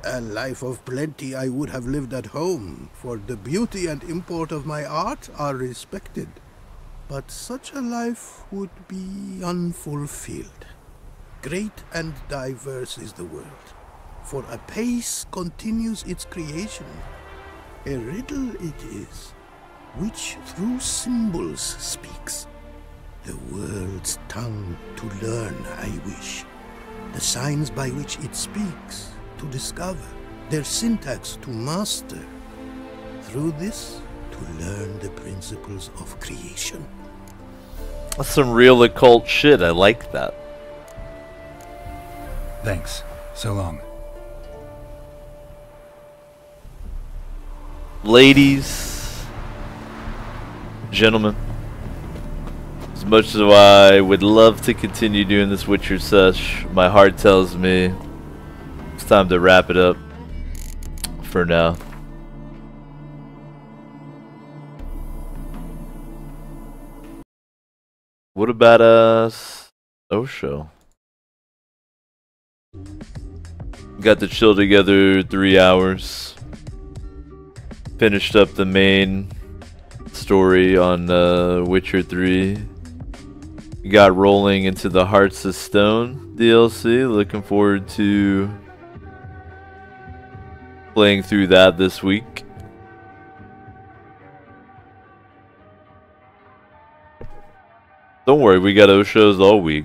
A life of plenty I would have lived at home, for the beauty and import of my art are respected. But such a life would be unfulfilled. Great and diverse is the world, for a pace continues its creation. A riddle it is, which through symbols speaks. The world's tongue to learn I wish, the signs by which it speaks to discover, their syntax to master. through this to learn the principles of creation. That's some real occult shit. I like that. Thanks. So long. Ladies, gentlemen, as much as I would love to continue doing this Witcher sesh, my heart tells me it's time to wrap it up for now. What about us? Osho. Got to chill together 3 hours. Finished up the main story on Witcher 3. Got rolling into the Hearts of Stone DLC. Looking forward to playing through that this week. Don't worry, we got Oshos all week.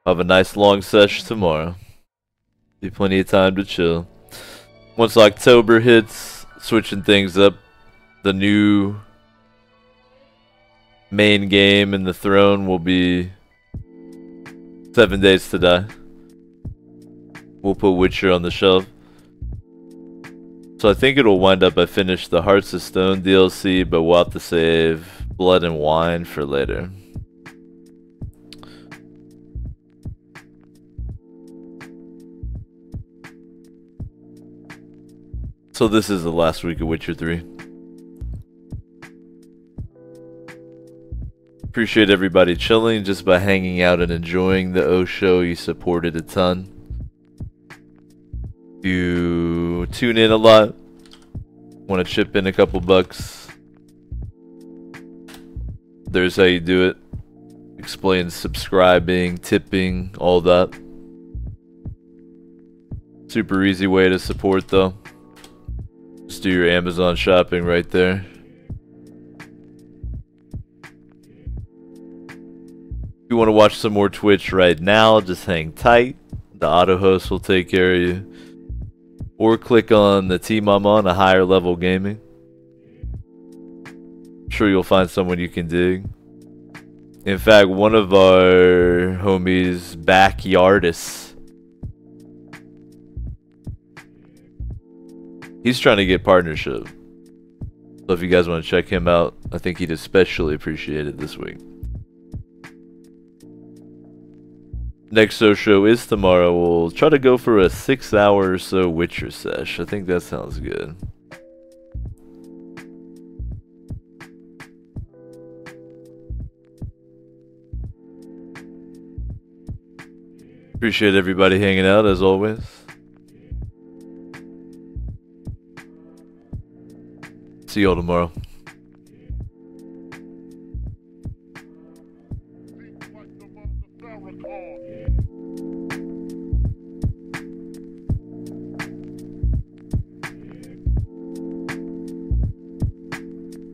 Have a nice long sesh tomorrow. Be plenty of time to chill. Once October hits, switching things up, the new main game in the throne will be 7 Days to Die. We'll put Witcher on the shelf. So I think it'll wind up I finish the Hearts of Stone DLC, but we'll have to save Blood and Wine for later. So this is the last week of Witcher 3. Appreciate everybody chilling just by hanging out and enjoying the O Show. You supported a ton. You tune in a lot. Want to chip in a couple bucks. There's how you do it. Explain subscribing, tipping, all that. Super easy way to support though. Just do your Amazon shopping right there. If you want to watch some more Twitch right now, just hang tight. The auto host will take care of you. Or click on the team I'm on, a higher level gaming. I'm sure you'll find someone you can dig. In fact, one of our homies, Backyardist, he's trying to get partnership. So if you guys want to check him out, I think he'd especially appreciate it this week. Next show is tomorrow. We'll try to go for a 6 hour or so Witcher sesh. I think that sounds good. Appreciate everybody hanging out as always. See y'all tomorrow. Record.